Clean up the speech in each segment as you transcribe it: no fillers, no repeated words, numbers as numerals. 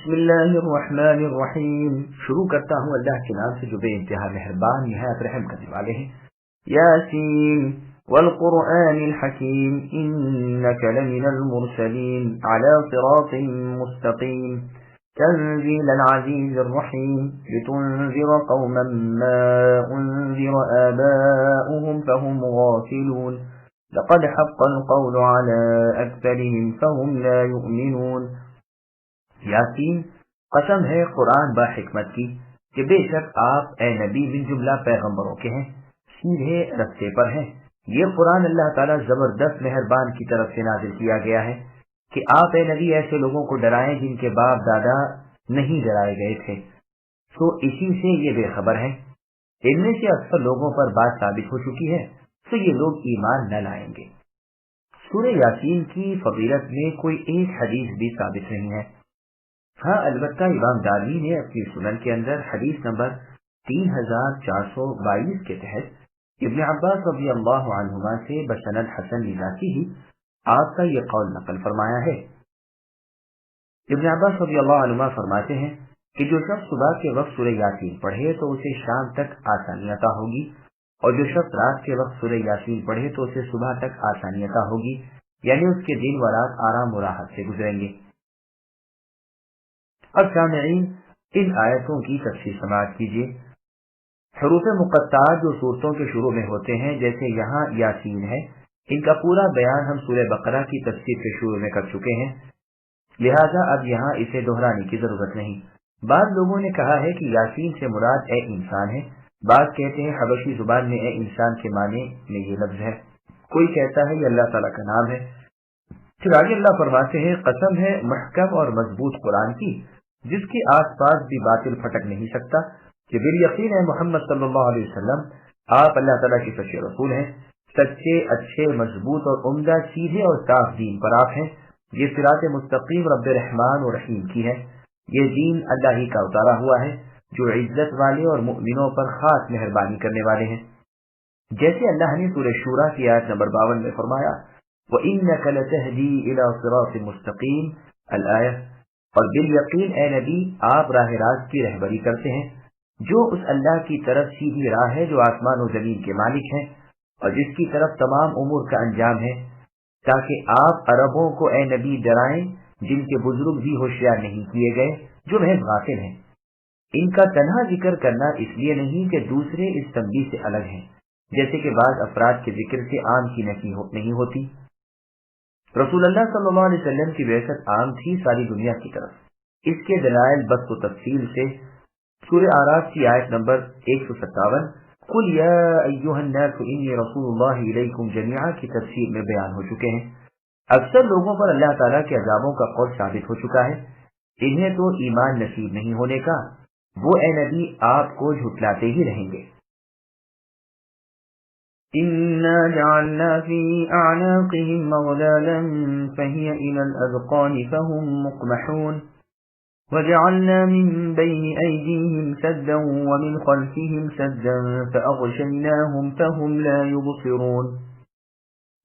بسم اللہ الرحمن الرحیم. شروع کرتا ہوں اللہ کے نام سے جو بے انتہا مہربان نہایت رحم کرنے والے ہیں. یاسین والقرآن الحکیم انک لمن المرسلین علی صراط مستقیم تنزیل العزیز الرحیم لتنذر قوما ما انذر آباؤهم فهم غافلون لقد حق القول على اکثرهم فهم لا يؤمنون. یاسین قسم ہے قرآن با حکمت کی کہ بے شک آپ اے نبی من جملہ پیغمبروں کے ہیں، سیدھے رستے پر ہیں. یہ قرآن اللہ تعالیٰ زبردست مہربان کی طرف سے نازل کیا گیا ہے کہ آپ اے نبی ایسے لوگوں کو ڈرائیں جن کے باپ دادا نہیں ڈرائے گئے تھے، تو اسی سے یہ بے خبر ہیں. ان میں سے اکثر لوگوں پر بات ثابت ہو چکی ہے تو یہ لوگ ایمان نہ لائیں گے. سورہ یاسین کی فضیلت میں کوئی ایک حدیث بھی ثابت نہیں ہے. ہاں البتہ امام دارمی نے اپنی سنن کے اندر حدیث نمبر 3422 کے تحت ابن عباس رضی اللہ عنہما سے بسند حسن لذاتی ہی آپ کا یہ قول نقل فرمایا ہے. ابن عباس رضی اللہ عنہما فرماتے ہیں کہ جو شخص صبح کے وقت سورہ یاسین پڑھے تو اسے شام تک آسانی عطا ہوگی، اور جو شخص رات کے وقت سورہ یاسین پڑھے تو اسے صبح تک آسانی عطا ہوگی، یعنی اس کے دن و رات آرام و راحت سے گزریں گے. اب سامعین ان آیتوں کی تفسیر سماعت کیجیے. حروف مقطعات جو صورتوں کے شروع میں ہوتے ہیں جیسے یہاں یاسین ہے، ان کا پورا بیان ہم سورہ بقرہ کی تفسیر کے شروع میں کر چکے ہیں، لہذا اب یہاں اسے دہرانے کی ضرورت نہیں. بعض لوگوں نے کہا ہے کہ یاسین سے مراد اے انسان ہے، بعض کہتے ہیں حبشی زبان میں اے انسان کے معنی میں یہ لفظ ہے، کوئی کہتا ہے یہ اللہ تعالیٰ کا نام ہے. پھر آگے اللہ فرماتے ہیں قسم ہے محکم اور مضبوط قرآن کی جس کے آس پاس بھی باطل پھٹک نہیں سکتا، کہ بالیقین ہے محمد صلی اللہ علیہ وسلم آپ اللہ تعالیٰ کے سچے رسول ہیں، سچے اچھے مضبوط اور عمدہ سیدھے اور صاف دین پر آپ ہیں. یہ صراط مستقیم رب رحمان و رحیم کی ہے. یہ دین اللہ ہی کا اتارا ہوا ہے جو عزت والے اور مؤمنوں پر خاص مہربانی کرنے والے ہیں. جیسے اللہ نے سورہ شورا کی آیت نمبر 52 میں فرمایا وَإِنَّكَ لَتَهْدِي إِلَى صِرَاطٍ مُسْتَقِيمٍ الآیہ، اور بالیقین اے نبی آپ راہ راست کی رہبری کرتے ہیں جو اس اللہ کی طرف سیدھی راہ ہے جو آسمان و زمین کے مالک ہیں اور جس کی طرف تمام امور کا انجام ہے، تاکہ آپ عربوں کو اے نبی ڈرائیں جن کے بزرگ بھی ہوشیار نہیں کیے گئے جو محض غافل ہیں. ان کا تنہا ذکر کرنا اس لیے نہیں کہ دوسرے اس تنبیہ سے الگ ہیں، جیسے کہ بعض افراد کے ذکر سے عام کی نفی نہیں ہوتی. رسول اللہ صلی اللہ علیہ وسلم کی بعثت عام تھی ساری دنیا کی طرف. اس کے دلائل بسط و تفصیل سے سورہ اعراف کی آیت نمبر 157 قل یا ایھا الناس انی رسول اللہ الیکم جمیعا کی تفسیر میں بیان ہو چکے ہیں. اکثر لوگوں پر اللہ تعالیٰ کے عذابوں کا قول ثابت ہو چکا ہے. انہیں تو ایمان نصیب نہیں ہونے کا، وہ اے نبی آپ کو جھٹلاتے ہی رہیں گے. إِنَّا جَعَلْنَا فِي أَعْنَاقِهِمْ أَغْلَالًا فَهِيَ إِلَى الْأَذْقَانِ فَهُمْ مُقْمَحُونَ وَجَعَلْنَا مِنْ بَيْنِ أَيْدِيهِمْ سَدًّا وَمِنْ خَلْفِهِمْ سَدًّا فَأَغْشَيْنَاهُمْ فَهُمْ لَا يُبْصِرُونَ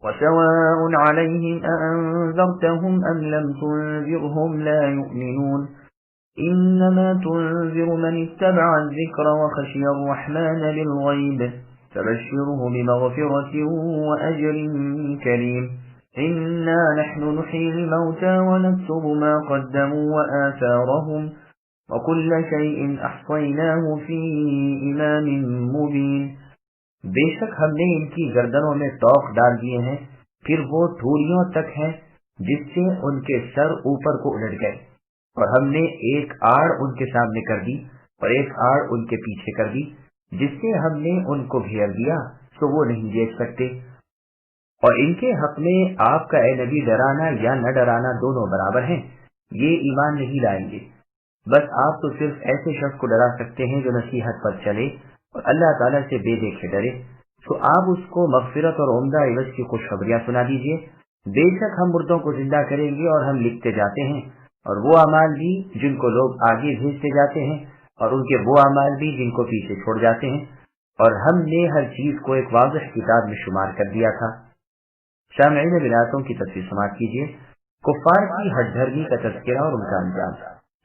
وَسَوَاءٌ عَلَيْهِمْ أَأَنذَرْتَهُمْ أَمْ لَمْ تُنذِرْهُمْ لَا يُؤْمِنُونَ إِنَّمَا تُنذِرُ مَنِ اتَّبَعَ الذِّكْرَ وَخَشِيَ الرَّحْمَنَ بِالْغَيْبِ فبشره بمغفرة وأجر كريم. إنا نحن نحيي الموتى ونكتب ما قدموا وآثارهم وكل شيء أحصيناه في إمام مبين. بے شک ہم نے ان کی گردنوں میں توق ڈال دیے ہیں، پھر وہ ٹھوڑیوں تک ہیں جس سے ان کے سر اوپر کو الٹ گئے، اور ہم نے ایک آڑ ان کے سامنے کر دی اور ایک آڑ ان کے پیچھے کر دی جس سے ہم نے ان کو گھیر دیا تو وہ نہیں دیکھ سکتے. اور ان کے حق میں آپ کا اے نبی ڈرانا یا نہ ڈرانا دونوں برابر ہیں، یہ ایمان نہیں لائیں گے. بس آپ تو صرف ایسے شخص کو ڈرا سکتے ہیں جو نصیحت پر چلے اور اللہ تعالیٰ سے بے دیکھے ڈرے، تو آپ اس کو مغفرت اور عمدہ عوض کی خوشخبریاں سنا دیجیے. بے شک ہم مردوں کو زندہ کریں گے اور ہم لکھتے جاتے ہیں، اور وہ اعمال بھی جن کو لوگ آگے بھیجتے جاتے ہیں اور ان کے وہ اعمال بھی جن کو پیچھے چھوڑ جاتے ہیں، اور ہم نے ہر چیز کو ایک واضح کتاب میں شمار کر دیا تھا. سامعین بناتوں کی تفسیر سماعت کیجیے. کفار کی ہٹ دھرمی کا تذکرہ اور ان کا انجام.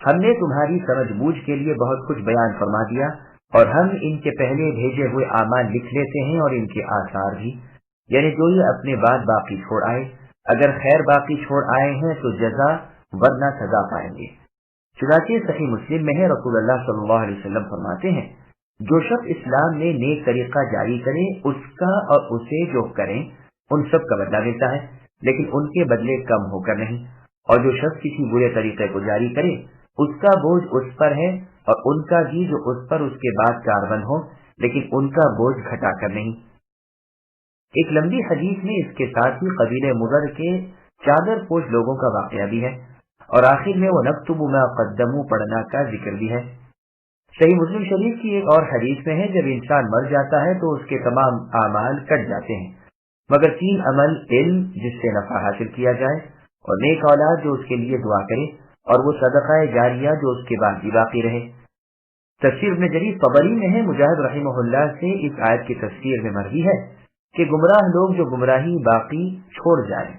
ہم نے تمہاری سمجھ بوجھ کے لیے بہت کچھ بیان فرما دیا، اور ہم ان کے پہلے بھیجے ہوئے اعمال لکھ لیتے ہیں اور ان کے آثار بھی، یعنی جو یہ اپنے بعد باقی چھوڑ آئے، اگر خیر باقی چھوڑ آئے ہیں تو جزا ورنہ سزا پائیں گے۔ چنانچہ صحیح مسلم میں ہے، رسول اللہ صلی اللہ علیہ وسلم فرماتے ہیں، جو شخص اسلام میں نیک طریقہ جاری کرے اس کا اور اسے جو کریں ان سب کا بدلہ ملتا ہے، لیکن ان کے بدلے کم ہو کر نہیں، اور جو شخص کسی برے طریقے کو جاری کرے اس کا بوجھ اس پر ہے اور ان کا بھی جو اس پر اس کے بعد کاربن ہو، لیکن ان کا بوجھ گھٹا کر نہیں۔ ایک لمبی حدیث میں اس کے ساتھ ہی قبیلہ مضر کے چادر پوش لوگوں کا واقعہ بھی ہے، اور آخر میں وہ نکتب ما قدموا پڑھنا کا ذکر بھی ہے۔ صحیح مسلم شریف کی ایک اور حدیث میں ہے، جب انسان مر جاتا ہے تو اس کے تمام اعمال کٹ جاتے ہیں مگر 3 عمل، علم جس سے نفع حاصل کیا جائے، اور نیک اولاد جو اس کے لیے دعا کرے، اور وہ صدقہ جاریہ جو اس کے بعد بھی باقی رہے۔ تفسیر ابن جریر طبری میں ہے، مجاہد رحمہ اللہ سے اس آیت کی تفسیر میں مروی ہے کہ گمراہ لوگ جو گمراہی باقی چھوڑ جائیں۔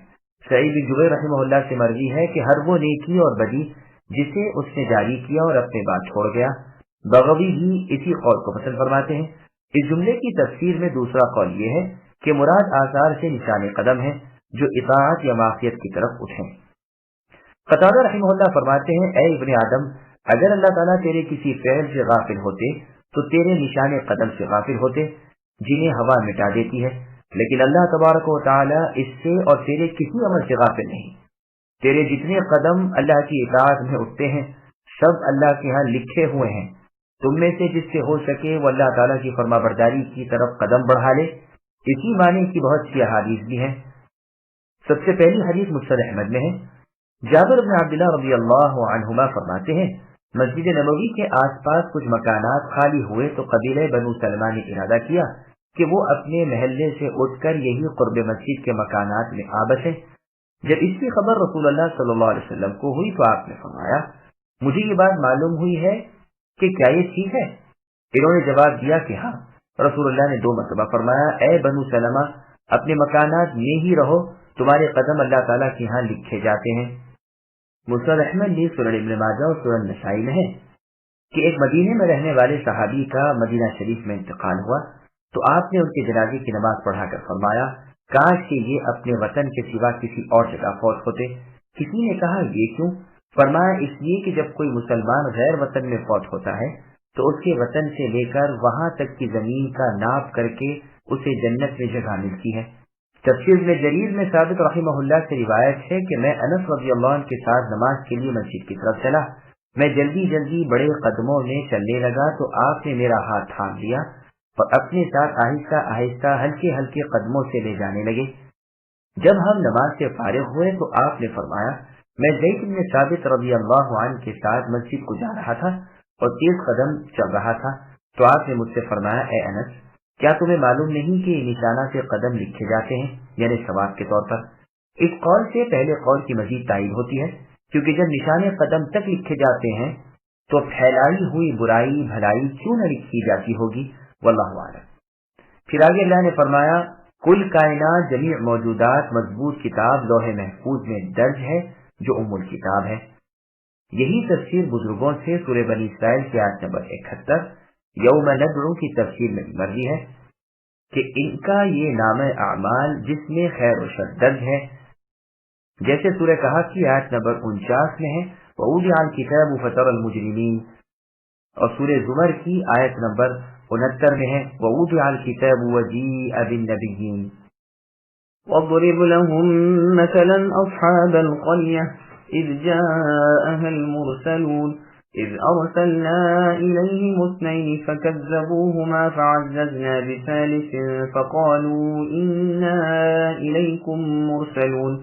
سعید بن جبیر رحمہ اللہ سے مروی ہے کہ ہر وہ نیکی اور بدی جسے اس نے جاری کیا اور اپنے بعد چھوڑ گیا، بغوی بھی اسی قول کو پسند فرماتے ہیں۔ اس جملے کی تفسیر میں دوسرا قول یہ ہے کہ مراد آثار سے نشان قدم ہے جو اطاعت یا معصیت کی طرف اٹھیں۔ قتادہ رحمہ اللہ فرماتے ہیں، اے ابن آدم، اگر اللہ تعالیٰ تیرے کسی فعل سے غافل ہوتے تو تیرے نشان قدم سے غافل ہوتے جنہیں ہوا مٹا دیتی ہے، لیکن اللہ تبارک و تعالیٰ اس سے اور تیرے کسی عمل سے غافل نہیں۔ تیرے جتنے قدم اللہ کی اطاعت میں اٹھتے ہیں سب اللہ کے ہاں لکھے ہوئے ہیں۔ تم میں سے جس سے ہو سکے وہ اللہ تعالیٰ کی فرما برداری کی طرف قدم بڑھا لے۔ اسی معنی کی بہت سی احادیث بھی ہیں۔ سب سے پہلی حدیث مسند احمد میں ہے، جابر بن عبداللہ رضی اللہ عنہما فرماتے ہیں، مسجد نبوی کے آس پاس کچھ مکانات خالی ہوئے تو قبیلہ بنو سلمہ نے ارادہ کیا کہ وہ اپنے محلے سے اٹھ کر یہی قرب مسجد کے مکانات میں آ بسیں۔ جب اس کی خبر رسول اللہ صلی اللہ علیہ وسلم کو ہوئی تو آپ نے فرمایا، مجھے یہ بات معلوم ہوئی ہے کہ کیا یہ ٹھیک ہے؟ انہوں نے جواب دیا کہ ہاں۔ رسول اللہ نے 2 مرتبہ فرمایا، اے بنو سلمہ، اپنے مکانات میں ہی رہو، تمہارے قدم اللہ تعالیٰ کے ہاں لکھے جاتے ہیں۔ مسند احمد نے سنن ابن ماجہ اور سنن نسائی میں ہے کہ ایک مدینے میں رہنے والے صحابی کا مدینہ شریف میں انتقال ہوا تو آپ نے ان کے جنازے کی نماز پڑھا کر فرمایا، کاش کہ یہ اپنے وطن کے سوا کسی اور جگہ فوت ہوتے۔ کسی نے کہا، یہ کیوں؟ فرمایا، اس لیے کہ جب کوئی مسلمان غیر وطن میں فوت ہوتا ہے تو اس کے وطن سے لے کر وہاں تک کی زمین کا ناپ کر کے اسے جنت میں جگہ ملتی ہے۔ تفسیر ابن جریر میں ثابت رحمہ اللہ سے روایت ہے کہ میں انس رضی اللہ عنہ کے ساتھ نماز کے لیے مسجد کی طرف چلا، میں جلدی جلدی بڑے قدموں میں چلنے لگا تو آپ نے میرا ہاتھ تھام لیا اور اپنے ساتھ آہستہ آہستہ ہلکے ہلکے قدموں سے لے جانے لگے۔ جب ہم نماز سے فارغ ہوئے تو آپ نے فرمایا، میں زید بن ثابت رضی اللہ عنہ کے ساتھ مسجد کو جا رہا تھا اور تیز قدم چل رہا تھا تو آپ نے مجھ سے فرمایا، اے انس، کیا تمہیں معلوم نہیں کہ نشانہ سے قدم لکھے جاتے ہیں، یعنی ثواب کے طور پر؟ اس قول سے پہلے قول کی مزید تائید ہوتی ہے، کیونکہ جب نشانے قدم تک لکھے جاتے ہیں تو پھیلائی ہوئی برائی بھلائی کیوں نہ لکھی جاتی ہوگی، واللہ اعلم۔ پھر آگے اللہ نے فرمایا، کل کائنات جمیع موجودات مضبوط کتاب لوح محفوظ میں درج ہے جو ام الکتاب ہے۔ یہی تفسیر بزرگوں سے سورہ بنی اسرائیل کی آیت نمبر 71 یوم ندعو کی تفسیر میں مرضی ہے کہ ان کا یہ نام اعمال جس میں خیر و شر درج ہے، جیسے سورہ کہف کی آیت نمبر 49 میں ہے، وَوُضِعَ الْكِتَابُ فَتَرَى الْمُجْرِمِينَ، اور سورہ زمر کی آیت نمبر 69 میں ہے، وَوُضِعَ الْكِتَابُ وَجِيءَ بِالنَّبِيِّينَ وَاضْرِبْ لَهُم مَّثَلًا أَصْحَابَ الْقَرْيَةِ إِذْ جَاءَهَا الْمُرْسَلُونَ إِذْ أَرْسَلْنَا إِلَيْهِمُ 2 فَكَذَّبُوهُمَا فَعَزَّزْنَا بِثَالِثٍ فَقَالُوا إِنَّا إِلَيْكُمْ مُرْسَلُونَ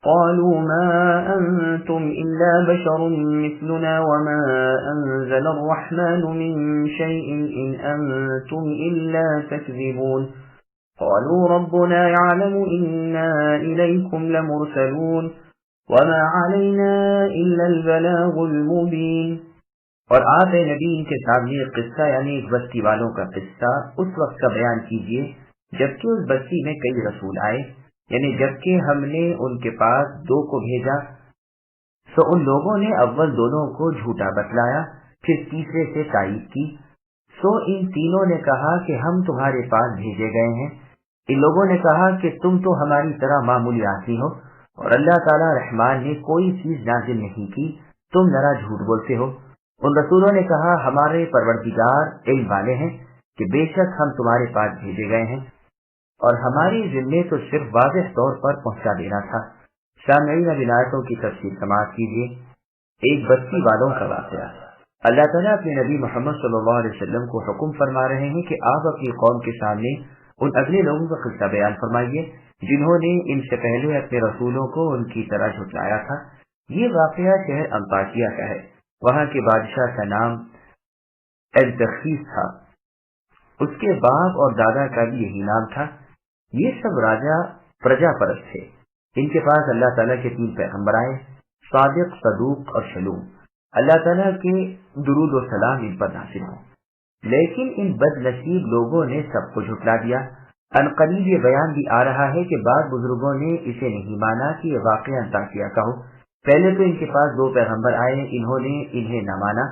قَالُوا مَا أَنْتُمْ إِلَّا بَشَرٌ مِثْلُنَا وَمَا أَنزَلَ الرَّحْمَنُ مِنْ شَيْءٍ إِنْ أَنْتُمْ إِلَّا تَكْذِبُونَ قَالُوا رَبُّنَا يَعْلَمُ إِنَّا إِلَيْكُمْ لَمُرْسَلُونَ وَمَا عَلَيْنَا إِلَّا الْبَلَاغُ الْمُبِينُ۔ اور آپ اے نبی ان کے سامنے ایک قصہ یعنی ایک بستی والوں کا قصہ اس وقت کا بیان کیجیے جبکہ اس بستی میں کئی رسول آئے، یعنی جبکہ ہم نے ان کے پاس 2 کو بھیجا، سو ان لوگوں نے اول دونوں کو جھوٹا بتلایا، پھر تیسرے سے تائید کی۔ سو ان تینوں نے کہا کہ ہم تمہارے پاس بھیجے گئے ہیں۔ ان لوگوں نے کہا کہ تم تو ہماری طرح معمولی آدمی ہو، اور اللہ تعالی رحمان نے کوئی چیز نازل نہیں کی، تم ذرا جھوٹ بولتے ہو۔ ان رسولوں نے کہا ہمارے پروردگار علم والے ہیں کہ بے شک ہم تمہارے پاس بھیجے گئے ہیں، اور ہماری ذمے تو صرف واضح طور پر پہنچا دینا تھا۔ سامعین اب آیتوں کی تفسیر سماعت کیجیے۔ ایک بستی والوں کا واقعہ۔ اللہ تعالیٰ اپنے نبی محمد صلی اللہ علیہ وسلم کو حکم فرما رہے ہیں کہ آپ اپنی قوم کے سامنے ان اگلے لوگوں کا قصہ بیان فرمائیے جنہوں نے ان سے پہلے اپنے رسولوں کو ان کی طرح جھٹلایا تھا۔ یہ واقعہ شہر انطاکیہ کا ہے۔ وہاں کے بادشاہ کا نام ارتخیس تھا، اس کے باپ اور دادا کا بھی یہی نام تھا۔ یہ سب راجا پرجا پرست تھے۔ ان کے پاس اللہ تعالیٰ کے 3 پیغمبر آئے، صادق، صدوق اور شلوم۔ اللہ تعالیٰ کے درود و سلام ان پر نازل ہوں، لیکن ان بد نصیب لوگوں نے سب کو جھٹلا دیا۔ عنقریب یہ بیان بھی آ رہا ہے کہ بعض بزرگوں نے اسے نہیں مانا کہ یہ واقعہ انطاکیہ کا ہو۔ پہلے تو ان کے پاس 2 پیغمبر آئے، انہوں نے انہیں نہ مانا۔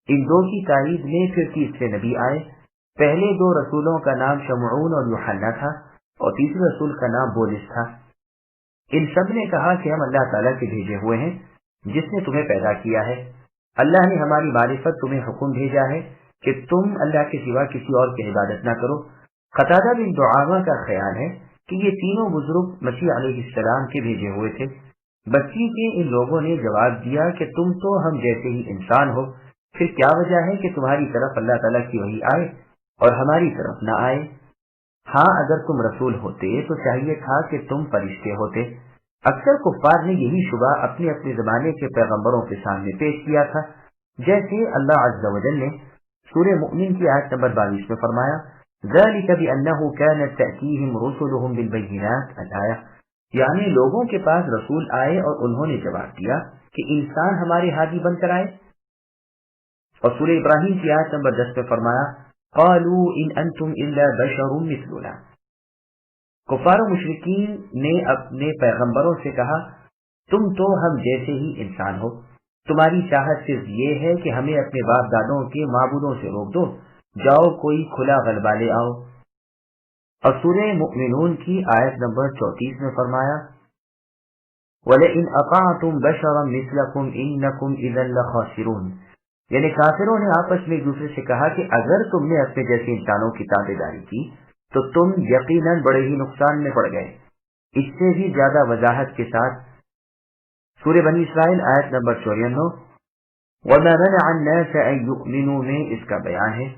ان 2 کی تائید میں پھر تیسرے نبی آئے۔ پہلے 2 رسولوں کا نام شمعون اور یوحنا تھا، اور تیسرے رسول کا نام بولس تھا۔ ان سب نے کہا کہ ہم اللہ تعالیٰ کے بھیجے ہوئے ہیں جس نے تمہیں پیدا کیا ہے۔ اللہ نے ہماری معرفت تمہیں حکم بھیجا ہے کہ تم اللہ کے سوا کسی اور کی عبادت نہ کرو۔ قتادہ بن دعامہ کا خیال ہے کہ یہ تینوں بزرگ مسیح علیہ السلام کے بھیجے ہوئے تھے۔ بستی کے ان لوگوں نے جواب دیا کہ تم تو ہم جیسے ہی انسان ہو، پھر کیا وجہ ہے کہ تمہاری طرف اللہ تعالیٰ کی وحی آئے اور ہماری طرف نہ آئے؟ ہاں اگر تم رسول ہوتے تو چاہیے تھا کہ تم فرشتے ہوتے۔ اکثر کفار نے یہی شبہ اپنے اپنے زمانے کے پیغمبروں کے سامنے پیش کیا تھا، جیسے اللہ عز و جل نے سورہ مؤمن کی آیت نمبر 22 میں فرمایا ذَلِكَ بِأَنَّهُ كَانَتْ تَأْتِيهِمْ رُسُلُهُم بِالْبَيِّنَاتِ الآیہ، یعنی لوگوں کے پاس رسول آئے اور انہوں نے جواب دیا کہ انسان ہمارے ہادی بن کر آئے۔ اور سورہ ابراہیم کی آیت نمبر 10 میں فرمایا قَالُوا إِنْ أَنْتُمْ إِلَّا بَشَرٌ مِثْلُنَا۔ کفار و مشرکین نے اپنے پیغمبروں سے کہا تم تو ہم جیسے ہی انسان ہو، تمہاری چاہت صرف یہ ہے کہ ہمیں اپنے باپ دادوں کے معبودوں سے روک دو، جاؤ کوئی کھلا غلبہ لے آؤ۔ اور سورہ مؤمنون کی آیت نمبر 34 میں فرمایا وَلَئِنْ أَطَعْتُمْ بَشَرًا مِثْلَكُمْ إِنَّكُمْ إِذًا لَخَاسِرُونَ، یعنی کافروں نے آپس میں ایک دوسرے سے کہا کہ اگر تم نے اپنے جیسے انسانوں کی تابعداری کی تو تم یقیناً بڑے ہی نقصان میں پڑ گئے۔ اس سے بھی زیادہ وضاحت کے ساتھ سورہ بنی اسرائیل آیت نمبر 94 وَمَا مَنَعَ النَّاسَ أَن يُؤْمِنُوا میں اس کا بیان ہے۔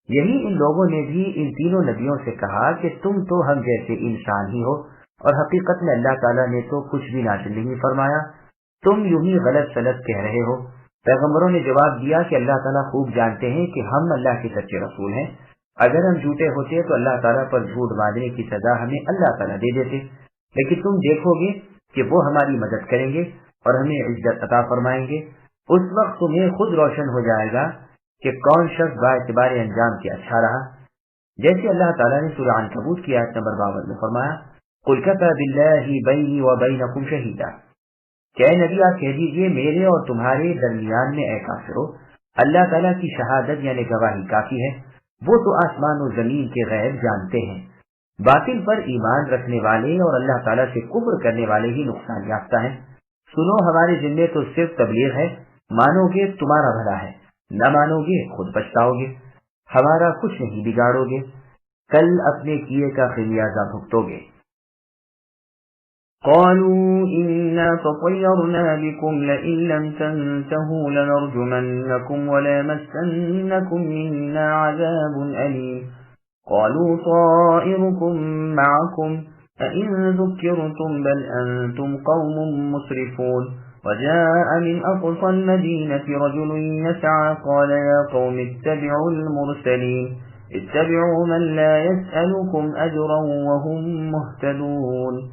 یہی ان لوگوں نے بھی ان تینوں نبیوں سے کہا کہ تم تو ہم جیسے انسان ہی ہو، اور حقیقت میں اللہ تعالیٰ نے تو کچھ بھی نازل نہیں فرمایا، تم یوں ہی غلط سلط کہہ رہے ہو۔ پیغمبروں نے جواب دیا کہ اللہ تعالیٰ خوب جانتے ہیں کہ ہم اللہ کے سچے رسول ہیں، اگر ہم جھوٹے ہوتے تو اللہ تعالیٰ پر جھوٹ باندھنے کی سزا ہمیں اللہ تعالیٰ دے دیتے، لیکن تم دیکھو گے کہ وہ ہماری مدد کریں گے اور ہمیں عزت عطا فرمائیں گے۔ اس وقت تمہیں خود روشن ہو جائے گا کہ کون شخص با اعتبار انجام کے اچھا رہا۔ جیسے اللہ تعالیٰ نے سورہ عنکبوت کی آیت نمبر 52 میں فرمایا قُلْ كَفَىٰ بِاللَّهِ بَيْنِي وَبَيْنَكُمْ شَهِيدًا، کہ اے نبی آپ کہہ دیجئے میرے اور تمہارے درمیان میں اے کافرو اللہ تعالیٰ کی شہادت یعنی گواہی کافی ہے، وہ تو آسمان و زمین کے غیب جانتے ہیں۔ باطل پر ایمان رکھنے والے اور اللہ تعالیٰ سے کفر کرنے والے ہی نقصان یافتہ ہیں۔ سنو ہمارے ذمے تو صرف تبلیغ ہے، مانو گے تمہارا بھلا ہے، نہ مانو گے خود پچھتاؤ گے، ہمارا کچھ نہیں بگاڑو گے، کل اپنے کیے کا خمیازہ بھگتو گے۔ قالوا إنا تطيرنا بكم لئن لم تنتهوا لنرجمنكم وليمسنكم منا عذاب أليم قالوا طائركم معكم أئن ذكرتم بل أنتم قوم مسرفون وجاء من أقصى المدينة رجل يسعى قال يا قوم اتبعوا المرسلين اتبعوا من لا يسألكم أجرا وهم مهتدون۔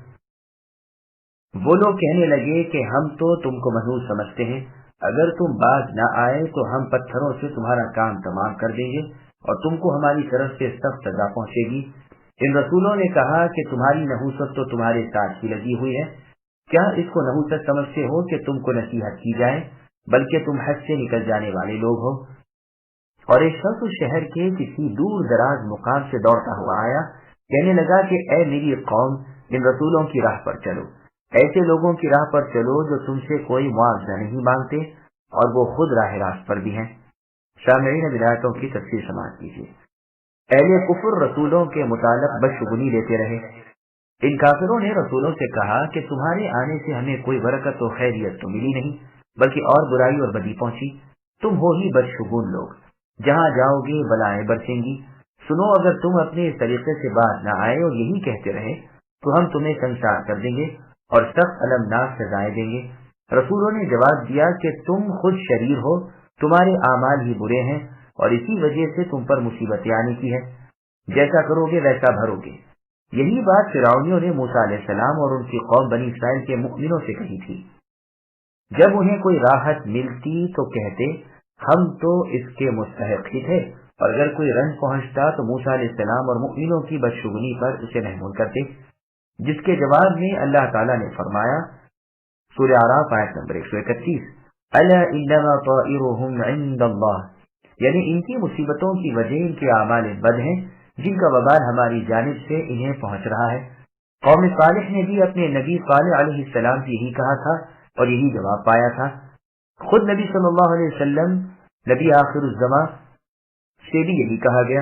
وہ لوگ کہنے لگے کہ ہم تو تم کو محنوس سمجھتے ہیں، اگر تم باز نہ آئے تو ہم پتھروں سے تمہارا کام تمام کر دیں گے اور تم کو ہماری طرف سے سخت سزا پہنچے گی۔ ان رسولوں نے کہا کہ تمہاری نحوست تو تمہارے ساتھ ہی لگی ہوئی ہے، کیا اس کو نحوست سمجھتے ہو کہ تم کو نصیحت کی جائے، بلکہ تم حد سے نکل جانے والے لوگ ہو؟ اور ایک شخص اس شہر کے کسی دور دراز مقام سے دوڑتا ہوا آیا، کہنے لگا کہ اے میری قوم، ان رسولوں کی راہ پر چلو، ایسے لوگوں کی راہ پر چلو جو تم سے کوئی معاوضہ نہیں مانگتے اور وہ خود راہ راست پر بھی ہیں۔ سامعین ولایتوں کی تفسیر سماعت کیجیے۔ اہل کفر رسولوں کے متعلق بدشگونی لیتے رہے۔ ان کافروں نے رسولوں سے کہا کہ تمہارے آنے سے ہمیں کوئی برکت و خیریت تو ملی نہیں، بلکہ اور برائی اور بدی پہنچی۔ تم ہو ہی بدشگون لوگ، جہاں جاؤ گے بلائیں برسیں گی۔ سنو، اگر تم اپنے اس طریقے سے بات نہ آئے اور یہی کہتے رہے تو ہم تمہیں سنسار کر دیں گے اور سخت المناک سزائیں دیں گے۔ رسولوں نے جواب دیا کہ تم خود شریر ہو، تمہارے اعمال ہی برے ہیں اور اسی وجہ سے تم پر مصیبتیں آنے کی ہے، جیسا کرو گے ویسا بھرو گے۔ یہی بات فرعونیوں نے موسیٰ علیہ السلام اور ان کی قوم بنی اسرائیل کے مؤمنوں سے کہی تھی۔ جب انہیں کوئی راحت ملتی تو کہتے ہم تو اس کے مستحق ہی تھے، اور اگر کوئی رنج پہنچتا تو موسیٰ علیہ السلام اور مؤمنوں کی بدشگونی پر اسے محمول کرتے، جس کے جواب میں اللہ تعالیٰ نے فرمایا، سورہ اعراف آیت نمبر 131، الا انما طائرهم عند اللہ، یعنی ان کی مصیبتوں کی وجہ ان کے اعمال بد ہیں جن کا وبال ہماری جانب سے انہیں پہنچ رہا ہے۔ قوم صالح نے بھی اپنے نبی صالح علیہ السلام سے یہی کہا تھا اور یہی جواب پایا تھا۔ خود نبی صلی اللہ علیہ وسلم، نبی آخر الزماں سے بھی یہی کہا گیا،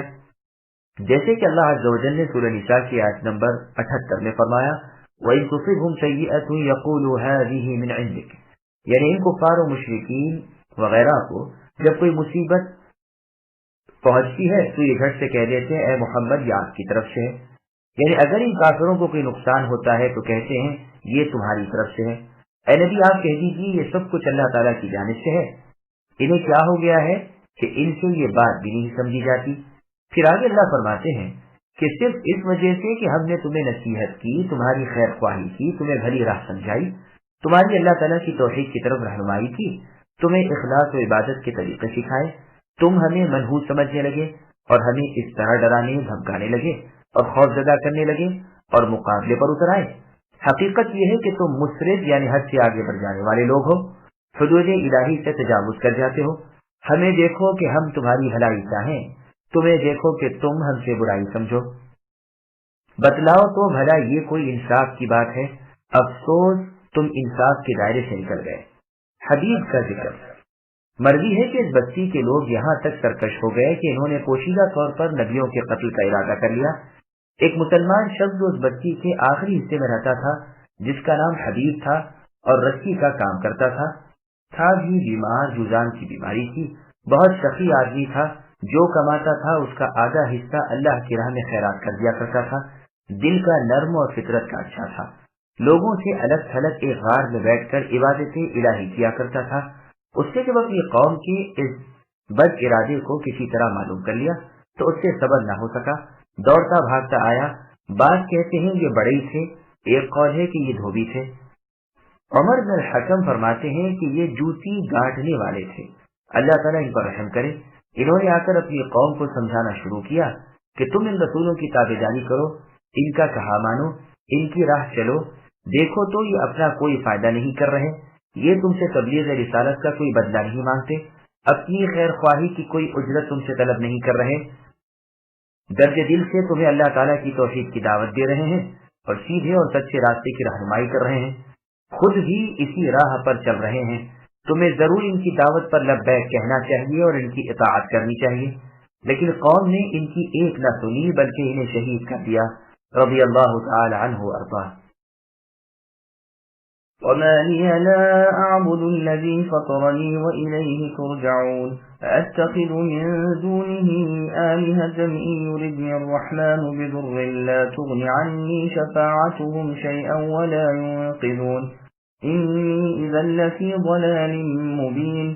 جیسے کہ اللہ عز و جل نے سورہ نساء کی آیت نمبر 78 میں فرمایا، وَإِن تُصِبْهُمْ سَيِّئَةٌ يَقُولُوا هَٰذِهِ مِنْ عِندِكَ، یعنی ان کفار و مشرکین وغیرہ کو جب کوئی مصیبت پہنچتی ہے تو یہ جھٹ سے کہہ دیتے ہیں اے محمد یہ آپ کی طرف سے ہے، یعنی اگر ان کافروں کو کوئی نقصان ہوتا ہے تو کہتے ہیں یہ تمہاری طرف سے ہے۔ اے نبی آپ کہہ دیجیے یہ سب کچھ اللہ تعالیٰ کی جانب سے ہے۔ انہیں کیا ہو گیا ہے کہ ان سے یہ بات بھی نہیں سمجھی جاتی۔ پھر آگے اللہ فرماتے ہیں کہ صرف اس وجہ سے کہ ہم نے تمہیں نصیحت کی، تمہاری خیر خواہی کی، تمہیں بھلی راہ سمجھائی، تمہاری اللہ تعالیٰ کی توحید کی طرف رہنمائی کی، تمہیں اخلاص و عبادت کے طریقے سکھائے، تم ہمیں منحوس سمجھنے لگے اور ہمیں اس طرح ڈرانے دھمکانے لگے اور خوف زدہ کرنے لگے اور مقابلے پر اتر آئے۔ حقیقت یہ ہے کہ تم مسرف یعنی حد سے آگے بڑھ جانے والے لوگ ہو، حدود الہی سے تجاوز کر جاتے ہو۔ ہمیں دیکھو کہ ہم تمہاری بھلائی چاہیں، تمہیں دیکھو کہ تم ہم سے برائی سمجھو۔ بتلاؤ تو بھلا یہ کوئی انصاف کی بات ہے؟ افسوس تم انصاف کے دائرے سے نکل گئے۔ حبیب کا ذکر، مرضی ہے کہ اس بستی کے لوگ یہاں تک سرکش ہو گئے کہ انہوں نے پوشیدہ طور پر نبیوں کے قتل کا ارادہ کر لیا۔ ایک مسلمان شخص اس بستی کے آخری حصے میں رہتا تھا جس کا نام حبیب تھا اور رسی کا کام کرتا تھا بھی بیمار، جوزان کی بیماری تھی، بہت سخی آدمی تھا، جو کماتا تھا اس کا آدھا حصہ اللہ کی راہ میں خیرات کر دیا کرتا تھا، دل کا نرم اور فطرت کا اچھا تھا، لوگوں سے الگ تھلگ ایک غار میں بیٹھ کر عبادت الہی کیا کرتا تھا۔ اس نے جب اپنی قوم کے اس بد ارادے کو کسی طرح معلوم کر لیا تو اس سے صبر نہ ہو سکا، دوڑتا بھاگتا آیا۔ بعض کہتے ہیں یہ بڑے تھے، ایک قول ہے کہ یہ دھوبی تھے۔ عمر بن الحکم فرماتے ہیں کہ یہ جوتی گانٹنے والے تھے، اللہ تعالیٰ ان پر رحم کرے۔ انہوں نے آ کر اپنی قوم کو سمجھانا شروع کیا کہ تم ان رسولوں کی تابعداری کرو، ان کا کہا مانو، ان کی راہ چلو، دیکھو تو یہ اپنا کوئی فائدہ نہیں کر رہے، یہ تم سے تبلیغ رسالت کا کوئی بدلہ نہیں مانگتے، اپنی خیر خواہی کی کوئی اجرت تم سے طلب نہیں کر رہے، درد دل سے تمہیں اللہ تعالیٰ کی توحید کی دعوت دے رہے ہیں اور سیدھے اور سچے راستے کی رہنمائی کر رہے ہیں، خود بھی اسی راہ پر چل رہے ہیں۔ تمہیں ضرور ان کی دعوت پر لبیک کہنا چاہیے اور ان کی اطاعت کرنی چاہیے، لیکن قوم نے ان کی ایک نہ سنی بلکہ انہیں شہید کر دیا، رضی اللہ تعالی عنہ وارضاہ۔ وما لي لا أعبد الذي فطرني وإليه ترجعون أأتخذ من دونه آلهة إن يردني الرحمن بضر لا تغن عني شفاعتهم شيئا ولا ينقذون إني إذا لفي ضلال مبين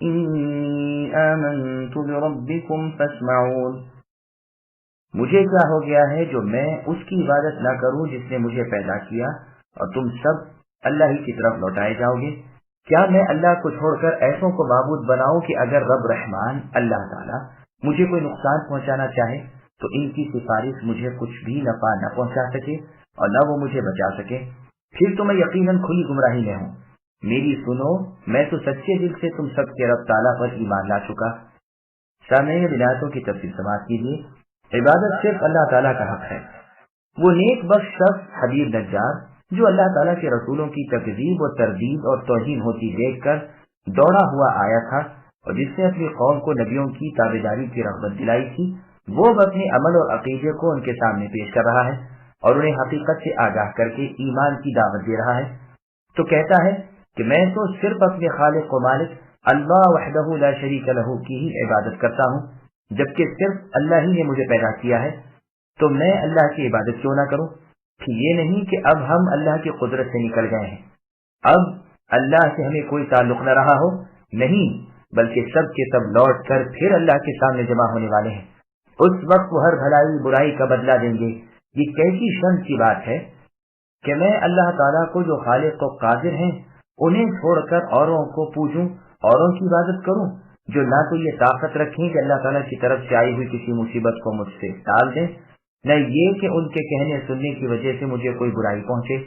إني آمنت بربكم فاسمعون۔ مجھے کیا ہو گیا ہے جو میں اس کی عبادت نہ کروں جس نے مجھے پیدا کیا اور تم سب اللہ ہی کی طرف لوٹائے جاؤ گے؟ کیا میں اللہ کو چھوڑ کر ایسوں کو معبود بناؤں کہ اگر رب رحمان اللہ تعالیٰ مجھے کوئی نقصان پہنچانا چاہے تو ان کی سفارش مجھے کچھ بھی نفع نہ پہنچا سکے اور نہ وہ مجھے بچا سکے؟ پھر تو میں یقیناً کھلی گمراہی میں ہوں۔ میری سنو، میں تو سچے دل سے تم سب کے رب تعالیٰ پر ایمان لا چکا۔ سامعین، ولایتوں کی تفصیل سماعت کیجیے۔ عبادت صرف اللہ تعالیٰ کا حق ہے۔ وہ نیک بخش شخص حبیب نجار جو اللہ تعالیٰ کے رسولوں کی تکذیب و تردید اور توہین ہوتی دیکھ کر دوڑا ہوا آیا تھا، اور جس نے اپنی قوم کو نبیوں کی تابعداری کی رغبت دلائی تھی، وہ اب اپنے عمل اور عقیدے کو ان کے سامنے پیش کر رہا ہے اور انہیں حقیقت سے آگاہ کر کے ایمان کی دعوت دے رہا ہے۔ تو کہتا ہے کہ میں تو صرف اپنے خالق و مالک اللہ وحدہ لا شریک لہ کی ہی عبادت کرتا ہوں، جبکہ صرف اللہ ہی نے مجھے پیدا کیا ہے، تو میں اللہ کی عبادت کیوں نہ کروں؟ کہ یہ نہیں کہ اب ہم اللہ کی قدرت سے نکل گئے ہیں، اب اللہ سے ہمیں کوئی تعلق نہ رہا ہو، نہیں، بلکہ سب کے سب لوٹ کر پھر اللہ کے سامنے جمع ہونے والے ہیں۔ اس وقت وہ ہر بھلائی برائی کا بدلہ دیں گے۔ یہ کیسی شرم کی بات ہے کہ میں اللہ تعالیٰ کو جو خالق و قادر ہیں انہیں چھوڑ کر اوروں کو پوجوں، اوروں کی عبادت کروں، جو نہ تو یہ طاقت رکھیں کہ اللہ تعالیٰ کی طرف سے آئی ہوئی کسی مصیبت کو مجھ سے ٹال دیں، نہ یہ کہ ان کے کہنے سننے کی وجہ سے مجھے کوئی برائی پہنچے۔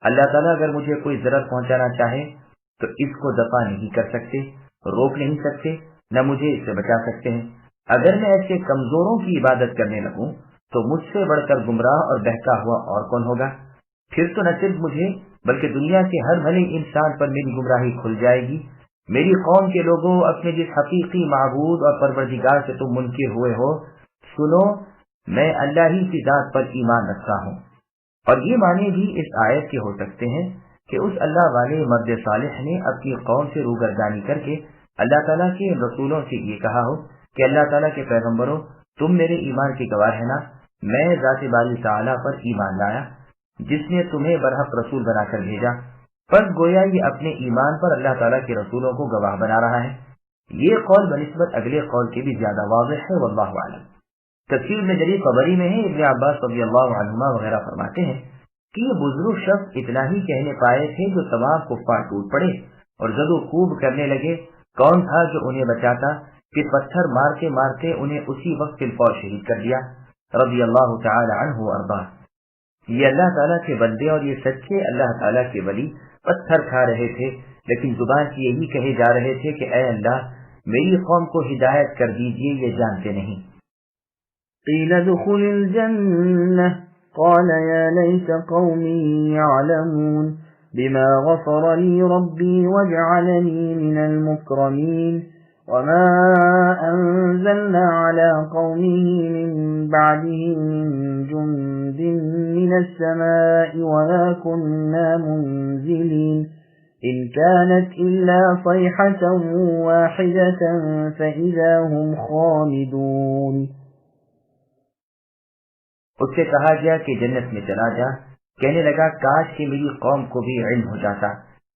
اللہ تعالیٰ اگر مجھے کوئی ضرر پہنچانا چاہے تو اس کو دفع نہیں کر سکتے، روک نہیں سکتے، نہ مجھے اس سے بچا سکتے ہیں۔ اگر میں ایسے کمزوروں کی عبادت کرنے لگوں تو مجھ سے بڑھ کر گمراہ اور بہکا ہوا اور کون ہوگا؟ پھر تو نہ صرف مجھے بلکہ دنیا کے ہر بھلے انسان پر میری گمراہی کھل جائے گی۔ میری قوم کے لوگوں، اپنے جس حقیقی معبود اور پروردگار سے تم منکر ہوئے ہو، سنو، میں اللہ ہی کی ذات پر ایمان رکھتا ہوں۔ اور یہ معنی بھی اس آیت کے ہو سکتے ہیں کہ اس اللہ والے مرد صالح نے اپنی قوم سے روگردانی کر کے اللہ تعالیٰ کے رسولوں سے یہ کہا ہو کہ اللہ تعالیٰ کے پیغمبروں، تم میرے ایمان کے گواہ ہیں نا، میں ذات باری تعالیٰ پر ایمان لایا جس نے تمہیں برحق رسول بنا کر بھیجا۔ پس گویا یہ اپنے ایمان پر اللہ تعالیٰ کے رسولوں کو گواہ بنا رہا ہے۔ یہ قول بنسبت اگلے قول کے بھی زیادہ واضح ہے، واللہ اعلم۔ تفسیر میں جری خبری میں ہے، ابن عباس رضی اللہ عنہما وغیرہ فرماتے ہیں کہ یہ بزرگ شخص اتنا ہی کہنے پائے تھے جو تمام کفار ٹوٹ پڑے اور زد و کوب کرنے لگے۔ کون تھا جو انہیں بچاتا؟ کہ پتھر مارتے مارتے انہیں اسی وقت فلفور شہید کر دیا، رضی اللہ تعالی عنہ وارضاہ۔ یہ اللہ تعالیٰ کے بندے اور یہ سچے اللہ تعالیٰ کے ولی پتھر کھا رہے تھے، لیکن زبان سے یہی کہے جا رہے تھے کہ اے اللہ، میری قوم کو ہدایت کر دیجیے، یہ جانتے نہیں۔ قیل ادخل الجنہ قال یا لیت قومی یعلمون بما غفر لی ربی وجعلنی من المکرمین وما انزلنا على قومه من بعده من جند من السماء وما كنا منزلين إن كانت إلا صيحة واحدة فإذا هم خامدون۔ اس سے کہا گیا کہ جنت میں چلا جا۔ کہنے لگا کاش کہ میری قوم کو بھی علم ہو جاتا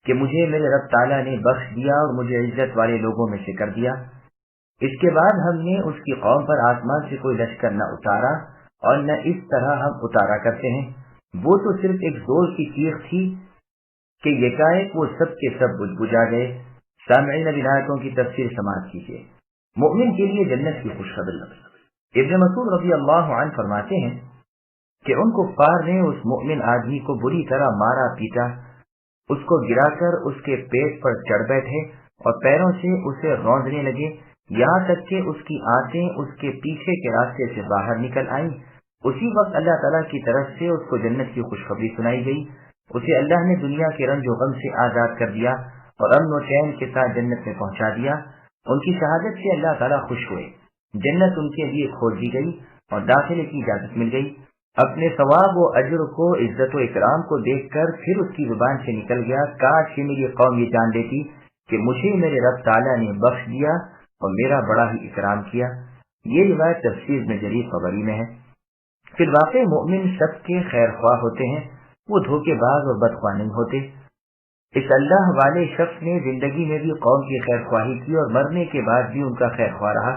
کہ مجھے میرے رب تعالیٰ نے بخش دیا اور مجھے عزت والے لوگوں میں سے کر دیا۔ اس کے بعد ہم نے اس کی قوم پر آسمان سے کوئی لشکر نہ اتارا اور نہ اس طرح ہم اتارا کرتے ہیں۔ وہ تو صرف ایک زور کی چیخ تھی کہ یکایک وہ سب کے سب بجھ بجا گئے۔ سامعین، ولایتوں کی تفسیر سماعت کیجیے۔ مومن کے لیے جنت کی خوشخبری۔ ابن مسعود رضی اللہ عنہ فرماتے ہیں کہ ان کفار نے اس مومن آدمی کو بری طرح مارا پیٹا، اس کو گرا کر اس کے پیٹ پر چڑھ بیٹھے اور پیروں سے اسے روندنے لگے، یہاں تک کہ اس کی آنتیں اس کے پیچھے کے راستے سے باہر نکل آئیں۔ اسی وقت اللہ تعالیٰ کی طرف سے اس کو جنت کی خوشخبری سنائی گئی۔ اسے اللہ نے دنیا کے رنج و غم سے آزاد کر دیا اور امن و چین کے ساتھ جنت میں پہنچا دیا۔ ان کی شہادت سے اللہ تعالیٰ خوش ہوئے، جنت ان کے لیے کھول دی گئی اور داخلے کی اجازت مل گئی۔ اپنے ثواب و اجر کو، عزت و اکرام کو دیکھ کر پھر اس کی زبان سے نکل گیا، کاش کہ میری قوم یہ جان لیتی کہ مجھے میرے رب تعالیٰ نے بخش دیا اور میرا بڑا ہی اکرام کیا۔ یہ روایت تفسیر میں جری خبری میں ہے۔ پھر واقع مومن سب کے خیر خواہ ہوتے ہیں، وہ دھوکے باز اور بدخواہ نہیں ہوتے۔ اس اللہ والے شخص نے زندگی میں بھی قوم کی خیر خواہی کی اور مرنے کے بعد بھی ان کا خیر خواہ رہا۔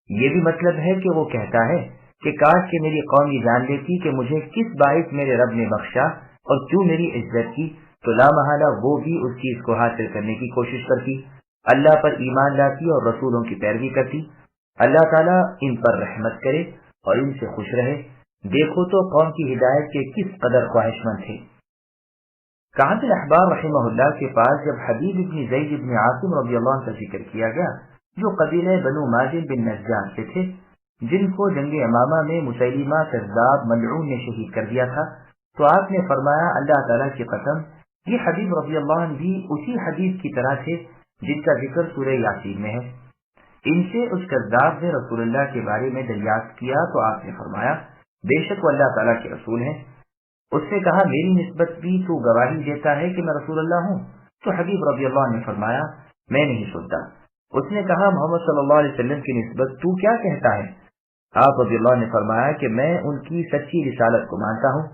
یہ بھی مطلب ہے کہ وہ کہتا ہے کہ کاش کہ میری قوم یہ جان لیتی کہ مجھے کس باعث میرے رب نے بخشا اور کیوں میری عزت کی، تو لا محالہ وہ بھی اس چیز کو حاصل کرنے کی کوشش کرتی، اللہ پر ایمان لاتی اور رسولوں کی پیروی کرتی۔ اللہ تعالیٰ ان پر رحمت کرے اور ان سے خوش رہے۔ دیکھو تو قوم کی ہدایت کے کس قدر خواہش مند تھے۔ کعب الاحبار رحمہ اللہ کے پاس جب حبیب ابن زید ابن عاصم رضی اللہ عنہ کا ذکر کیا گیا، جو قبیلہ بنو مازن بن نجار سے تھے، جن کو جنگ امامہ میں مسیلمہ کذاب ملعون نے شہید کر دیا تھا، تو آپ نے فرمایا اللہ تعالیٰ کی قسم، یہ حبیب رضی اللہ عنہ بھی اسی حبیب کی طرح تھے جن کا ذکر سورہ یاسین میں ہے۔ ان سے اس کذاب نے رسول اللہ کے بارے میں دریافت کیا تو آپ نے فرمایا بے شک وہ اللہ تعالیٰ کے رسول ہیں۔ اس نے کہا میری نسبت بھی تو گواہی دیتا ہے کہ میں رسول اللہ ہوں؟ تو حبیب رضی اللہ عنہ نے فرمایا میں نہیں سنتا۔ اس نے کہا محمد صلی اللہ علیہ وسلم کی نسبت تو کیا کہتا ہے؟ آپ رضی اللہ عنہ نے فرمایا کہ میں ان کی سچی رسالت کو مانتا ہوں۔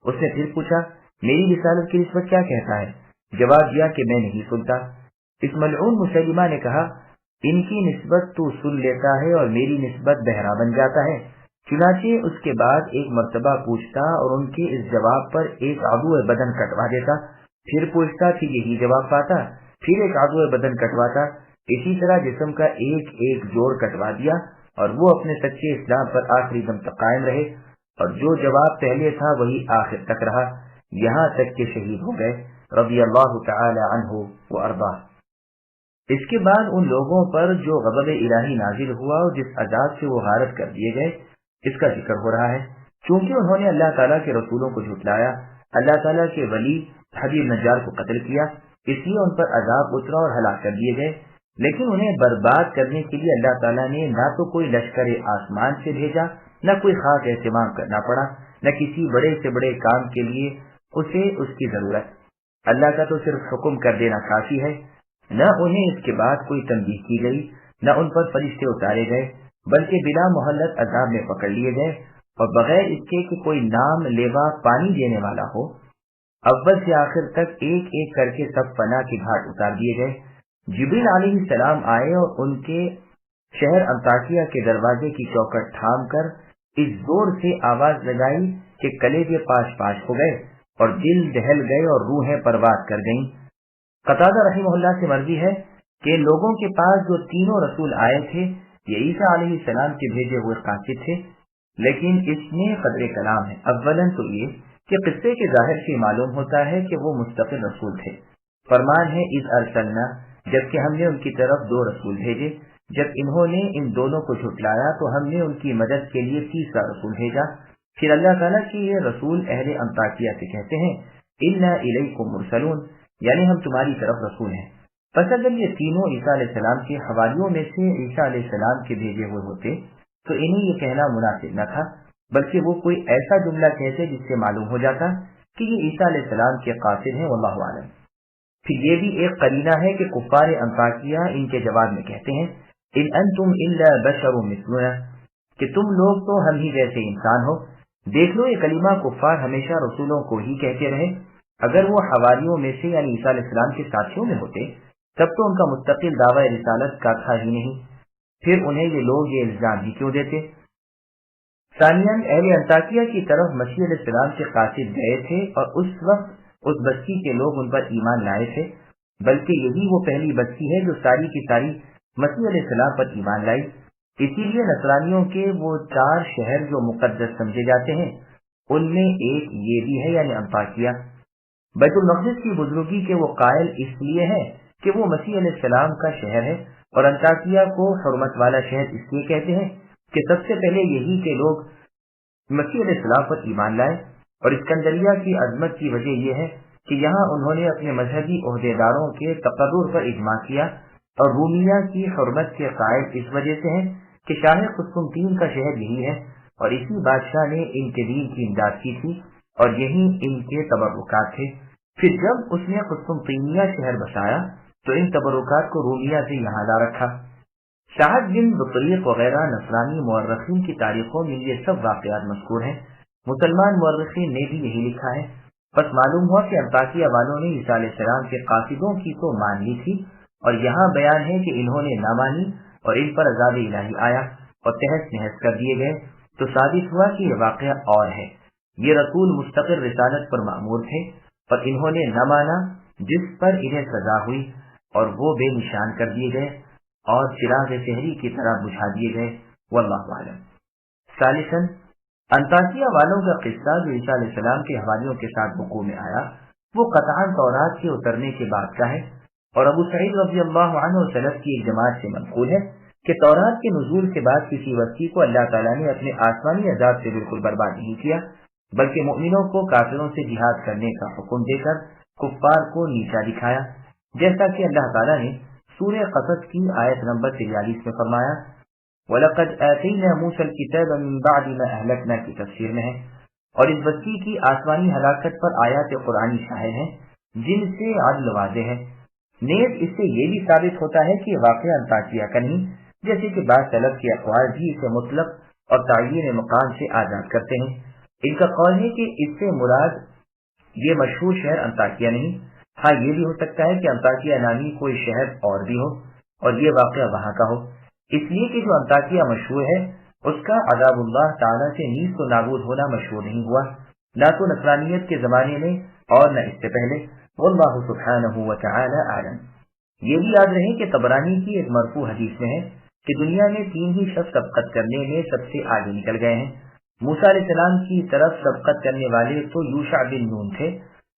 اس نے پھر پوچھا میری رسالت کی نسبت کیا کہتا ہے؟ جواب دیا کہ میں نہیں سنتا۔ اس ملعون مسیلمہ نے کہا ان کی نسبت تو سن لیتا ہے اور میری نسبت بہرا بن جاتا ہے۔ چنانچہ اس کے بعد ایک مرتبہ پوچھتا اور ان کے اس جواب پر ایک عضو بدن کٹوا دیتا، پھر پوچھتا پھر یہی جواب پاتا، پھر ایک عضو بدن کٹواتا، اسی طرح جسم کا ایک ایک جوڑ کٹوا دیا، اور وہ اپنے سچے اسلام پر آخری دم تک قائم رہے، اور جو جواب پہلے تھا وہی آخر تک رہا، یہاں تک کہ شہید ہو گئے رضی اللہ تعالی عنہ وارضاہ۔ اس کے بعد ان لوگوں پر جو غضب الہی نازل ہوا اور جس عذاب سے وہ غارت کر دیے گئے، اس کا ذکر ہو رہا ہے۔ چونکہ انہوں نے اللہ تعالیٰ کے رسولوں کو جھٹلایا، اللہ تعالیٰ کے ولی حبیب نجار کو قتل کیا، اس لیے ان پر عذاب اترا اور ہلاک کر دیے گئے۔ لیکن انہیں برباد کرنے کے لیے اللہ تعالیٰ نے نہ تو کوئی لشکر آسمان سے بھیجا، نہ کوئی خاص اہتمام کرنا پڑا، نہ کسی بڑے سے بڑے کام کے لیے اسے اس کی ضرورت۔ اللہ کا تو صرف حکم کر دینا کافی ہے، نہ انہیں اس کے بعد کوئی تنبیہ کی گئی، نہ ان پر فرشتے اتارے گئے، بلکہ بلا مہلت عذاب میں پکڑ لیے گئے، اور بغیر اس کے کہ کوئی نام لیوا پانی دینے والا ہو، اول سے آخر تک ایک ایک کر کے سب فنا کے گھاٹ اتار دیے گئے۔ جبریل علیہ السلام آئے اور ان کے شہر انطاکیہ کے دروازے کی چوکٹ تھام کر اس زور سے آواز لگائی کہ کلیجے پاش پاش ہو گئے اور دل دہل گئے اور روحیں پرواز کر گئیں۔ قتادہ رحمہ اللہ سے مروی ہے کہ لوگوں کے پاس جو تینوں رسول آئے تھے یہ عیسیٰ علیہ السلام کے بھیجے ہوئے قاصد تھے، لیکن اس میں قدر کلام ہے۔ اولاً تو یہ کہ قصے کے ظاہر سے معلوم ہوتا ہے کہ وہ مستقل رسول تھے۔ فرمان ہے اذ ارسلنا، جبکہ ہم نے ان کی طرف 2 رسول بھیجے، جب انہوں نے ان دونوں کو جھٹلایا تو ہم نے ان کی مدد کے لیے 3 رسول بھیجا۔ پھر اللہ تعالیٰ کی یہ رسول اہل انطاکیہ سے کہتے ہیں انا الیکم مرسلون، یعنی ہم تمہاری طرف رسول ہیں۔ پس اگر یہ تینوں عیسیٰ علیہ السلام کے حواریوں میں سے عیسیٰ علیہ السلام کے بھیجے ہوئے ہوتے تو انہیں یہ کہنا مناسب نہ تھا، بلکہ وہ کوئی ایسا جملہ کہتے جس سے معلوم ہو جاتا کہ یہ عیسیٰ علیہ السلام کے قاصد ہیں، واللہ اعلم۔ پھر یہ بھی ایک قرینہ ہے کہ کفار انطاکیہ ان کے جواب میں کہتے ہیں ان انتم الا بشر مثلنا، کہ تم لوگ تو ہم ہی جیسے انسان ہو۔ دیکھ لو یہ کلمہ کفار ہمیشہ رسولوں کو ہی کہتے رہے، اگر وہ حواریوں میں سے یعنی عیسیٰ علیہ السلام کے ساتھیوں میں ہوتے تب تو ان کا مستقل دعوی رسالت کا تھا ہی نہیں، پھر انہیں یہ لوگ یہ الزام ہی کیوں دیتے؟ ثانیاً اہل انطاکیہ کی طرف مسیح علیہ السلام کے قاصد گئے تھے اور اس وقت اس بستی کے لوگ ان پر ایمان لائے تھے، بلکہ یہی وہ پہلی بستی ہے جو ساری کی ساری مسیح علیہ السلام پر ایمان لائی۔ اسی لیے نصرانیوں کے وہ 4 شہر جو مقدس سمجھے جاتے ہیں ان میں ایک یہ بھی ہے، یعنی انطاکیہ۔ بیت المقدس کی بزرگی کے وہ قائل اس لیے ہے کہ وہ مسیح علیہ السلام کا شہر ہے، اور انطاکیہ کو حرمت والا شہر اس لیے کہتے ہیں کہ سب سے پہلے یہی کے لوگ مسیح علیہ السلام پر ایمان لائے، اور اسکندریہ کی عظمت کی وجہ یہ ہے کہ یہاں انہوں نے اپنے مذہبی عہدیداروں کے تقرر پر اجماع کیا، اور رومیہ کی حرمت کے قائل اس وجہ سے ہیں کہ شاہ قسطنطین کا شہر یہی ہے، اور اسی بادشاہ نے ان کے دین کی امداد کی تھی اور یہی ان کے تبرکات تھے۔ پھر جب اس نے قسطنطینیہ شہر بسایا تو ان تبرکات کو رومیہ سے یہاں لا رکھا۔ شاہد بن بطریق وغیرہ نصرانی مورخین کی تاریخوں میں یہ سب واقعات مذکور ہیں۔ مسلمان مورخین نے بھی یہی لکھا ہے۔ بس معلوم ہوا کہ انطاکیہ والوں نے عیسیٰ علیہ السلام کے قاصدوں کی تو مان لی تھی، اور یہاں بیان ہے کہ انہوں نے نہ مانی اور ان پر عذاب الہی آیا اور تہس نہس کر دیے گئے، تو ثابت ہوا کہ یہ واقعہ اور ہے۔ یہ رسول مستقل رسالت پر مأمور تھے اور انہوں نے نہ مانا، جس پر انہیں سزا ہوئی اور وہ بے نشان کر دیے گئے اور چراغ سحری کی طرح بجھا دیے گئے، واللہ اعلم۔ ثالثاً انطاکیہ والوں کا قصہ جو عیسیٰ علیہ السلام کے حواریوں کے ساتھ وقوع میں آیا، وہ قطعاً تورات کے اترنے کے بعد کا ہے، اور ابو سعید رضی اللہ عنہ اور سلف کی ایک جماعت سے منقول ہے کہ تورات کے نزول کے بعد کسی وسیع کو اللہ تعالیٰ نے اپنے آسمانی عذاب سے بالکل برباد نہیں کیا، بلکہ مومنوں کو کافروں سے جہاد کرنے کا حکم دے کر کفار کو نیچا دکھایا، جیسا کہ اللہ تعالیٰ نے سورہ قصص کی آیت نمبر 43 میں فرمایا، وَلَقَدْ آتَيْنَا مُوسَى الْكِتَابَ مِنْ بَعْدِ مَا أَهْلَكْنَا کی تفسیر میں ہے، اور اس وسیع کی آسمانی ہلاکت پر آیات قرآنی شاہد ہیں جن سے عدل واضح ہے۔ نیز اس سے یہ بھی ثابت ہوتا ہے کہ واقعہ انطاکیہ کا نہیں، جیسے کہ بعض سلف کے اقوال بھی اسے مطلق اور تعین مقام سے آزاد کرتے ہیں۔ ان کا قول ہے کہ اس سے مراد یہ مشہور شہر انطاکیہ نہیں، ہاں یہ بھی ہو سکتا ہے کہ انطاکیہ نامی کوئی شہر اور بھی ہو اور یہ واقعہ وہاں کا ہو، اس لیے کہ جو انطاکیہ مشہور ہے اس کا عذاب اللہ تعالیٰ سے نیست و نابود ہونا مشہور نہیں ہوا، نہ تو نصرانیت کے زمانے میں اور نہ اس سے پہلے، واللہ سبحانہ وتعالی اعلم۔ یہ بھی یاد رہے کہ طبرانی کی ایک مرفوع حدیث میں ہے کہ دنیا میں 3 ہی شخص سبقت کرنے میں سب سے آگے نکل گئے ہیں۔ موسیٰ علیہ السلام کی طرف سبقت کرنے والے تو یوشع بن نون تھے،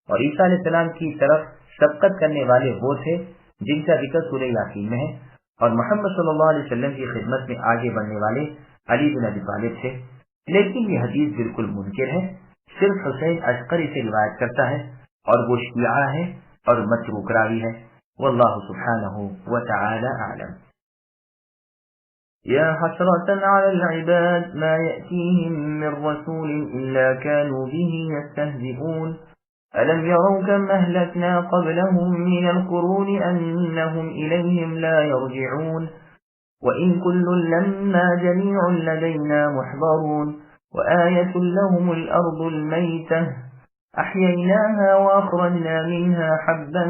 اور عیسیٰ علیہ السلام کی طرف سبقت کرنے والے وہ تھے جن کا ذکر سورہ یاسین میں ہے، اور محمد صلی اللہ علیہ وسلم کی خدمت میں آگے بڑھنے والے علی بن ابی طالب تھے۔ لیکن یہ حدیث بالکل منکر ہے، صرف حسین عسکری سے روایت کرتا ہے اور وہ شیعہ ہے اور متروک راوی ہے، واللہ سبحانہ وتعالی اعلم۔ يا حسرة على العباد ما يأتيهم من رسول إلا كانوا به يستهزئون ألم يروا كم أهلكنا قبلهم من القرون أنهم إليهم لا يرجعون وإن كل لما جميع لدينا محضرون وآية لهم الأرض الميتة أحييناها وأخرجنا منها حبا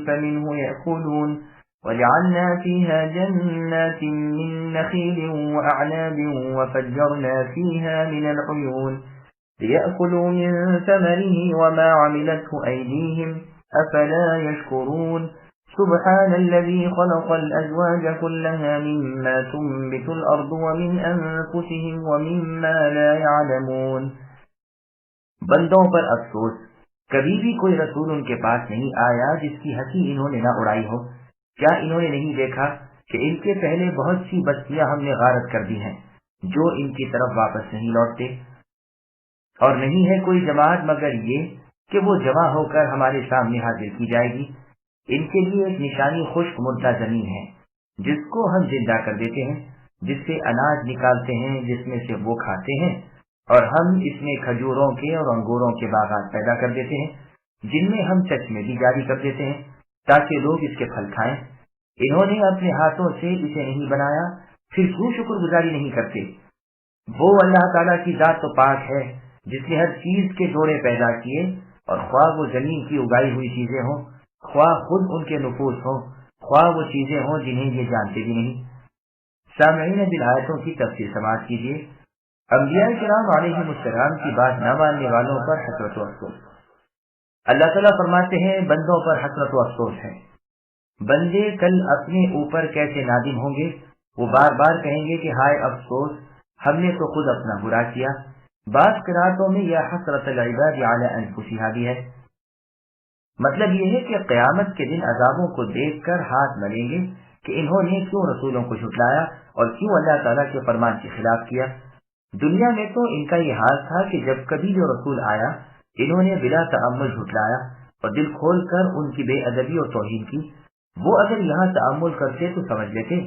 فمنه يأكلون وجعلنا فيها جنات من نخيل وأعناب وفجرنا فيها من العيون ليأكلوا من ثمره وما عملته أيديهم أفلا يشكرون سبحان الذي خلق الأزواج كلها مما تنبت الأرض ومن أنفسهم ومما لا يعلمون۔ بندوں پر افسوس، کبھی بھی کوئی رسول ان کے پاس نہیں آیا جس کی ہنسی انہوں نے نہ اڑائی ہو۔ کیا انہوں نے نہیں دیکھا کہ ان کے پہلے بہت سی بستیاں ہم نے غارت کر دی ہیں جو ان کی طرف واپس نہیں لوٹتے، اور نہیں ہے کوئی جماعت مگر یہ کہ وہ جمع ہو کر ہمارے سامنے حاضر کی جائے گی۔ ان کے لیے ایک نشانی خشک مردہ زمین ہے جس کو ہم زندہ کر دیتے ہیں، جس سے اناج نکالتے ہیں جس میں سے وہ کھاتے ہیں، اور ہم اس میں کھجوروں کے اور انگوروں کے باغات پیدا کر دیتے ہیں جن میں ہم چشمے بھی جاری کر دیتے ہیں تاکہ لوگ اس کے پھل کھائیں۔ انہوں نے اپنے ہاتھوں سے اسے نہیں بنایا، پھر کیوں شکر گزاری نہیں کرتے؟ وہ اللہ تعالیٰ کی ذات تو پاک ہے جس نے ہر چیز کے جوڑے پیدا کیے، اور خواہ وہ زمین کی اگائی ہوئی چیزیں ہوں، خواہ خود ان کے نفوس ہوں، خواہ وہ چیزیں ہوں جنہیں یہ جانتے بھی نہیں۔ سامعین دل آیتوں کی تفسیر سماعت کیجیے۔ انبیاء کرام علیہم السلام کی بات نہ ماننے والوں پر حسرت و افسوس۔ اللہ تعالیٰ فرماتے ہیں بندوں پر حسرت و افسوس ہے۔ بندے کل اپنے اوپر کیسے نادم ہوں گے، وہ بار بار کہیں گے کہ ہائے افسوس، ہم نے تو خود اپنا برا کیا۔ بعض قراتوں میں یا حسرت العباد علی انفسہا بھی ہے۔ مطلب یہ ہے کہ قیامت کے دن عذابوں کو دیکھ کر ہاتھ ملیں گے کہ انہوں نے کیوں رسولوں کو جھٹلایا اور کیوں اللہ تعالیٰ کے فرمان کے خلاف کیا۔ دنیا میں تو ان کا یہ حال تھا کہ جب کبھی جو رسول آیا انہوں نے بلا تأمل جھٹلایا اور دل کھول کر ان کی بے ادبی اور توہین کی۔ وہ اگر یہاں تأمل کرتے تو سمجھ لیتے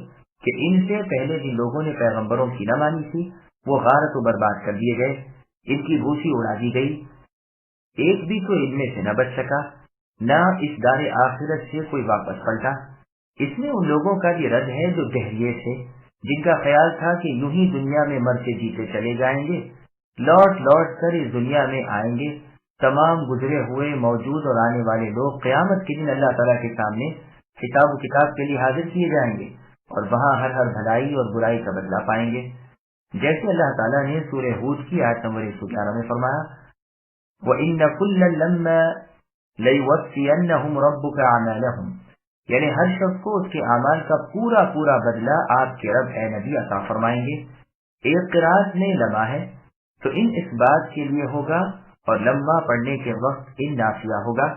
کہ ان سے پہلے جن لوگوں نے پیغمبروں کی نہ مانی تھی وہ غارت و برباد کر دیے گئے، ان کی بھوسی اڑا دی گئی، ایک بھی تو ان میں سے نہ بچ سکا، نہ اس دار آخرت سے کوئی واپس پلٹا۔ اس میں ان لوگوں کا یہ رد ہے جو دہریے تھے، جن کا خیال تھا کہ یوں ہی دنیا میں مرتے جیتے چلے جائیں گے، لوٹ لوٹ کر اس دنیا میں آئیں گے۔ تمام گزرے ہوئے موجود اور آنے والے لوگ قیامت کے دن اللہ تعالیٰ کے سامنے حساب و کتاب کے لیے حاضر کیے جائیں گے، اور وہاں ہر بھلائی اور برائی کا بدلہ پائیں گے۔ جیسے اللہ تعالیٰ نے سورہ ہود کی آیت نمبر 111 میں فرمایا، وَإِنَّ كُلًّا لَمَّا لَيُوَفِّيَنَّهُمْ رَبُّكَ أَعْمَالَهُمْ، یعنی ہر شخص کو اس کے اعمال کا پورا پورا بدلہ آپ کے رب اے نبی عطا فرمائیں گے۔ ایک قرات میں لمحہ ہے تو ان اس بات کے لیے ہوگا، اور لمحہ پڑھنے کے وقت ان نافیہ ہوگا،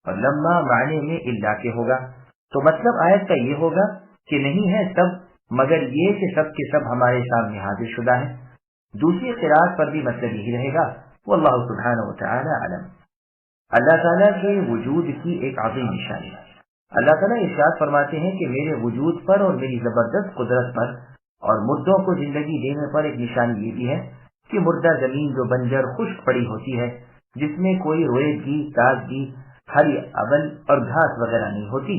اور لما معنی میں الا کے ہوگا، تو مطلب آیت کا یہ ہوگا کہ نہیں ہے سب مگر یہ کہ سب کے سب ہمارے سامنے حاضر شدہ ہیں۔ دوسری قرات پر بھی مطلب یہی رہے گا، واللہ سبحانہ وتعالی علم۔ اللہ تعالیٰ کے وجود کی ایک عظیم نشانی، اللہ تعالیٰ ارشاد فرماتے ہیں کہ میرے وجود پر اور میری زبردست قدرت پر اور مردوں کو زندگی دینے پر ایک نشانی یہ بھی ہے کہ مردہ زمین جو بنجر خشک پڑی ہوتی ہے، جس میں کوئی رویدگی، تازگی، ہری ابل اور گھاس وغیرہ نہیں ہوتی،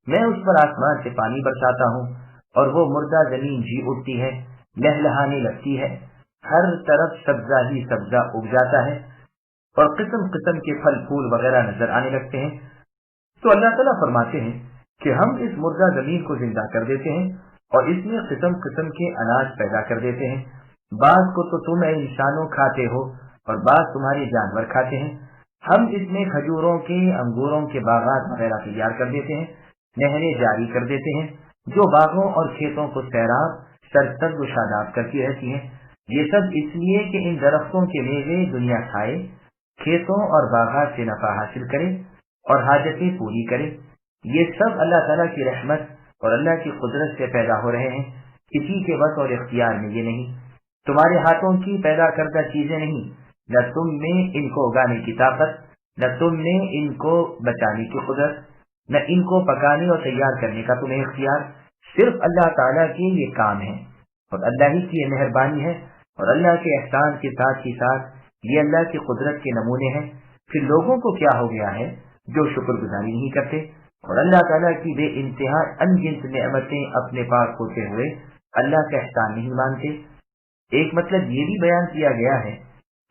میں اس پر آسمان سے پانی برساتا ہوں اور وہ مردہ زمین جی اٹھتی ہے، لہلہانے لگتی ہے، ہر طرف سبزہ ہی سبزہ اگ جاتا ہے اور قسم قسم کے پھل پھول وغیرہ نظر آنے لگتے ہیں۔ تو اللہ تعالیٰ فرماتے ہیں کہ ہم اس مردہ زمین کو زندہ کر دیتے ہیں اور اس میں قسم قسم کے اناج پیدا کر دیتے ہیں، بعض کو تو تم اے انسانوں کھاتے ہو اور بعض تمہارے جانور کھاتے ہیں۔ ہم اس میں کھجوروں کے، انگوروں کے باغات وغیرہ تیار کر دیتے ہیں، نہریں جاری کر دیتے ہیں جو باغوں اور کھیتوں کو سیراب، سرسبز و شاداب کرتی رہتی ہیں۔ یہ سب اس لیے کہ ان درختوں کے میوے دنیا کھائے، کھیتوں اور باغات سے نفع حاصل کرے اور حاجتیں پوری کرے۔ یہ سب اللہ تعالیٰ کی رحمت اور اللہ کی قدرت سے پیدا ہو رہے ہیں، کسی کے بس اور اختیار میں یہ نہیں، تمہارے ہاتھوں کی پیدا کردہ چیزیں نہیں، نہ تم میں ان کو اگانے کی طاقت، نہ تم میں ان کو بچانے کی قدرت، نہ ان کو پکانے اور تیار کرنے کا تمہیں اختیار، صرف اللہ تعالیٰ کے یہ کام ہے اور اللہ ہی کی یہ مہربانی ہے اور اللہ کے احسان کے ساتھ ہی ساتھ یہ اللہ کی قدرت کے نمونے ہیں۔ پھر لوگوں کو کیا ہو گیا ہے جو شکر گزاری نہیں کرتے اور اللہ تعالیٰ کی بے انتہا ان گنت نعمتیں اپنے پاس ہوتے ہوئے اللہ کا احسان نہیں مانتے۔ ایک مطلب یہ بھی بیان کیا گیا ہے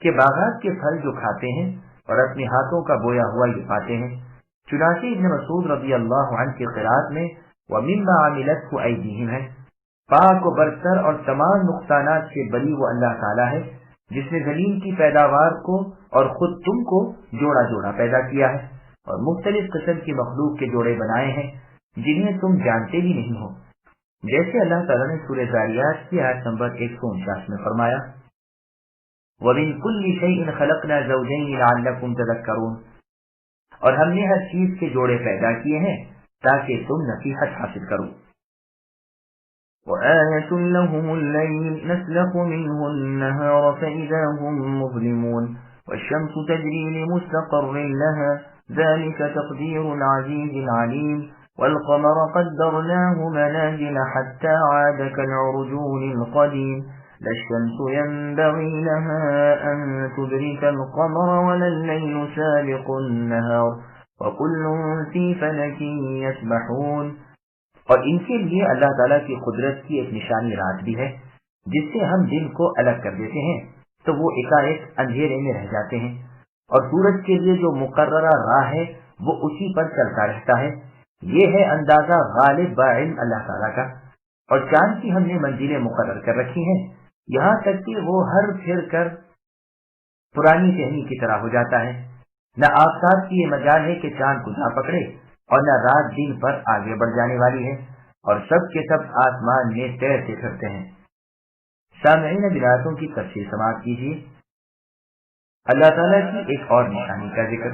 کہ باغات کے پھل جو کھاتے ہیں اور اپنے ہاتھوں کا بویا ہوا یہ پاتے ہیں، چنانچہ ابن مسعود رضی اللہ عنہ کی قرات میں وَمِمَّا عَمِلَتْهُ أَيْدِيهِمْ ہے، پاک و برتر اور تمام نقصانات سے بری وہ اللہ تعالیٰ ہے جس نے زمین کی پیداوار کو اور خود تم کو جوڑا جوڑا پیدا کیا ہے اور مختلف قسم کی مخلوق کے جوڑے بنائے ہیں جنہیں تم جانتے بھی نہیں ہو، جیسے اللہ تعالیٰ نے سورہ ذاریات کی آیت نمبر 149 میں فرمایا وَمِن كُلِّ شَيْءٍ خَلَقْنَا زَوْجَيْنِ لَعَلَّكُمْ تَذَكَّرُونَ، اور ہم نے ہر چیز کے جوڑے پیدا کیے ہیں تاکہ تم نصیحت حاصل کرو۔ وَآيَةٌ لَهُمُ اللَّيْلُ نَسْلَخُ مِنْهُ النَّهَارَ فَإِذَا هُمْ مُظْلِمُونَ وَالشَّمْسُ تَجْرِي لِمُسْتَقَرٍّ لَهَا ذَلِكَ تَقْدِيرُ الْعَزِيزِ الْعَلِيمِ وَالْقَمَرَ قَدَّرْنَاهُ مَنَازِلَ حَتَّى عَادَ كَالْعُرْجُونِ الْقَدِيمِ لَا الشَّمْسُ يَنبَغِي لَهَا أَن تُدْرِكَ الْقَمَرَ وَلَا اللَّيْلُ سَابِقُ النَّهَارِ وَكُلٌّ فِي فَلَكٍ يَسْبَحُونَ، اور ان کے لیے اللہ تعالیٰ کی قدرت کی ایک نشانی رات بھی ہے جس سے ہم دن کو الگ کر دیتے ہیں تو وہ ایک اندھیرے میں رہ جاتے ہیں، اور سورج کے لیے جو مقررہ راہ ہے وہ اسی پر چلتا رہتا ہے۔ یہ ہے اندازہ غالب بعلم اللہ تعالیٰ کا، اور چاند کی ہم نے منزلیں مقرر کر رکھی ہیں یہاں تک کہ وہ ہر پھر کر پرانی ٹہنی کی طرح ہو جاتا ہے۔ نہ آفتاب کی یہ مجال ہے کہ چاند کو جا پکڑے اور نہ رات دن پر آگے بڑھ جانے والی ہے، اور سب کے سب آسمان میں تیرتے پھرتے ہیں۔ سامعین بلاتوں کی تفسیر سماعت کیجیے۔ اللہ تعالیٰ کی ایک اور نشانی کا ذکر،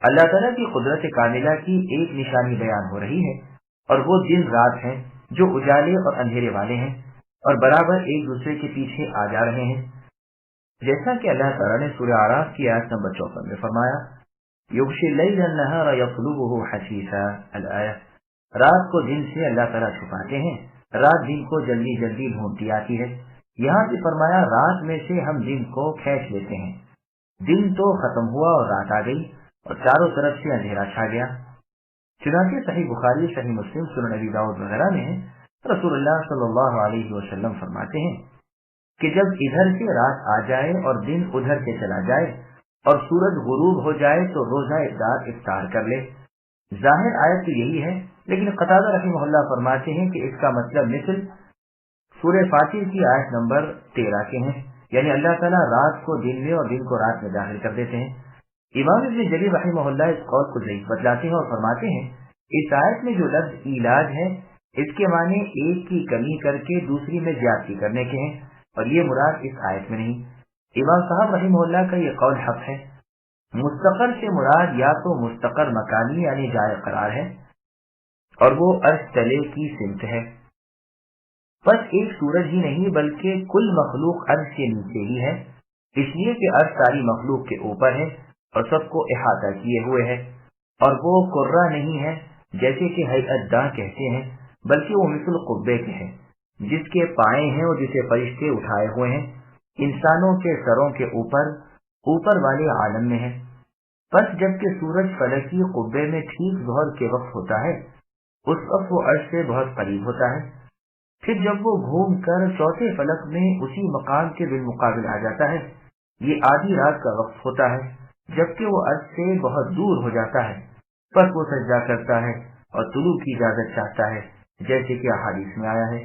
اللہ تعالیٰ کی قدرت کاملہ کی ایک نشانی بیان ہو رہی ہے، اور وہ دن رات ہیں جو اجالے اور اندھیرے والے ہیں اور برابر ایک دوسرے کے پیچھے آ جا رہے ہیں، جیسا کہ اللہ تعالیٰ نے سورہ اعراف کی آیت نمبر 54 میں فرمایا یغشی اللیل النہار یطلبہ حثیثا الآیہ، رات کو دن سے اللہ تعالیٰ چھپاتے ہیں، رات دن کو جلدی جلدی ڈھونڈتی آتی ہے۔ یہاں بھی فرمایا رات میں سے ہم دن کو کھینچ لیتے ہیں۔ دن تو ختم ہوا اور رات آ گئی اور چاروں طرف سے اندھیرا چھا گیا۔ چنانچہ صحیح بخاری، صحیح مسلم، سنن ابی داؤد وغیرہ میں رسول اللہ صلی اللہ علیہ وسلم فرماتے ہیں کہ جب ادھر سے رات آ جائے اور دن ادھر سے چلا جائے اور سورج غروب ہو جائے تو روزہ دار افطار کر لے۔ ظاہر آیت تو یہی ہے، لیکن قتادہ رحمہ اللہ فرماتے ہیں کہ اس کا مطلب مثل سورہ فاطر کی آیت نمبر 13 کے ہیں، یعنی اللہ تعالیٰ رات کو دن میں اور دن کو رات میں داخل کر دیتے ہیں۔ امام ابن جریر رحمہ اللہ اس قول کو ضعیف بتلاتے ہیں اور فرماتے ہیں اس آیت میں جو لفظ علاج ہے اس کے معنی ایک کی کمی کر کے دوسری میں زیادتی کرنے کے ہیں، اور یہ مراد اس آیت میں نہیں۔ امام صاحب رحمہ اللہ کا یہ قول حق ہے۔ مستقر سے مراد یا تو مستقر مکانی یعنی جائے قرار ہے اور وہ عرش تلے کی سمت ہے. بس ایک سورج ہی نہیں بلکہ کل مخلوق عرش کے نیچے ہی ہے، اس لیے کہ عرش ساری مخلوق کے اوپر ہے اور سب کو احاطہ کیے ہوئے ہے. اور وہ قرہ نہیں ہے جیسے کہ ہیئت داں کہتے ہیں، بلکہ وہ مثل قبے کے ہے جس کے پائے ہیں اور جسے فرشتے اٹھائے ہوئے ہیں، انسانوں کے سروں کے اوپر والے عالم میں ہے. بس جب کہ سورج فلکی قبے میں ٹھیک ظہر کے وقت ہوتا ہے، اس وقت وہ عرش سے بہت قریب ہوتا ہے. پھر جب وہ گھوم کر چوتھے فلک میں اسی مقام کے بالمقابل آ جاتا ہے، یہ آدھی رات کا وقت ہوتا ہے جبکہ وہ عرش سے بہت دور ہو جاتا ہے. پس وہ سجدہ کرتا ہے اور طلوع کی اجازت چاہتا ہے جیسے کہ احادیث میں آیا ہے.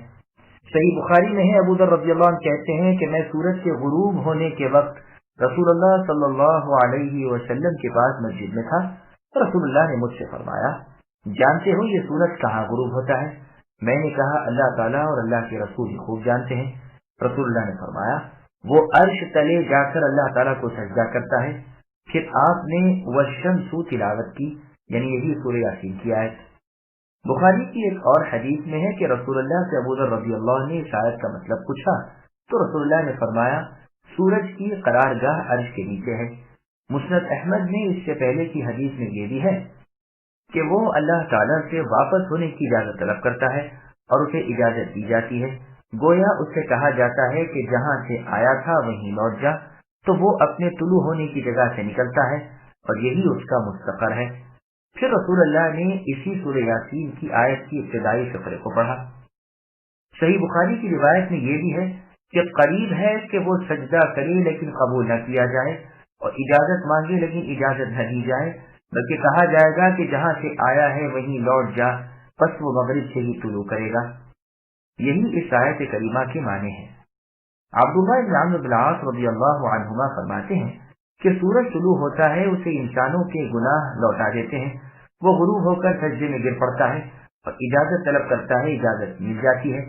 صحیح بخاری میں ہے، ابو ذر رضی اللہ عنہ کہتے ہیں کہ میں سورج کے غروب ہونے کے وقت رسول اللہ صلی اللہ علیہ وسلم کے پاس مسجد میں تھا. رسول اللہ نے مجھ سے فرمایا، جانتے ہو یہ سورج کہاں غروب ہوتا ہے؟ میں نے کہا اللہ تعالیٰ اور اللہ کے رسول خوب جانتے ہیں. رسول اللہ نے فرمایا، وہ عرش تلے جا کر اللہ تعالیٰ کو سجدہ کرتا ہے. پھر آپ نے والشمس تلاوت کی، یعنی یہی سورہ یاسین کی آیت. بخاری کی ایک اور حدیث میں ہے کہ رسول اللہ سے ابو ذر رضی اللہ عنہ نے اس آیت کا مطلب پوچھا تو رسول اللہ نے فرمایا، سورج کی قرارگاہ عرش کے نیچے ہے. مسند احمد میں اس سے پہلے کی حدیث میں یہ بھی ہے کہ وہ اللہ تعالیٰ سے واپس ہونے کی اجازت طلب کرتا ہے اور اسے اجازت دی جاتی ہے. گویا اس سے کہا جاتا ہے کہ جہاں سے آیا تھا وہیں لوٹ جا، تو وہ اپنے طلوع ہونے کی جگہ سے نکلتا ہے اور یہی اس کا مستقر ہے. پھر رسول اللہ نے اسی سورہ یاسین کی آیت کی ابتدائی فقرے کو پڑھا. صحیح بخاری کی روایت میں یہ بھی ہے کہ قریب ہے کہ وہ سجدہ کرے لیکن قبول نہ کیا جائے اور اجازت مانگے لیکن اجازت نہ دی جائے، بلکہ کہا جائے گا کہ جہاں سے آیا ہے وہیں لوٹ جا، پس وہ مغرب سے ہی طلوع کرے گا. یہی اس آیت کریمہ کے معنی ہیں. عبداللہ بن عمرو بن العاص رضی اللہ عنہما فرماتے ہیں کہ سورج طلوع ہوتا ہے، اسے انسانوں کے گناہ لوٹا دیتے ہیں. وہ غروب ہو کر سجدے میں گر پڑتا ہے اور اجازت طلب کرتا ہے، اجازت مل جاتی ہے.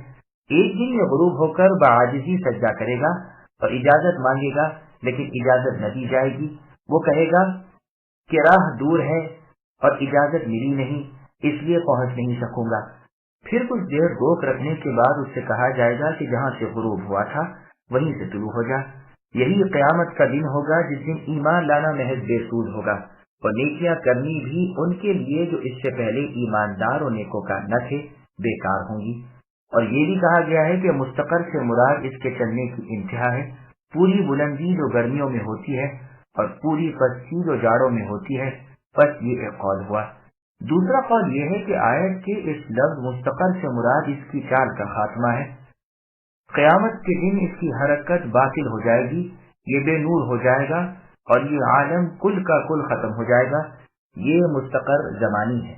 ایک دن یہ غروب ہو کر بعاجزی سجدہ کرے گا اور اجازت مانگے گا لیکن اجازت نہ دی جائے گی. وہ کہے گا کہ راہ دور ہے اور اجازت ملی نہیں، اس لیے پہنچ نہیں سکوں گا. پھر کچھ دیر روک رکھنے کے بعد اس سے کہا جائے گا کہ جہاں سے غروب ہوا تھا وہیں سے طلوع ہو جا. یہی قیامت کا دن ہوگا جس دن ایمان لانا محض بے سود ہوگا اور نیکیاں کرنی بھی ان کے لیے جو اس سے پہلے ایماندار اور نیکوکار نہ تھے بیکار ہوں گی. اور یہ بھی کہا گیا ہے کہ مستقر سے مراد اس کے چلنے کی انتہا ہے، پوری بلندی جو گرمیوں میں ہوتی ہے اور پوری پستی جو جاڑوں میں ہوتی ہے. بس یہ ایک قول ہوا. دوسرا قول یہ ہے کہ آیت کے اس لفظ مستقر سے مراد اس کی چال کا خاتمہ ہے. قیامت کے دن اس کی حرکت باطل ہو جائے گی، یہ بے نور ہو جائے گا اور یہ عالم کل کا کل ختم ہو جائے گا. یہ مستقر زمانی ہے.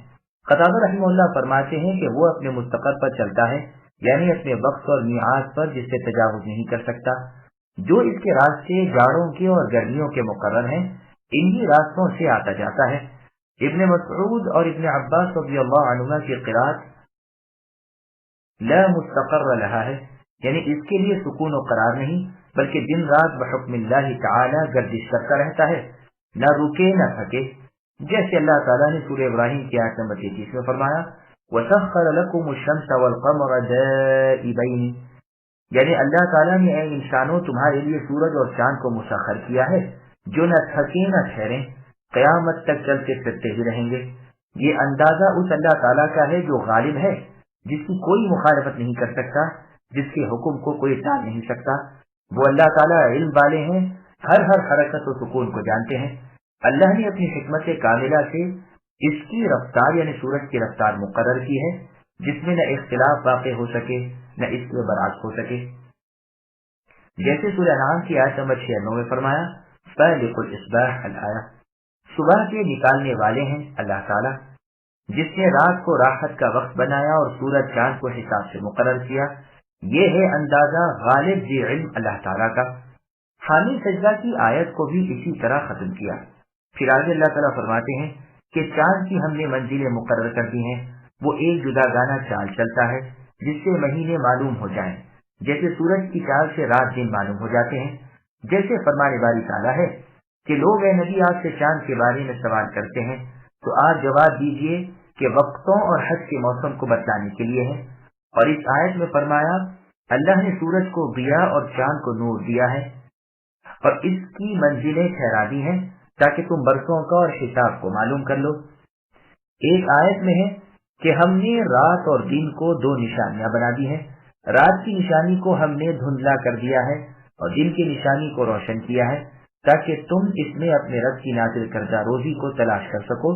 قتادہ رحمہ اللہ فرماتے ہیں کہ وہ اپنے مستقر پر چلتا ہے، یعنی اپنے وقت اور میعاد پر جس سے تجاوز نہیں کر سکتا. جو اس کے راستے جاڑوں کے اور گرمیوں کے مقرر ہیں انہی راستوں سے آتا جاتا ہے. ابن مسعود اور ابن عباس رضی اللہ عنہما کی قرات لا مستقر لها ہے، یعنی اس کے لیے سکون و قرار نہیں بلکہ دن رات بحکم اللہ تعالی گردش کرتا رہتا ہے، نہ رکے نہ تھکے. جیسے اللہ تعالیٰ نے سورہ ابراہیم کی آیت نمبر 33 میں فرمایا وَسَخَّرَ لَكُمُ الشَّمْسَ وَالْقَمَرَ دَائِبَيْنِ، یعنی اللہ تعالیٰ نے اے انسانوں تمہارے لیے سورج اور چاند کو مسخر کیا ہے جو نہ تھکے نہ ٹھہریں، قیامت تک چلتے پھرتے ہی رہیں گے. یہ اندازہ اس اللہ تعالیٰ کا ہے جو غالب ہے، جس کی کوئی مخالفت نہیں کر سکتا، جس کے حکم کو کوئی ٹال نہیں سکتا. وہ اللہ تعالیٰ علم والے ہیں، ہر حرکت و سکون کو جانتے ہیں. اللہ نے اپنی حکمت کاملہ سے اس کی رفتار یعنی سورج کی رفتار مقرر کی ہے جس میں نہ اختلاف واقع ہو سکے نہ اس کے برعکس ہو سکے. جیسے سورہ انعام کی آیت نمبر 96 میں فرمایا فالق الاصباح الآیہ، صبح کے نکالنے والے ہیں اللہ تعالیٰ، جس نے رات کو راحت کا وقت بنایا اور سورج چاند کو حساب سے مقرر کیا. یہ ہے اندازہ غالب ذی علم اللہ تعالیٰ کا. حامی سجدہ کی آیت کو بھی اسی طرح ختم کیا. پھر آگے اللہ تعالیٰ فرماتے ہیں کہ چاند کی ہم نے منزلیں مقرر کر دی ہیں، وہ ایک جدا گانا چال چلتا ہے جس سے مہینے معلوم ہو جائیں، جیسے سورج کی چال سے رات دن معلوم ہو جاتے ہیں. جیسے فرمانے والی تعالیٰ ہے کہ لوگ اے نبی آپ سے چاند کے بارے میں سوال کرتے ہیں تو آپ جواب دیجئے کہ وقتوں اور حج کے موسم کو بتلانے کے لیے ہے۔ اور اس آیت میں فرمایا اللہ نے سورج کو ضیاء اور چاند کو نور دیا ہے اور اس کی منزلیں ٹھہرا دی ہیں تاکہ تم برسوں کا اور حساب کو معلوم کر لو۔ ایک آیت میں ہے کہ ہم نے رات اور دن کو دو نشانیاں بنا دی ہیں، رات کی نشانی کو ہم نے دھندلا کر دیا ہے اور دن کی نشانی کو روشن کیا ہے تاکہ تم اس میں اپنے رب کی نازل کردہ روزی کو تلاش کر سکو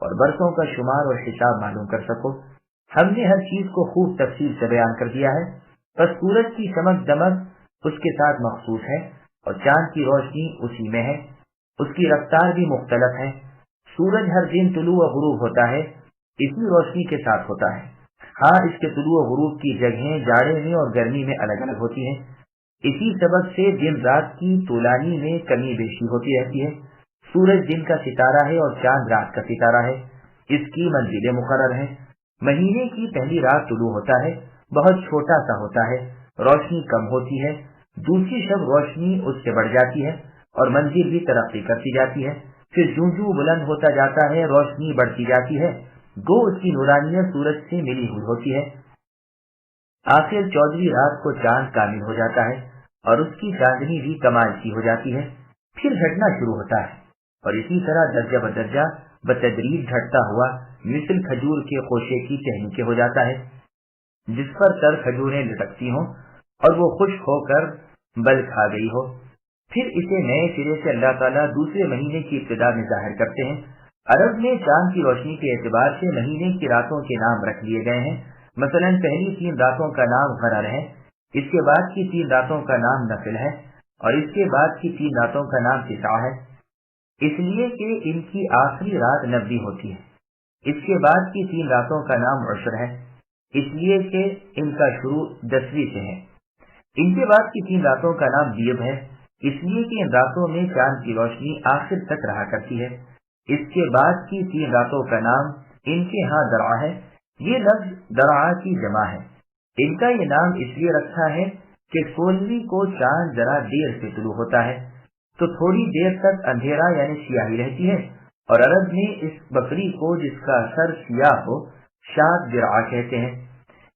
اور برسوں کا شمار اور حساب معلوم کر سکو۔ ہم نے ہر چیز کو خوب تفصیل سے بیان کر دیا ہے، بس سورج کی چمک دمک اس کے ساتھ مخصوص ہے اور چاند کی روشنی اسی میں ہے، اس کی رفتار بھی مختلف ہے۔ سورج ہر دن طلوع و غروب ہوتا ہے، اسی روشنی کے ساتھ ہوتا ہے۔ ہاں اس کے طلوع و غروب کی جگہیں جاڑے میں اور گرمی میں الگ الگ ہوتی ہیں، اسی سبب سے دن رات کی طولانی میں کمی بیشی ہوتی رہتی ہے۔ سورج دن کا ستارہ ہے اور چاند رات کا ستارہ ہے، اس کی منزلیں مقرر ہیں۔ مہینے کی پہلی رات طلوع ہوتا ہے، بہت چھوٹا سا ہوتا ہے، روشنی کم ہوتی ہے، دوسری شب روشنی اس سے بڑھ جاتی ہے اور منزل بھی ترقی کرتی جاتی ہے، پھر جوں جوں بلند ہوتا جاتا ہے روشنی بڑھتی جاتی ہے، گو اس کی نورانیت سورج سے ملی ہوئی ہوتی ہے۔ آخر 14ویں رات کو چاند کامل ہو جاتا ہے اور اس کی چاندنی بھی کمال کی ہو جاتی ہے، پھر گھٹنا شروع ہوتا ہے اور اسی طرح درجہ بدرجہ بتدریج گھٹتا ہوا مثل کھجور کے خوشے کی ٹہنی کے ہو جاتا ہے جس پر تر کھجوریں لٹکتی ہوں اور وہ خشک ہو کر بل کھا گئی ہو۔ پھر اسے نئے سرے سے اللہ تعالیٰ دوسرے مہینے کی ابتدا میں ظاہر کرتے ہیں۔ عرب میں چاند کی روشنی کے اعتبار سے مہینے کی راتوں کے نام رکھ لیے گئے ہیں، مثلا پہلی 3 راتوں کا نام غرر ہے، اس کے بعد کی 3 راتوں کا نام نفل ہے اور اس کے بعد کی 3 راتوں کا نام تسع ہے، اس لیے کہ ان کی آخری رات 90 ہوتی ہے۔ اس کے بعد کی 3 راتوں کا نام عشر ہے، اس لیے کہ ان کا شروع 10ویں سے ہے۔ ان کے بعد کی 3 راتوں کا نام بیب ہے، اس لیے کہ ان راتوں میں چاند کی روشنی آخر تک رہا کرتی ہے۔ اس کے بعد کی 3 راتوں کا نام ان کے ہاں درع ہے، یہ لفظ درع کی جمع ہے۔ ان کا یہ نام اس لیے رکھا ہے کہ 16ویں کو چاند ذرا دیر سے طلوع ہوتا ہے تو تھوڑی دیر تک اندھیرا یعنی سیاہی رہتی ہے، اور عرب میں اس بکری کو جس کا سر سیاہ ہو شاد درع کہتے ہیں۔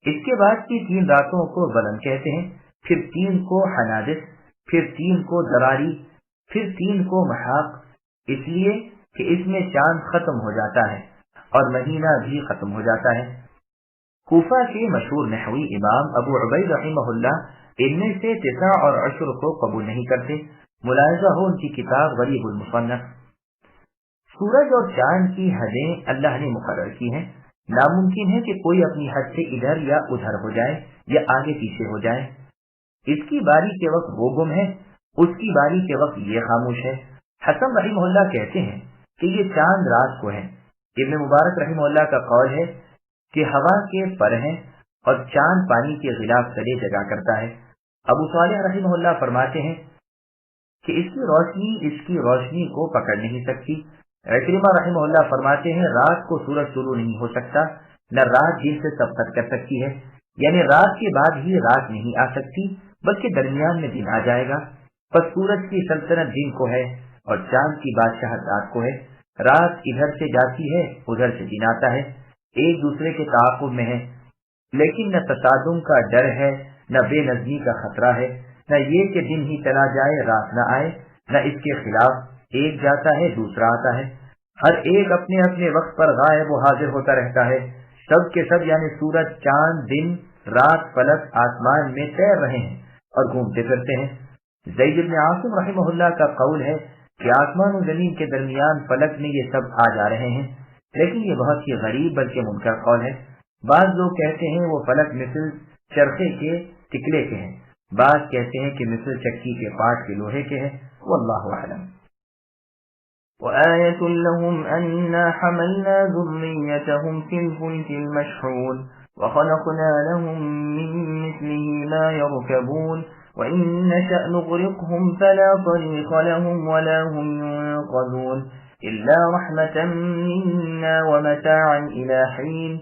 اس کے بعد کی 3 راتوں کو بلند کہتے ہیں، پھر 3 کو حنادث، پھر 3 کو دراری، پھر 3 کو محاق، اس لیے کہ اس میں چاند ختم ہو جاتا ہے اور مہینہ بھی ختم ہو جاتا ہے۔ کوفہ کے مشہور نحوی امام ابو عبید رحمہ اللہ ان میں سے تسع اور عشر کو قبول نہیں کرتے، ملاحظہ ہو ان کی کتاب غریب المصنف۔ سورج اور چاند کی حدیں اللہ نے مقرر کی ہیں، ناممکن ہے کہ کوئی اپنی حد سے ادھر یا ادھر ہو جائے یا آگے پیچھے ہو جائے۔ اس کی باری کے وقت وہ گم ہے، اس کی باری کے وقت یہ خاموش ہے۔ حسن رحمہ اللہ کہتے ہیں کہ یہ چاند رات کو ہے۔ ابن مبارک رحمہ اللہ کا قول ہے کہ ہوا کے پر ہیں اور چاند پانی کے غلاف تلے جگہ کرتا ہے۔ ابو صالح رحمہ اللہ فرماتے ہیں کہ اس کی روشنی کو پکڑ نہیں سکتی۔ عکرمہ رحمہ اللہ فرماتے ہیں رات کو سورج طلوع نہیں ہو سکتا، نہ رات دن سے سبقت کر سکتی ہے، یعنی رات کے بعد ہی رات نہیں آ سکتی بلکہ درمیان میں دن آ جائے گا۔ پس سورج کی سلطنت دن کو ہے اور چاند کی بادشاہت رات کو ہے۔ رات ادھر سے جاتی ہے ادھر سے دن آتا ہے، ایک دوسرے کے تعاقب میں ہے، لیکن نہ تصادم کا ڈر ہے، نہ بے نظمی کا خطرہ ہے، نہ یہ کہ دن ہی چلا جائے رات نہ آئے، نہ اس کے خلاف ایک جاتا ہے دوسرا آتا ہے۔ ہر ایک اپنے اپنے وقت پر غائب و حاضر ہوتا رہتا ہے۔ سب کے سب یعنی سورج، چاند، دن، رات، فلک آسمان میں تیر رہے ہیں اور گھومتے پھرتے ہیں۔ زید بن عاصم رحمہ اللہ کا قول ہے کہ آسمان و زمین کے درمیان فلک میں یہ سب آ جا رہے ہیں، لیکن یہ بہت ہی غریب بلکہ منکر قول ہے۔ بعض لوگ کہتے ہیں وہ فلک مثل چرخے کے ٹکلے کے ہیں، بعض کہتے ہیں کہ مثل چکی کے پاٹ کے لوہے کے ہیں، واللہ اعلم۔ وآية لهم أنا حملنا ذريتهم في الفلك المشحون وخلقنا لهم من مثله ما يركبون وإن نشأ نغرقهم فلا طريق لهم ولا هم ينقذون إلا رحمة منا ومتاعا إلى حين۔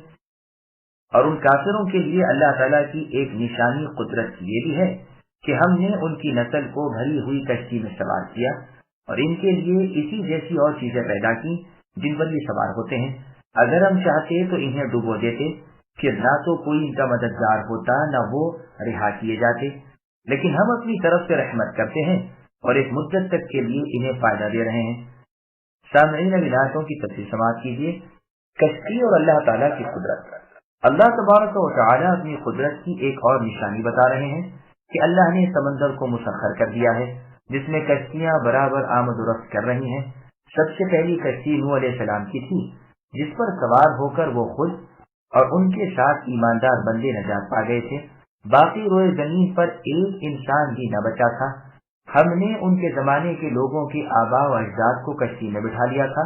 اور ان کافروں کے لیے اللہ تعالیٰ کی ایک نشانی قدرت یہ بھی ہے کہ ہم نے ان کی نسل کو بھری ہوئی کشتی میں سوار کیا اور ان کے لیے اسی جیسی اور چیزیں پیدا کی جن پر یہ سوار ہوتے ہیں. اگر ہم چاہتے تو انہیں ڈبو دیتے، پھر نہ تو کوئی ان کا مددگار ہوتا نہ وہ رہا کیے جاتے، لیکن ہم اپنی طرف سے رحمت کرتے ہیں اور ایک مدت تک کے لیے انہیں فائدہ دے رہے ہیں. سامعین اب آیاتوں کی تفصیل سماعت کیجیے. کشتی اور اللہ تعالیٰ کی قدرت. اللہ تبارک و تعالیٰ اپنی قدرت کی ایک اور نشانی بتا رہے ہیں کہ اللہ نے سمندر کو مسخر کر دیا ہے جس میں کشتیاں برابر آمد و رفت کر رہی ہیں. سب سے پہلی کشتی نوح علیہ السلام کی تھی جس پر سوار ہو کر وہ خود اور ان کے ساتھ ایماندار بندے نجات پا گئے تھے. باقی روئے زمین پر ایک انسان بھی نہ بچا تھا. ہم نے ان کے زمانے کے لوگوں کے آباء و اجداد کو کشتی میں بٹھا لیا تھا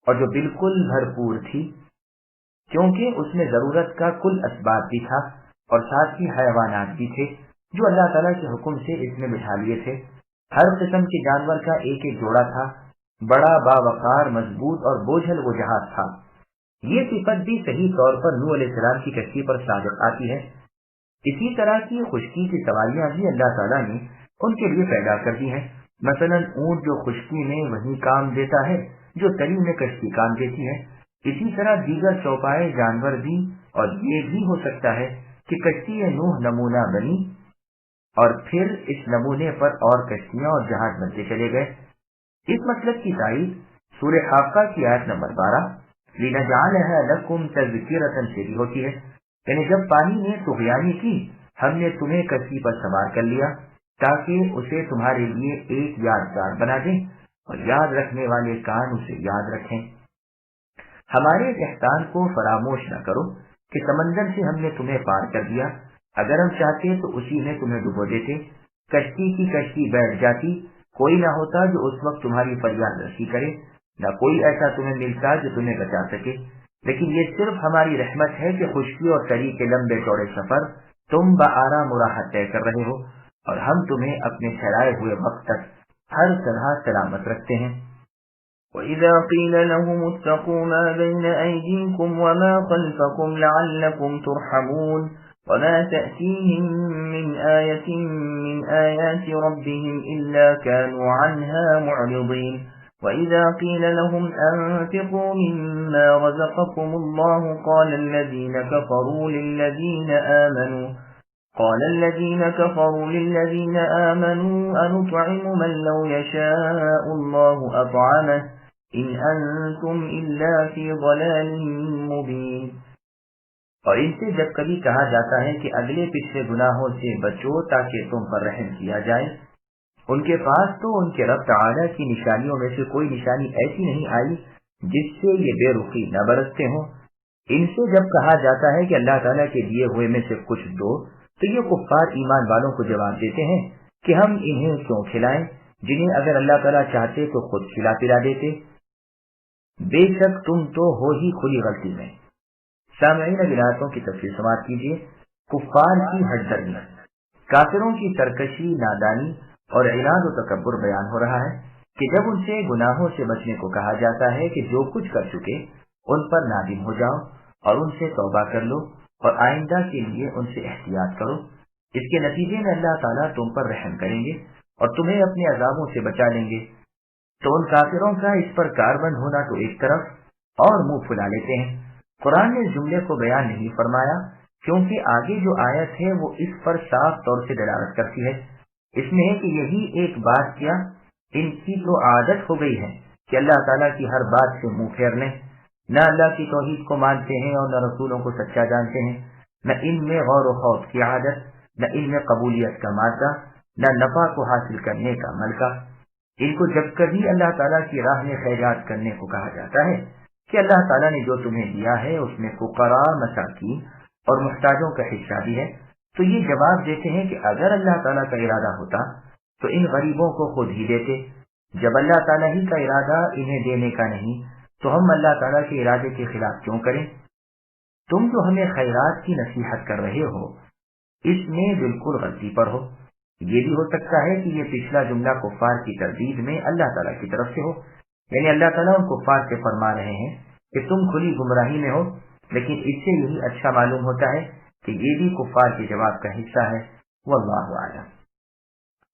اور جو بالکل بھرپور تھی کیونکہ اس میں ضرورت کا کل اسباب بھی تھا اور ساتھ ہی حیوانات بھی تھے جو اللہ تعالیٰ کے حکم سے اس میں بٹھا لیے تھے. ہر قسم کے جانور کا ایک ایک جوڑا تھا. بڑا باوقار مضبوط اور بوجھل وہ جہاز تھا. یہ صفت بھی صحیح طور پر نوح علیہ السلام کی کشتی پر صادق آتی ہے. اسی طرح کی خشکی کی سواریاں بھی اللہ تعالیٰ نے ان کے لیے پیدا کر دی ہیں. مثلا اونٹ جو خشکی میں وہی کام دیتا ہے جو تری میں کشتی کام دیتی ہے. اسی طرح دیگر چوپائے جانور بھی، اور یہ بھی ہو سکتا ہے کہ کشتی نوح نمونہ بنی اور پھر اس نمونے پر اور کشتیاں اور جہاز بنتے چلے گئے. اس مطلب کی تائید سورہ حاقہ کی آیت نمبر 12 لِنَجْعَلَهَا لَكُمْ تَذْكِرَةً سے بھی ہوتی ہے، یعنی جب پانی نے طغیانی کی ہم نے تمہیں کشتی پر سوار کر لیا تاکہ اسے تمہارے لیے ایک یادگار بنا دیں اور یاد رکھنے والے کان اسے یاد رکھیں. ہمارے احسان کو فراموش نہ کرو کہ سمندر سے ہم نے تمہیں پار کر دیا. اگر ہم چاہتے تو اسی میں تمہیں ڈبو دیتے. کشتی کی کشتی بیٹھ جاتی، کوئی نہ ہوتا جو اس وقت تمہاری فریاد رسی کرے، نہ کوئی ایسا تمہیں ملتا جو تمہیں بچا سکے. لیکن یہ صرف ہماری رحمت ہے کہ خشکی اور تری کے لمبے چوڑے سفر تم بآرام و راحت طے کر رہے ہو اور ہم تمہیں اپنے ٹھہرائے ہوئے وقت تک ہر طرح سلامت رکھتے ہیں. وَإِذَا قِيلَ لَهُمُ اتَّقُوا مَا بَيْنَ أَيْدِيكُمْ وَمَا خَلْفَكُمْ لَعَلَّكُمْ تُرْحَمُونَ وَمَا تَأْتِيهِمْ مِنْ آيَةٍ مِنْ آيَاتِ رَبِّهِمْ إِلَّا كَانُوا عَنْهَا مُعْرِضِينَ وَإِذَا قِيلَ لَهُمْ أَنفِقُوا مِمَّا رَزَقَكُمُ اللَّهُ قَالَ الَّذِينَ كفروا للذين آمنوا أنطعم من لو يشاء الله أطعمه إن أنتم إلا في ضلال مبين. اور ان سے جب کبھی کہا جاتا ہے کہ اگلے پچھلے گناہوں سے بچو تاکہ تم پر رحم کیا جائے، ان کے پاس تو ان کے رب تعالیٰ کی نشانیوں میں سے کوئی نشانی ایسی نہیں آئی جس سے یہ بے رخی نہ برتتے ہوں. ان سے جب کہا جاتا ہے کہ اللہ تعالیٰ کے دیے ہوئے میں سے کچھ دو تو یہ کفار ایمان والوں کو جواب دیتے ہیں کہ ہم انہیں کیوں کھلائیں جنہیں اگر اللہ تعالیٰ چاہتے تو خود کھلا پلا دیتے. بے شک تم تو ہو ہی کھلی غلطی میں. سامعین آیاتوں کی تفصیل سماعت کیجیے. کفار کی ہٹ درمی، کافروں کی سرکشی، نادانی اور عناد و تکبر بیان ہو رہا ہے کہ جب ان سے گناہوں سے بچنے کو کہا جاتا ہے کہ جو کچھ کر چکے ان پر نادم ہو جاؤ اور ان سے توبہ کر لو اور آئندہ کے لیے ان سے احتیاط کرو، اس کے نتیجے میں اللہ تعالیٰ تم پر رحم کریں گے اور تمہیں اپنے عذابوں سے بچا لیں گے. تو ان کافروں کا اس پر کاربند ہونا تو ایک طرف اور منہ پھلا لیتے ہیں. قرآن نے اس جملے کو بیان نہیں فرمایا کیونکہ آگے جو آیت ہے وہ اس پر صاف طور سے دلالت کرتی ہے. اس میں ہے کہ یہی ایک بات کیا ان کی تو عادت ہو گئی ہے کہ اللہ تعالیٰ کی ہر بات سے منہ پھیر لیں، نہ اللہ کی توحید کو مانتے ہیں اور نہ رسولوں کو سچا جانتے ہیں، نہ ان میں غور و خوف کی عادت، نہ ان میں قبولیت کا مادہ، نہ نفع کو حاصل کرنے کا ملکہ. ان کو جب کبھی اللہ تعالیٰ کی راہ میں خیرات کرنے کو کہا جاتا ہے کہ اللہ تعالیٰ نے جو تمہیں دیا ہے اس میں فقراء، مساکین اور محتاجوں کا حصہ بھی ہے، تو یہ جواب دیتے ہیں کہ اگر اللہ تعالیٰ کا ارادہ ہوتا تو ان غریبوں کو خود ہی دیتے. جب اللہ تعالیٰ ہی کا ارادہ انہیں دینے کا نہیں تو ہم اللہ تعالیٰ کے ارادے کے خلاف کیوں کریں؟ تم جو ہمیں خیرات کی نصیحت کر رہے ہو اس میں بالکل غلطی پر ہو. یہ بھی ہو سکتا ہے کہ یہ پچھلا جملہ کفار کی تردید میں اللہ تعالیٰ کی طرف سے ہو، یعنی اللہ تعالیٰ ان کفار سے فرما رہے ہیں کہ تم کھلی گمراہی میں ہو، لیکن اس سے یہی اچھا معلوم ہوتا ہے کہ یہ بھی کفار کے جواب کا حصہ ہے. واللہ اعلم.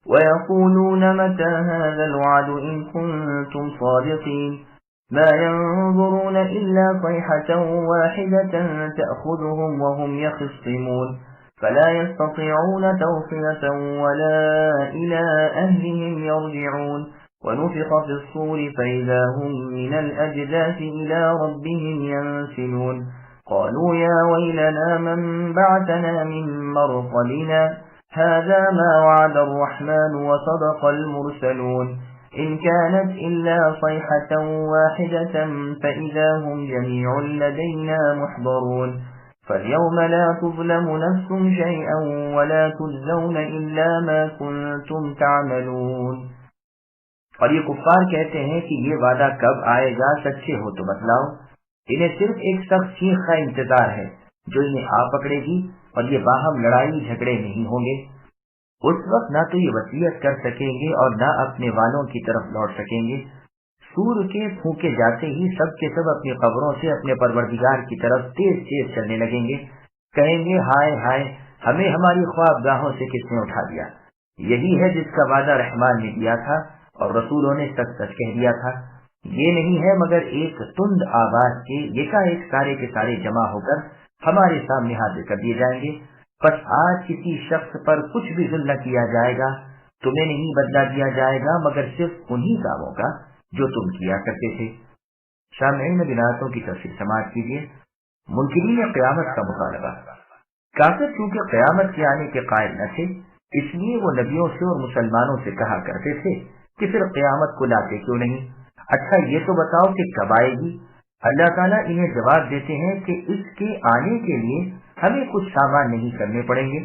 ويقولون متى هذا الوعد إن كنتم صادقين ما ينظرون إلا صيحة واحدة تأخذهم وهم يخصمون فلا يستطيعون توصية ولا إلى أهلهم يرجعون ونفخ في الصور فإذا هم من الأجداث إلى ربهم ينسلون قالوا يا ويلنا من بعثنا من مرقدنا هذا ما وعد الرحمن وصدق المرسلون إن كانت إلا صيحة واحدة فإذا هم جميع لدينا محضرون فاليوم لا تظلم نفس شيئا ولا تجزون إلا ما كنتم تعملون. اور یہ کفار کہتے ہیں کہ یہ وعدہ کب آئے گا، سچے ہو تو بتلاؤ. انہیں صرف ایک سخت چیخ کا انتظار ہے جو انہیں آ پکڑے گی اور یہ باہم لڑائی جھگڑے نہیں ہوں گے. اس وقت نہ تو یہ وصیت کر سکیں گے اور نہ اپنے والوں کی طرف لوٹ سکیں گے. سور کے پھونکے جاتے ہی سب کے سب اپنی قبروں سے اپنے پروردگار کی طرف تیز تیز چلنے لگیں گے. کہیں گے ہائے ہائے ہمیں ہماری خوابگاہوں سے کس نے اٹھا دیا. یہی ہے جس کا وعدہ رحمان نے دیا تھا اور رسولوں نے سچ سچ کہہ دیا تھا. یہ نہیں ہے مگر ایک تند آواز کے یکایک سارے کے سارے جمع ہو کر ہمارے سامنے حاضر کر دیے جائیں گے. بس آج کسی شخص پر کچھ بھی ظلم نہ کیا جائے گا، تمہیں نہیں بدلا دیا جائے گا مگر صرف انہی کاموں کا جو تم کیا کرتے تھے. سامعین بناتوں کی تفسیر سماعت کیجیے. منکرین قیامت کا مطالبہ. کافر چونکہ قیامت کے آنے کے قائل نہ تھے اس لیے وہ نبیوں سے اور مسلمانوں سے کہا کرتے تھے کہ پھر قیامت کو لاتے کیوں نہیں؟ اچھا یہ تو بتاؤ کہ کب آئے گی؟ اللہ تعالیٰ انہیں جواب دیتے ہیں کہ اس کے آنے کے لیے ہمیں کچھ سامان نہیں کرنے پڑیں گے،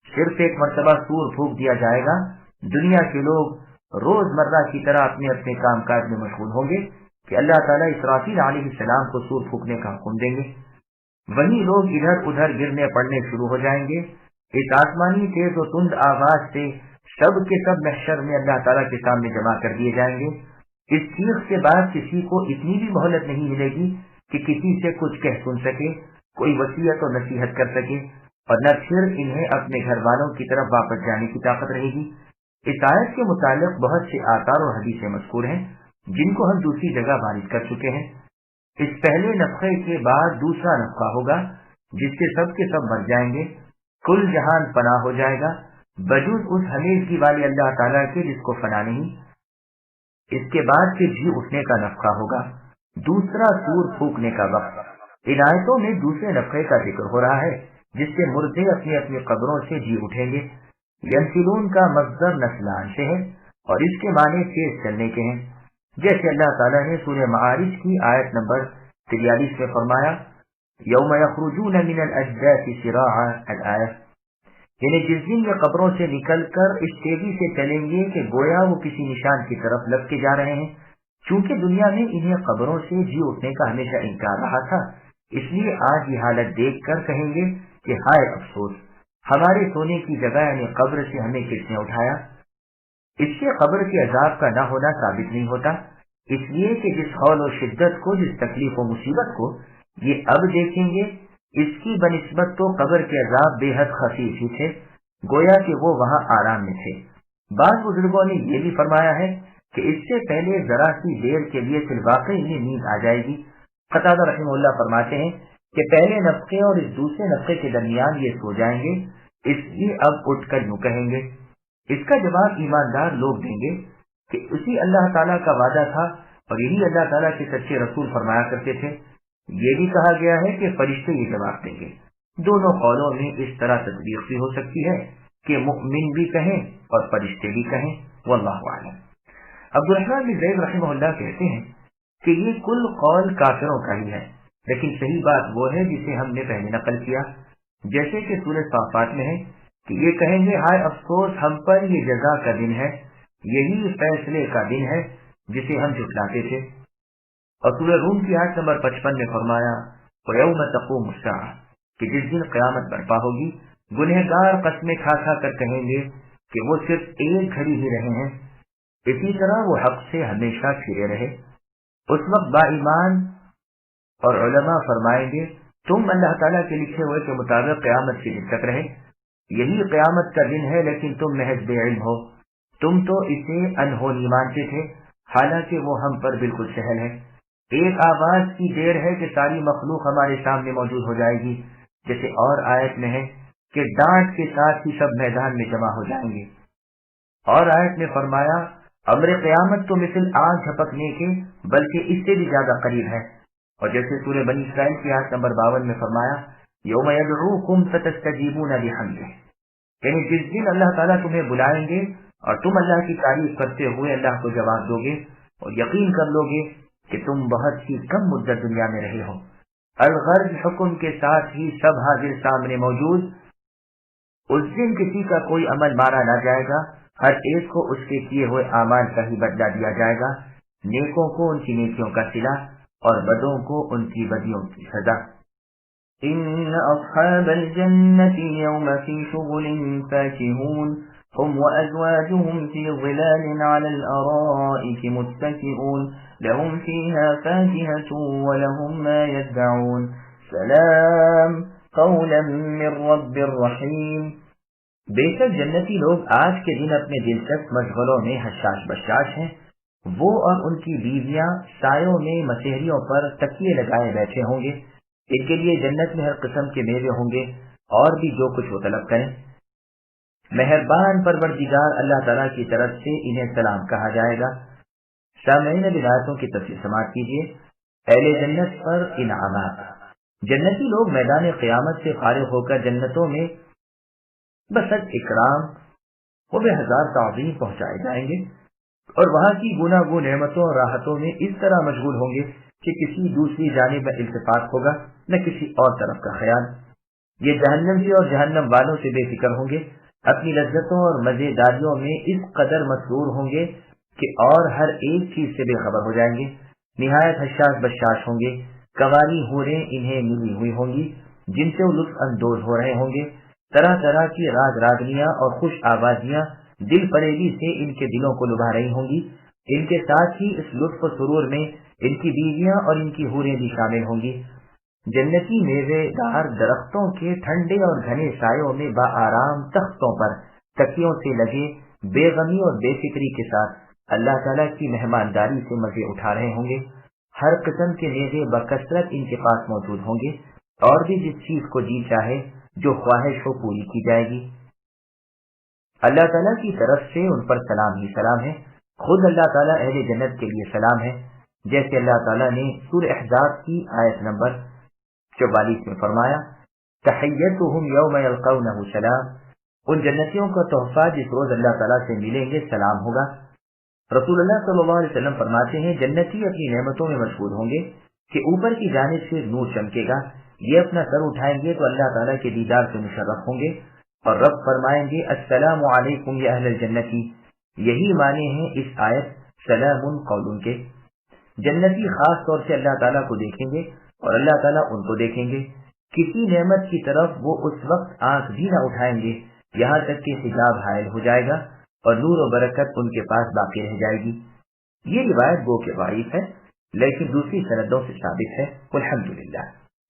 صرف ایک مرتبہ سور پھونک دیا جائے گا. دنیا کے لوگ روز مرہ کی طرح اپنے اپنے کام کاج میں مشغول ہوں گے کہ اللہ تعالیٰ اسرافیل علیہ السلام کو سور پھونکنے کا حکم دیں گے. وہی لوگ ادھر ادھر گرنے پڑنے شروع ہو جائیں گے. اس آسمانی تیز و تند آواز سے سب کے سب محشر میں اللہ تعالیٰ کے سامنے جمع کر دیے جائیں گے. اس چیخ کے بعد کسی کو اتنی بھی مہلت نہیں ملے گی کہ کسی سے کچھ کہہ سن سکے، کوئی وصیت و نصیحت کر سکے، اور نہ پھر انہیں اپنے گھر والوں کی طرف واپس جانے کی طاقت رہے گی. اس آیت کے متعلق بہت سے آثار اور حدیثیں مذکور ہیں جن کو ہم دوسری جگہ وارد کر چکے ہیں. اس پہلے نفخے کے بعد دوسرا نفخہ ہوگا جس سے سب کے سب مر جائیں گے، کل جہان فنا ہو جائے گا بجز اس ہمیشگی والے اللہ تعالیٰ کے جس کو فنا نہیں. اس کے بعد پھر جی اٹھنے کا نفخہ ہوگا، دوسرا سور پھونکنے کا وقت. ان آیتوں میں دوسرے نفخے کا ذکر ہو رہا ہے جس سے مردے اپنی اپنی قبروں سے جی اٹھیں گے. ینسلون کا مصدر نسلان سے ہے اور اس کے معنی تیز چلنے کے ہیں، جیسے اللہ تعالیٰ نے سورہ معارج کی آیت نمبر 43 میں فرمایا یوم یخرجون من الاجداث سراعا الآیہ، یعنی جس دن یہ قبروں سے نکل کر اس تیزی سے چلیں گے کہ گویا وہ کسی نشان کی طرف لپکے جا رہے ہیں. چونکہ دنیا میں انہیں قبروں سے جی اٹھنے کا ہمیشہ انکار رہا تھا اس لیے آج یہ حالت دیکھ کر کہیں گے کہ ہائے افسوس، ہمارے سونے کی جگہ یعنی قبر سے ہمیں کس نے اٹھایا. اس سے قبر کے عذاب کا نہ ہونا ثابت نہیں ہوتا، اس لیے کہ جس حول و شدت کو، جس تکلیف و مصیبت کو یہ اب دیکھیں گے اس کی بنسبت تو قبر کے عذاب بے حد خفیف ہی تھے، گویا کہ وہ وہاں آرام میں تھے. بعض بزرگوں نے یہ بھی فرمایا ہے کہ اس سے پہلے ذرا سی دیر کے لیے فی الواقع انہیں نیند آ جائے گی. قتادہ رحمہ اللہ فرماتے ہیں کہ پہلے نفخے اور اس دوسرے نفخے کے درمیان یہ سو جائیں گے، اس لیے اب اٹھ کر یوں کہیں گے. اس کا جواب ایماندار لوگ دیں گے کہ اسی اللہ تعالیٰ کا وعدہ تھا اور یہی اللہ تعالیٰ کے سچے رسول فرمایا کرتے تھے. یہ بھی کہا گیا ہے کہ فرشتے یہ جواب دیں گے. دونوں قولوں میں اس طرح تطبیق بھی ہو سکتی ہے کہ مؤمن بھی کہیں اور فرشتے بھی کہیں، واللہ اعلم. عبدالرحمن بن زید رحمہ اللہ کہتے ہیں کہ یہ کل قول کافروں کا ہی ہے، لیکن صحیح بات وہ ہے جسے ہم نے پہلے نقل کیا، جیسے کہ سورہ صافات میں ہے کہ یہ کہیں گے ہائے افسوس ہم پر یہ جزا کا دن ہے، یہی فیصلے کا دن ہے جسے ہم جھٹلاتے تھے. اور سورہ روم کی آیت نمبر 55 میں فرمایا وَيَوْمَ تَقُومُ السَّاعَةُ کہ جس دن قیامت برپا ہوگی گنہگار قسمیں کھا کھا کر کہیں گے کہ وہ صرف ایک گھڑی ہی رہے ہیں، اسی طرح وہ حق سے ہمیشہ پھرے رہے. اس وقت با ایمان اور علماء فرمائیں گے تم اللہ تعالیٰ کے لکھے ہوئے کے مطابق قیامت سے دن تک رہے، یہی قیامت کا دن ہے لیکن تم محض بے علم ہو. تم تو اسے انہونی مانتے تھے، حالانکہ وہ ہم پر بالکل سہل ہے۔ ایک آواز کی دیر ہے کہ ساری مخلوق ہمارے سامنے موجود ہو جائے گی، جیسے اور آیت میں ہے کہ ڈانٹ کے ساتھ ہی سب میدان میں جمع ہو جائیں گے۔ اور آیت میں فرمایا امر قیامت تو مثل آگ جھپکنے کے بلکہ اس سے بھی زیادہ قریب ہے۔ اور جیسے سورہ بنی اسرائیل کی آیت نمبر 52 میں فرمایا یوم یدعوکم فتستجیبون بحمدہ، یعنی جس دن اللہ تعالیٰ تمہیں بلائیں گے اور تم اللہ کی تعریف کرتے ہوئے اللہ کو جواب دو گے اور یقین کر لو گے کہ تم بہت ہی کم مدت دنیا میں رہے ہو۔ الغرض حکم کے ساتھ ہی سب حاضر سامنے موجود، اس دن کسی کا کوئی عمل مارا نہ جائے گا، ہر ایک کو اس کے کیے ہوئے اعمال کا ہی بدلہ دیا جائے گا، نیکوں کو ان کی نیکیوں کا صلہ اور بدوں کو ان کی بدیوں کی سزا۔ إن أصحاب الجنة اليوم في شغل فاكهون هم وأزواجهم في ظلال على الأرائك متكئون لهم فيها فاكهة ولهم ما يدعون سلام قولا من رب رحيم۔ بے شک جنتی لوگ آج کے دن اپنے دلچسپ مشغلوں میں حشاش بشاش ہیں، وہ اور ان کی بیویاں سایوں میں مسہریوں پر تکیے لگائے بیٹھے ہوں گے، ان کے لیے جنت میں ہر قسم کے میوے ہوں گے اور بھی جو کچھ وہ طلب کریں۔ مہربان پروردگار اللہ تعالیٰ کی طرف سے انہیں سلام کہا جائے گا۔ سامعین روایتوں کی تفصیل سماعت کیجیے۔ اہل جنت پر انعامات۔ جنتی لوگ میدان قیامت سے فارغ ہو کر جنتوں میں بسط اکرام و بے ہزار تعظیم پہنچائے جائیں گے اور وہاں کی گناگو نعمتوں اور راحتوں میں اس طرح مشغول ہوں گے کہ کسی دوسری جانب میں التفات ہوگا نہ کسی اور طرف کا خیال۔ یہ جہنم سے اور جہنم والوں سے بے فکر ہوں گے، اپنی لذتوں اور مزیداریوں میں اس قدر مسرور ہوں گے کہ اور ہر ایک چیز سے بے خبر ہو جائیں گے، نہایت حشاش بشاش ہوں گے۔ قواری حوریں انہیں ملی ہوئی ہوں گی جن سے وہ لطف اندوز ہو رہے ہوں گے، طرح طرح کی راگ راگنیاں اور خوش آوازیاں دل فریبی سے ان کے دلوں کو لبھا رہی ہوں گی۔ ان کے ساتھ ہی اس لطف و سرور میں ان کی بیویاں اور ان کی حوریں بھی شامل ہوں گی۔ جنتی میوے دار درختوں کے ٹھنڈے اور گھنے سایوں میں بآرام تختوں پر تکیوں سے لگے بے غمی اور بے فکری کے ساتھ اللہ تعالیٰ کی مہمانداری سے مزے اٹھا رہے ہوں گے۔ ہر قسم کے میوے بکثرت ان کے پاس موجود ہوں گے اور بھی جس چیز کو جی چاہے جو خواہش ہو پوری کی جائے گی۔ اللہ تعالیٰ کی طرف سے ان پر سلام ہی سلام ہے، خود اللہ تعالیٰ اہل جنت کے لیے سلام ہے، جیسے اللہ تعالیٰ نے سورہ احزاب کی آیت نمبر 44 میں فرمایا تحیتہم یوم یلقونہ سلام، ان جنتیوں کا تحفہ جس روز اللہ تعالیٰ سے ملیں گے سلام ہوگا۔ رسول اللہ صلی اللہ علیہ وسلم فرماتے ہیں جنتی اپنی نعمتوں میں مشغول ہوں گے کہ اوپر کی جانب سے نور چمکے گا، یہ اپنا سر اٹھائیں گے تو اللہ تعالیٰ کے دیدار سے مشرف ہوں گے اور رب فرمائیں گے السلام علیکم یا اہل الجنتی۔ یہی معنی ہیں اس آیت سلام قول کے۔ جنتی خاص طور سے اللہ تعالیٰ کو دیکھیں گے اور اللہ تعالیٰ ان کو دیکھیں گے، کسی نعمت کی طرف وہ اس وقت آنکھ بھی نہ اٹھائیں گے یہاں تک کہ حجاب حائل ہو جائے گا اور نور و برکت ان کے پاس باقی رہ جائے گی۔ یہ روایت گو کے ضعیف ہے لیکن دوسری سندوں سے ثابت ہے، الحمدللہ۔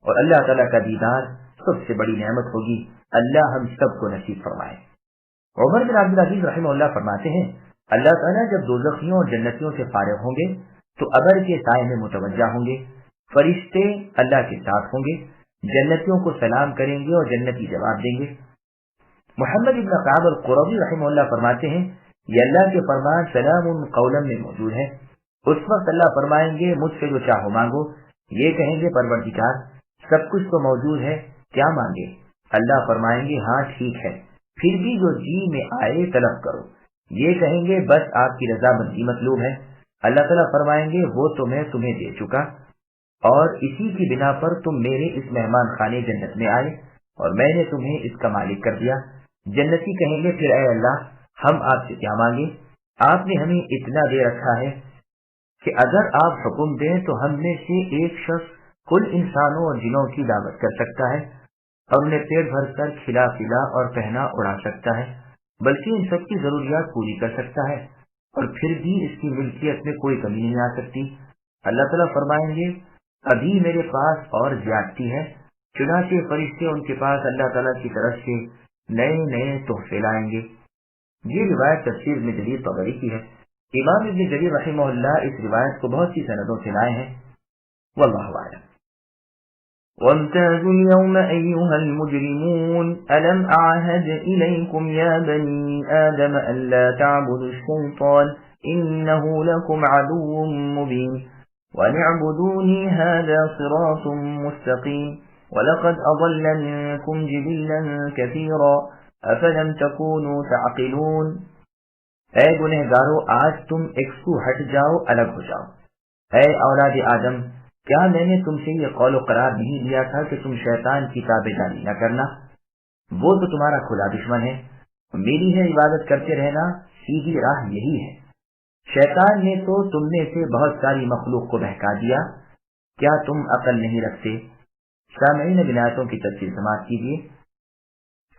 اور اللہ تعالیٰ کا دیدار سب سے بڑی نعمت ہوگی، اللہ ہم سب کو نصیب فرمائے۔ عمر بن عبدالعزیز رحمہ اللہ فرماتے ہیں اللہ تعالیٰ جب دوزخیوں اور جنتیوں سے فارغ ہوں گے تو ابر کے سائے میں متوجہ ہوں گے، فرشتے اللہ کے ساتھ ہوں گے، جنتیوں کو سلام کریں گے اور جنتی جواب دیں گے۔ محمد ابن قعب القرظی رحمہ اللہ فرماتے ہیں یہ اللہ کے فرمان سلام قولا میں موجود ہے۔ اس وقت اللہ فرمائیں گے مجھ سے جو چاہو مانگو، یہ کہیں گے پروردگار سب کچھ تو موجود ہے، کیا مانگے؟ اللہ فرمائیں گے ہاں ٹھیک ہے، پھر بھی جو جی میں آئے طلب کرو، یہ کہیں گے بس آپ کی رضامندی مطلوب ہے۔ اللہ تعالیٰ فرمائیں گے وہ تو میں تمہیں دے چکا اور اسی کی بنا پر تم میرے اس مہمان خانے جنت میں آئے اور میں نے تمہیں اس کا مالک کر دیا۔ جنتی کہیں گے پھر اے اللہ ہم آپ سے کیا مانگے؟ آپ نے ہمیں اتنا دے رکھا ہے کہ اگر آپ حکم دیں تو ہم میں سے ایک شخص کل انسانوں اور جنوں کی دعوت کر سکتا ہے اور انہیں پیٹ بھر کر کھلا پلا اور پہنا اڑا سکتا ہے، بلکہ ان سب کی ضروریات پوری کر سکتا ہے اور پھر بھی اس کی ملکیت میں کوئی کمی نہیں آ سکتی۔ اللہ تعالیٰ فرمائیں گے ابھی میرے پاس اور زیادتی ہے، چنانچہ فرشتے ان کے پاس اللہ تعالیٰ کی طرف سے نئے نئے تحفے لائیں گے۔ یہ روایت تفسیر ابن جریر طبری کی ہے۔ امام ابن جریر رحمہ اللہ اس روایت کو بہت سی سندوں سے لائے ہیں۔ واللہ اعلم۔ وامتازوا اليوم أيها المجرمون ألم أعهد إليكم يا بني آدم ألا تعبدوا الشيطان إنه لكم عدو مبين وأن اعبدوني هذا صراط مستقيم وَلَقَدْ أَضَلَّ مِنكُمْ جِبِلًّا كَثِيرًا أَفَلَمْ تَكُونُوا تَعْقِلُونَ۔ اے گنہگارو، آج تم ایک سو ہٹ جاؤ، الگ ہو جاؤ۔ اے اولاد آدم، کیا میں نے تم سے یہ قول و قرار نہیں لیا تھا کہ تم شیطان کی تابعداری نہ کرنا؟ وہ تو تمہارا کھلا دشمن ہے، میری ہے عبادت کرتے رہنا، سیدھی راہ یہی ہے۔ شیطان نے تو تم میں سے بہت ساری مخلوق کو بہکا دیا، کیا تم عقل نہیں رکھتے؟ سامعین بنایتوں کی تفسیر سماعت کیجیے۔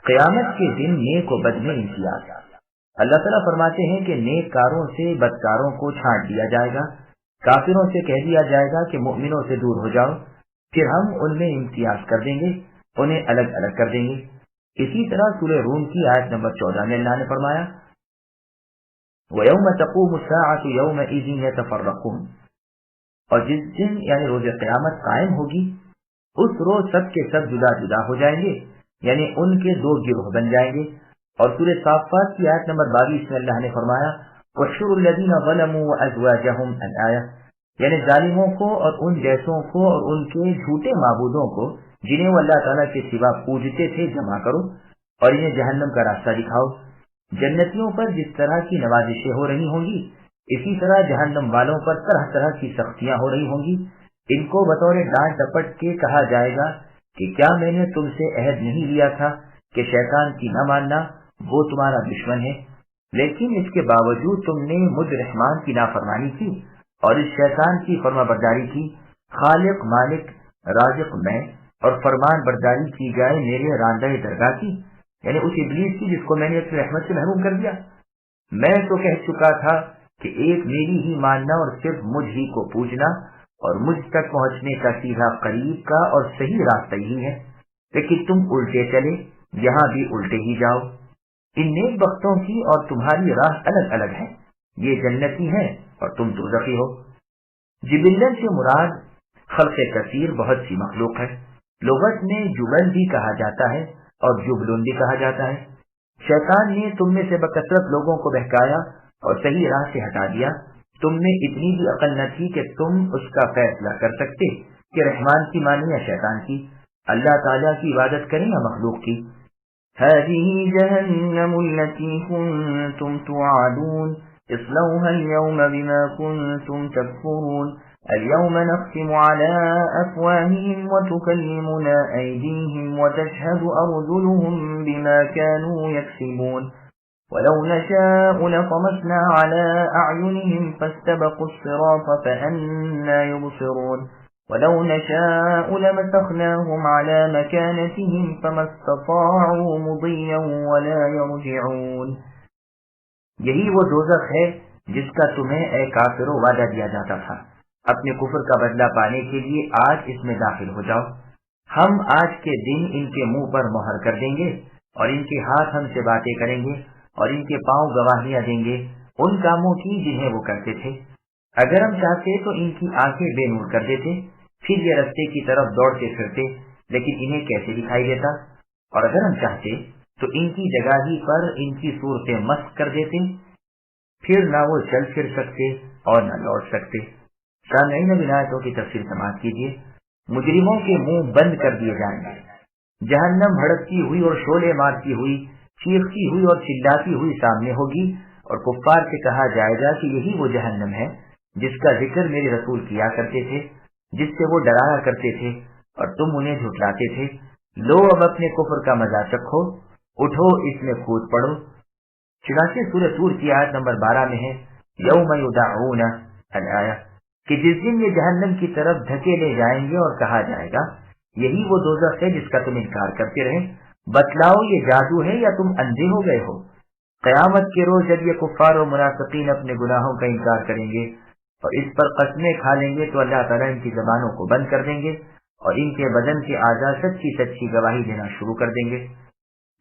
قیامت کے دن نیک و بد میں امتیاز۔ اللہ تعالیٰ فرماتے ہیں کہ نیک کاروں سے بدکاروں کو چھانٹ دیا جائے گا، کافروں سے کہہ دیا جائے گا کہ مؤمنوں سے دور ہو جاؤ، پھر ہم ان میں امتیاز کر دیں گے، انہیں الگ الگ کر دیں گے۔ اسی طرح سورہ روم کی آیت نمبر 14 میں اللہ نے فرمایا وَيَوْمَ تَقُومُ السَّاعَةُ يَوْمَئِذٍ يَتَفَرَّقُونَ، اور جس دن یعنی روز قیامت قائم ہوگی، اس روز سب کے سب جدا جدا ہو جائیں گے، یعنی ان کے دو گروہ بن جائیں گے۔ اور سورہ صافات کی آیت نمبر 22 میں اللہ نے فرمایا وَاحْشُرُوا الَّذِينَ ظَلَمُوا وَأَزْوَاجَهُمْ الْآيَةُ، یعنی ظالموں کو اور ان جیسوں کو اور ان کے جھوٹے معبودوں کو جنہیں وہ اللہ تعالیٰ کے سوا پوجتے تھے جمع کرو اور انہیں جہنم کا راستہ دکھاؤ۔ جنتیوں پر جس طرح کی نوازشیں ہو رہی ہوں گی، اسی طرح جہنم والوں پر طرح طرح کی سختیاں ہو رہی ہوں گی۔ ان کو بطور ڈانٹ ڈپٹ کے کہا جائے گا کہ کیا میں نے تم سے عہد نہیں لیا تھا کہ شیطان کی نہ ماننا، وہ تمہارا دشمن ہے، لیکن اس کے باوجود تم نے مجھ رحمان کی نافرمانی کی اور اس شیطان کی فرما برداری کی۔ خالق مالک رازق میں اور فرمان برداری کی جائے میرے راندہ درگاہ کی، یعنی اس ابلیس کی جس کو میں نے اپنی رحمت سے محروم کر دیا۔ میں تو کہہ چکا تھا کہ ایک میری ہی ماننا اور صرف مجھ ہی کو پوجنا اور مجھ تک پہنچنے کا سیدھا قریب کا اور صحیح راستہ ہی ہے، لیکن تم الٹے چلے، یہاں بھی الٹے ہی جاؤ۔ ان نیک بختوں کی اور تمہاری راہ الگ الگ ہے، یہ جنتی ہیں اور تم دوزخی ہو۔ جبلن سے مراد خلق کثیر بہت سی مخلوق ہے۔ لغت میں جبل بھی کہا جاتا ہے اور جبلن بھی کہا جاتا ہے۔ شیطان نے تم میں سے بکثرت لوگوں کو بہکایا اور صحیح راہ سے ہٹا دیا۔ تم میں اتنی بھی عقل نہ تھی کہ تم اس کا فیصلہ کر سکتے کہ رحمان کی مانیں یا شیطان کی، اللہ تعالیٰ کی عبادت کریں یا مخلوق کی۔ هذه جهنم التي كنتم توعدون اصلوها اليوم بما كنتم تكفرون اليوم نختم على أفواههم وتكلمنا أيديهم وتشهد أرجلهم بما كانوا يكسبون ولو نشاء لطمسنا على أعينهم فاستبقوا الصراط فأنا يبصرون ولو نشاء لمسخناهم على مكانتهم فما استطاعوا مضيا ولا يرجعون۔ یہی وہ دوزخ ہے جس کا تمہیں اے کافروں وعدہ دیا جاتا تھا۔ اپنے کفر کا بدلہ پانے کے لیے آج اس میں داخل ہو جاؤ۔ ہم آج کے دن ان کے منہ پر مہر کر دیں گے اور ان کے ہاتھ ہم سے باتیں کریں گے اور ان کے پاؤں گواہیاں دیں گے ان کاموں کی جنہیں وہ کرتے تھے۔ اگر ہم چاہتے تو ان کی آنکھیں بے نور کر دیتے، پھر یہ رستے کی طرف دوڑتے پھرتے، لیکن انہیں کیسے دکھائی دیتا؟ اور اگر ہم چاہتے تو ان کی جگہ ہی پر ان کی صورتیں مسخ کر دیتے، پھر نہ وہ چل پھر سکتے اور نہ لوٹ سکتے۔ سامعین بنایتوں کی تفسیر سماعت کیجیے۔ مجرموں کے منہ بند کر دیے جائیں گے، جہنم بھڑکتی ہوئی اور شعلے مارتی ہوئی، چیختی ہوئی اور چلاتی ہوئی سامنے ہوگی، اور کفار سے کہا جائے گا کہ یہی وہ جہنم ہے جس کا ذکر میرے رسول کیا کرتے تھے، جس سے وہ ڈرایا کرتے تھے اور تم انہیں جھٹلاتے تھے۔ لو اب اپنے کفر کا مزہ چکھو، اٹھو اس میں کود پڑو۔ چنانچہ سورہ طور کی آیت نمبر 12 میں ہے یوم یدعون الآیہ، کہ جس دن یہ جہنم کی طرف دھکیلے جائیں گے اور کہا جائے گا یہی وہ دوزخ ہے جس کا تم انکار کرتے رہے، بتلاؤ یہ جادو ہے یا تم اندھے ہو گئے ہو۔ قیامت کے روز جب یہ کفار و منافقین اپنے گناہوں کا انکار کریں گے اور اس پر قسمیں کھا لیں گے تو اللہ تعالیٰ ان کی زبانوں کو بند کر دیں گے اور ان کے بدن کے اعضاء سچی سچی گواہی دینا شروع کر دیں گے۔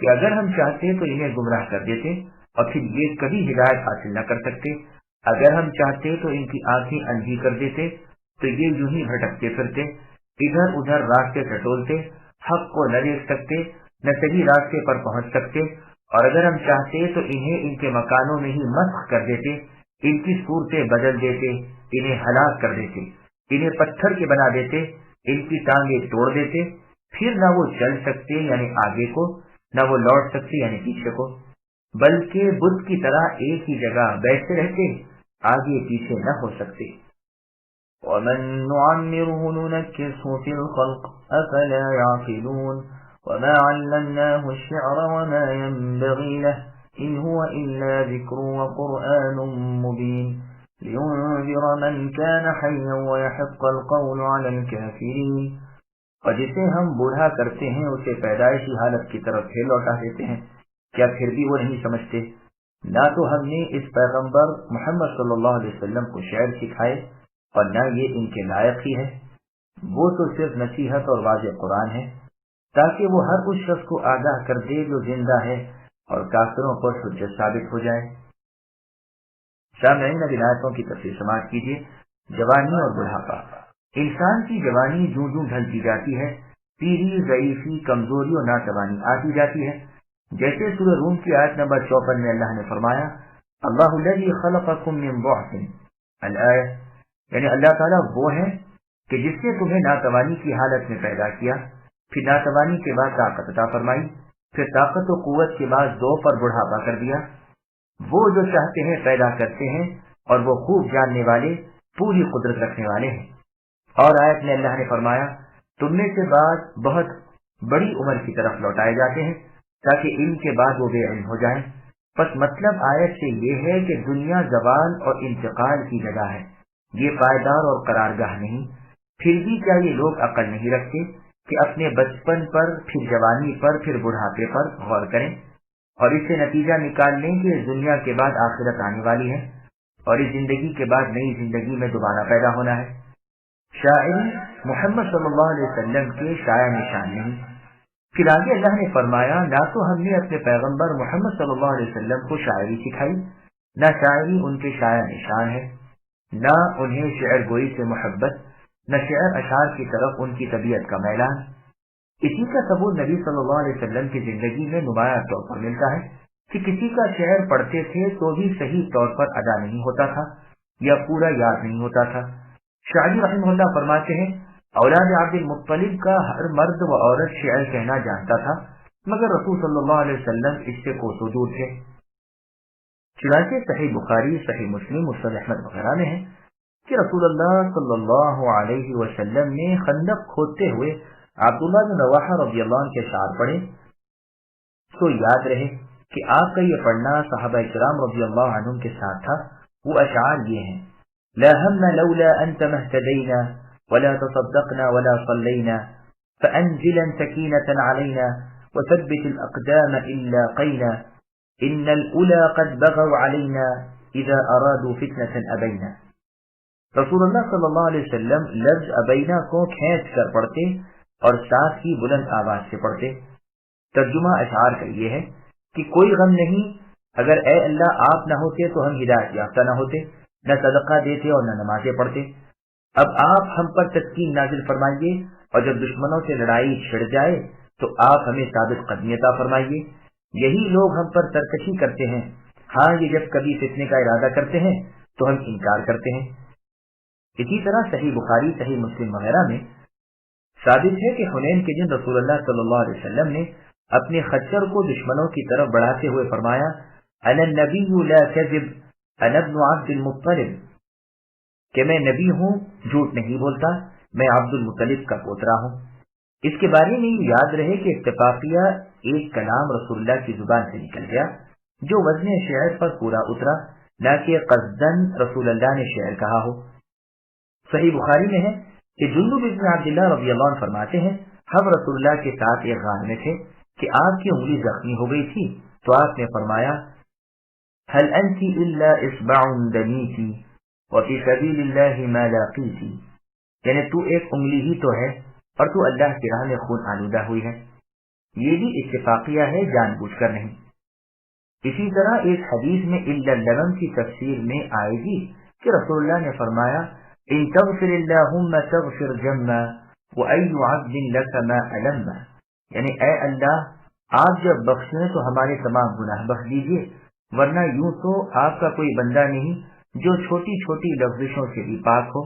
کہ اگر ہم چاہتے تو انہیں گمراہ کر دیتے اور پھر یہ کبھی ہدایت حاصل نہ کر سکتے، اگر ہم چاہتے تو ان کی آنکھیں اندھی کر دیتے تو یہ یوں ہی بھٹکتے پھرتے، ادھر ادھر راستے ٹٹولتے، حق کو نہ دیکھ سکتے، نہ صحیح راستے پر پہنچ سکتے، اور اگر ہم چاہتے تو انہیں ان کے مکانوں میں ہی مسخ کر دیتے، ان کی صورتیں بدل دیتے، انہیں ہلاک کر دیتے، انہیں پتھر کے بنا دیتے، ان کی ٹانگیں توڑ دیتے، پھر نہ وہ چل سکتے یعنی آگے کو، نہ وہ لوٹ سکتے یعنی پیچھے کو، بلکہ بت کی طرح ایک ہی جگہ بیٹھتے رہتے، آگے پیچھے نہ ہو سکتے۔ ومن نعمره ننكسه في الخلق أفلا يعقلون وما علمناه الشعر وما ينبغي له إن هو إلا ذكر وقرآن مبين لينذر من كان حيا ويحق القول على الكافرين۔ اور جسے ہم بوڑھا کرتے ہیں اسے پیدائشی حالت کی طرف پھر لوٹا دیتے ہیں، کیا پھر بھی وہ نہیں سمجھتے؟ نہ تو ہم نے اس پیغمبر محمد صلی اللہ علیہ وسلم کو شعر سکھائے اور نہ یہ ان کے لائق ہی ہے، وہ تو صرف نصیحت اور واضح قرآن ہے تاکہ وہ ہر اس شخص کو آگاہ کر دے جو زندہ ہے اور کافروں پر حجت ثابت ہو جائے۔ سامعین، اب آیتوں کی تفسیر سماعت کیجیے۔ جوانی اور بڑھاپا۔ انسان کی جوانی جوں جوں ڈھلتی جاتی ہے، پیری، ضعیفی، کمزوری اور ناتوانی آتی جاتی ہے۔ جیسے سورہ روم کی آیت نمبر 54 میں اللہ نے فرمایا، اللہ الذی خلقکم من ضعف الآیہ، یعنی اللہ تعالیٰ وہ ہے کہ جس نے تمہیں ناتوانی کی حالت میں پیدا کیا، پھر ناتوانی کے بعد طاقت عطا فرمائی، پھر طاقت و قوت کے بعد دو پر بڑھاپا کر دیا۔ وہ جو چاہتے ہیں پیدا کرتے ہیں اور وہ خوب جاننے والے، پوری قدرت رکھنے والے ہیں۔ اور آیت میں اللہ نے فرمایا، تم میں سے بعض بہت بڑی عمر کی طرف لوٹائے جاتے ہیں تاکہ ان کے بعد وہ بے علم ہو جائیں۔ پس مطلب آیت سے یہ ہے کہ دنیا زوال اور انتقال کی جگہ ہے، یہ پائیدار اور قرارگاہ نہیں۔ پھر بھی کیا یہ لوگ عقل نہیں رکھتے کہ اپنے بچپن پر، پھر جوانی پر، پھر بڑھاپے پر غور کریں اور اس سے نتیجہ نکال لیں کہ اس دنیا کے بعد آخرت آنے والی ہے اور اس زندگی کے بعد نئی زندگی میں دوبارہ پیدا ہونا ہے۔ شاعری محمد صلی اللہ علیہ وسلم کے شایع نشان نہیں۔ پھر آگے اللہ نے فرمایا، نہ تو ہم نے اپنے پیغمبر محمد صلی اللہ علیہ وسلم کو شاعری سکھائی، نہ شاعری ان کے شایع نشان ہے، نہ انہیں شعر گوئی سے محبت، نہ شعر اشعار کی طرف ان کی طبیعت کا میلان۔ اسی کا ثبوت نبی صلی اللہ علیہ وسلم کی زندگی میں نمایاں طور پر ملتا ہے کہ کسی کا شعر پڑھتے تھے تو بھی صحیح طور پر ادا نہیں ہوتا تھا یا پورا یاد نہیں ہوتا تھا۔ شاعری رحمہ اللہ فرماتے ہیں، اولاد عبد المطلب کا ہر مرد و عورت شعر کہنا جانتا تھا، مگر رسول صلی اللہ علیہ وسلم اس سے کوسوں دور تھے۔ چنانچہ صحیح بخاری، صحیح مسلم، مسند احمد وغیرہ میں ہے کہ رسول اللہ صلی اللہ علیہ وسلم نے خندق کھودتے ہوئے عبداللہ بن رواحہ رضی اللہ عنہ کے اشعار پڑھے تو یاد رہے کہ آپ کا یہ پڑھنا صحابہ کرام رضی اللہ عنہم کے ساتھ تھا۔ وہ اشعار یہ ہیں، لا هم لولا أنت ما اهتدينا ولا تصدقنا ولا صلينا فأنزلا سكينة علينا وثبت الأقدام إلا قينا إن الأولى قد بغوا علينا إذا أرادوا فتنة أبينا۔ رسول اللہ صلی اللہ علیہ وسلم لفظ ابینا کو کھینچ کر پڑھتے اور ساتھ ہی بلند آواز سے پڑھتے۔ ترجمہ اشعار کا یہ ہے کہ کوئی غم نہیں، اگر اے اللہ آپ نہ ہوتے تو ہم ہدایت یافتہ نہ ہوتے، نہ صدقہ دیتے اور نہ نمازیں پڑھتے۔ اب آپ ہم پر تسکین نازل فرمائیے اور جب دشمنوں سے لڑائی چھڑ جائے تو آپ ہمیں ثابت قدمی عطا فرمائیے۔ یہی لوگ ہم پر سرکشی کرتے ہیں، ہاں یہ جب کبھی فتنے کا ارادہ کرتے ہیں تو ہم انکار کرتے ہیں۔ اسی طرح صحیح بخاری، صحیح مسلم وغیرہ میں ثابت ہے کہ حنین کے دن رسول اللہ صلی اللہ علیہ وسلم نے اپنے خچر کو دشمنوں کی طرف بڑھاتے ہوئے فرمایا، انا النبی لا کذب انا ابن عبد المطلب، کہ میں نبی ہوں، جھوٹ نہیں بولتا، میں عبد المطلب کا پوترا ہوں۔ اس کے بارے میں یاد رہے کہ اتفاقیہ ایک کلام رسول اللہ کی زبان سے نکل گیا جو وزن شعر پر پورا اترا، نہ کہ قصدن رسول اللہ نے شعر کہا ہو۔ صحیح بخاری میں ہے کہ جندب بن عبداللہ رضی اللہ عنہ فرماتے ہیں، ہم رسول اللہ کے ساتھ ایک غار میں تھے کہ آپ کی انگلی زخمی ہو گئی تھی تو آپ نے فرمایا، هل انت الا اصبع دمیتی وفی سبیل اللہ ما لاقیتی، یعنی تو ایک انگلی ہی تو ہے اور تو اللہ کی راہ میں خون آلودہ ہوئی ہے۔ یہ بھی اتفاقیہ ہے، جان بوجھ کر نہیں۔ اسی طرح ایک حدیث میں الا اللبن کی تفسیر میں آئے گی کہ رسول اللہ نے فرمایا ان تغفر اللہم تغفر جما وای عبد لک ما علم، یعنی اے اللہ آپ جب بخشیں تو ہمارے تمام گناہ بخش دیجیے، ورنہ یوں تو آپ کا کوئی بندہ نہیں جو چھوٹی چھوٹی لفظشوں سے بھی پاک ہو۔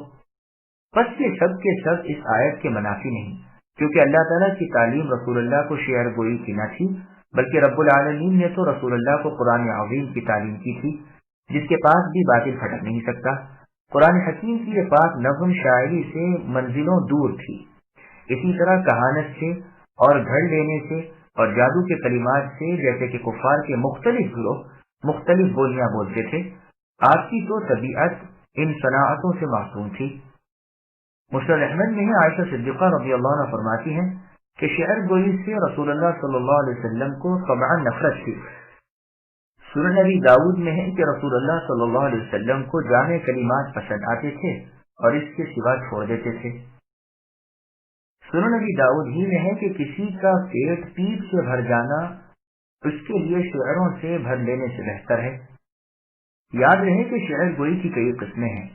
پس یہ سب کے سب اس آیت کے منافی نہیں، کیونکہ اللہ تعالیٰ کی تعلیم رسول اللہ کو شعر گوئی کی نہ تھی، بلکہ رب العالمین نے تو رسول اللہ کو قرآن عظیم کی تعلیم کی تھی، جس کے پاس بھی باطل پھٹک نہیں سکتا۔ قرآن حکیم کی یہ پاک نظم شاعری سے منزلوں دور تھی۔ اسی طرح کہانت سے اور گھڑ لینے سے اور جادو کے کلمات سے، جیسے کہ کفار کے مختلف گروہ مختلف بولیاں بولتے تھے، آپ کی تو طبیعت ان صناعتوں سے معصوم تھی۔ مسند احمد میں عائشہ صدیقہ رضی اللہ عنہ فرماتی ہیں کہ شعر گوئی سے رسول اللہ صلی اللہ علیہ وسلم کو طبعا نفرت تھی۔ سنن نبی داؤد میں ہے کہ رسول اللہ صلی اللہ علیہ وسلم کو جامع کلمات پسند آتے تھے اور اس کے سوا چھوڑ دیتے تھے۔ سنن نبی داؤد ہی میں ہے کہ کسی کا پیٹ پیپ سے بھر جانا اس کے لیے شعروں سے بھر لینے سے بہتر ہے۔ یاد رہے کہ شعر گوئی کی کئی قسمیں ہیں۔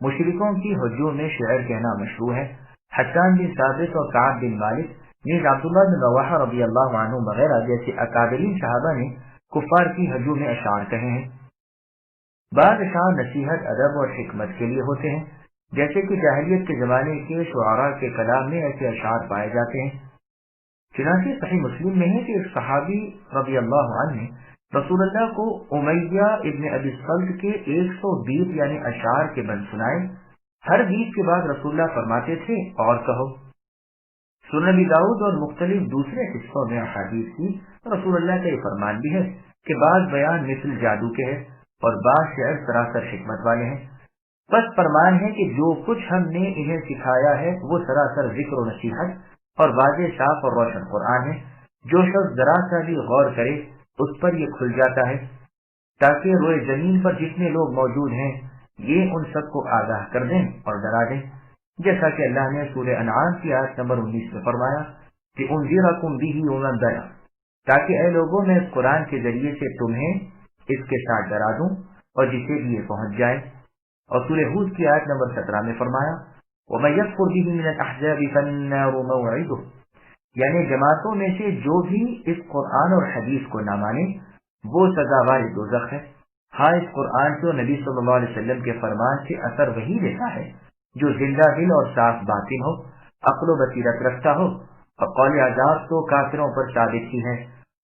مشرکوں کی ہجوم میں شعر کہنا مشروع ہے۔ حسان بن ثابت اور کعب بن مالک نیز عبداللہ بن رواحہ رضی اللہ عنہ وغیرہ جیسے اکابرین صحابہ نے کفار کی ہجوم میں اشعار کہے ہیں۔ بعض اشعار نصیحت، ادب اور حکمت کے لیے ہوتے ہیں، جیسے کہ جاہلیت کے زمانے کے شعراء کے کلام میں ایسے اشعار پائے جاتے ہیں۔ چنانچہ صحیح مسلم میں ہے کہ ایک صحابی رضی اللہ عنہ نے رسول اللہ کو امیہ ابن ابی صلت کے 120 یعنی اشعار کے بند سنائے۔ ہر 20 کے بعد رسول اللہ فرماتے تھے اور کہو۔ سنن نبی داؤد اور مختلف دوسرے حصوں میں احادیث کی رسول اللہ کا یہ فرمان بھی ہے کہ بعض بیان مثل جادو کے ہیں اور بعض شعر سراسر حکمت والے ہیں۔ بس فرمان ہے کہ جو کچھ ہم نے انہیں سکھایا ہے وہ سراسر ذکر و نصیحت اور واضح صاف اور روشن قرآن ہے۔ جو شخص ذرا سا بھی غور کرے اس پر یہ کھل جاتا ہے، تاکہ روئے زمین پر جتنے لوگ موجود ہیں یہ ان سب کو آگاہ کر دیں اور ڈرا دیں، جیسا کہ اللہ نے سورہ انعام کی آیت نمبر 19 میں فرمایا کہ انذرکم بہ ومن بلغ، تاکہ اے لوگوں میں اس قرآن کے ذریعے سے تمہیں اس کے ساتھ ڈرا دوں اور جسے بھی یہ پہنچ جائے۔ اور سورہ ہود کی آیت نمبر 17 میں فرمایا ومن یکفر بہ من الاحزاب فالنار موعدہ، یعنی جماعتوں میں سے جو بھی اس قرآن اور حدیث کو نہ مانے وہ سزاوار دوزخ ہے۔ ہاں، اس قرآن سے نبی صلی اللہ علیہ وسلم کے فرمان سے اثر وہی لیتا ہے جو زندہ دل اور صاف باطن ہو، عقل و بصیرت رکھتا ہو، اور قول عذاب تو کافروں پر ثابت ہی ہے۔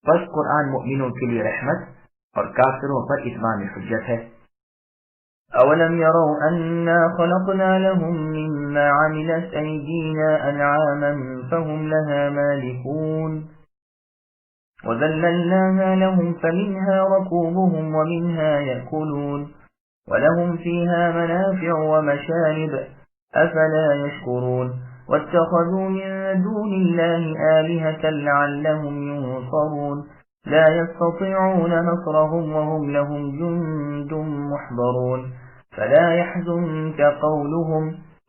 بس قرآن مؤمنوں کے لیے رحمت اور کافروں پر اتمام حجت ہے۔ أولم يروا أنا خلقنا لهم مما عملت أيدينا أنعاما فهم لها مالكون وذللناها لهم فمنها ركوبهم ومنها يأكلون ولهم فيها منافع ومشارب أفلا يشكرون واتخذوا من دون الله آلهة لعلهم ينصرون لا يستطيعون نصرهم وهم لهم جند محضرون فلا يحزنك قولهم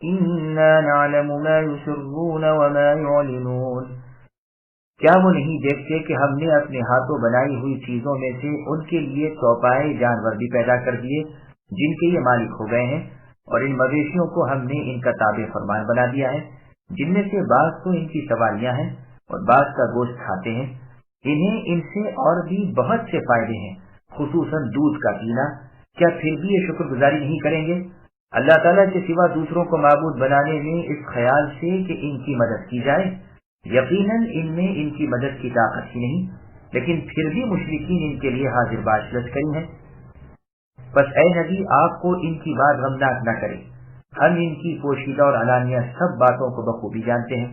إنا نعلم ما يسرون وما يعلنون۔ کیا وہ نہیں دیکھتے کہ ہم نے اپنے ہاتھوں بنائی ہوئی چیزوں میں سے ان کے لیے چوپائے جانور بھی پیدا کر دیے جن کے یہ مالک ہو گئے ہیں، اور ان مویشیوں کو ہم نے ان کا تابع فرمان بنا دیا ہے، جن میں سے بعض تو ان کی سواریاں ہیں اور بعض کا گوشت کھاتے ہیں۔ انہیں ان سے اور بھی بہت سے فائدے ہیں، خصوصاً دودھ کا پینا۔ کیا پھر بھی یہ شکر گزاری نہیں کریں گے؟ اللہ تعالیٰ کے سوا دوسروں کو معبود بنانے میں اس خیال سے کہ ان کی مدد کی جائے، یقیناً ان میں ان کی مدد کی طاقت ہی نہیں، لیکن پھر بھی مشرکین ان کے لیے حاضر باش لشکری ہیں۔ بس اے نبی، آپ کو ان کی بات غمناک نہ کرے، ہم ان کی پوشیدہ اور علانیہ سب باتوں کو بخوبی جانتے ہیں۔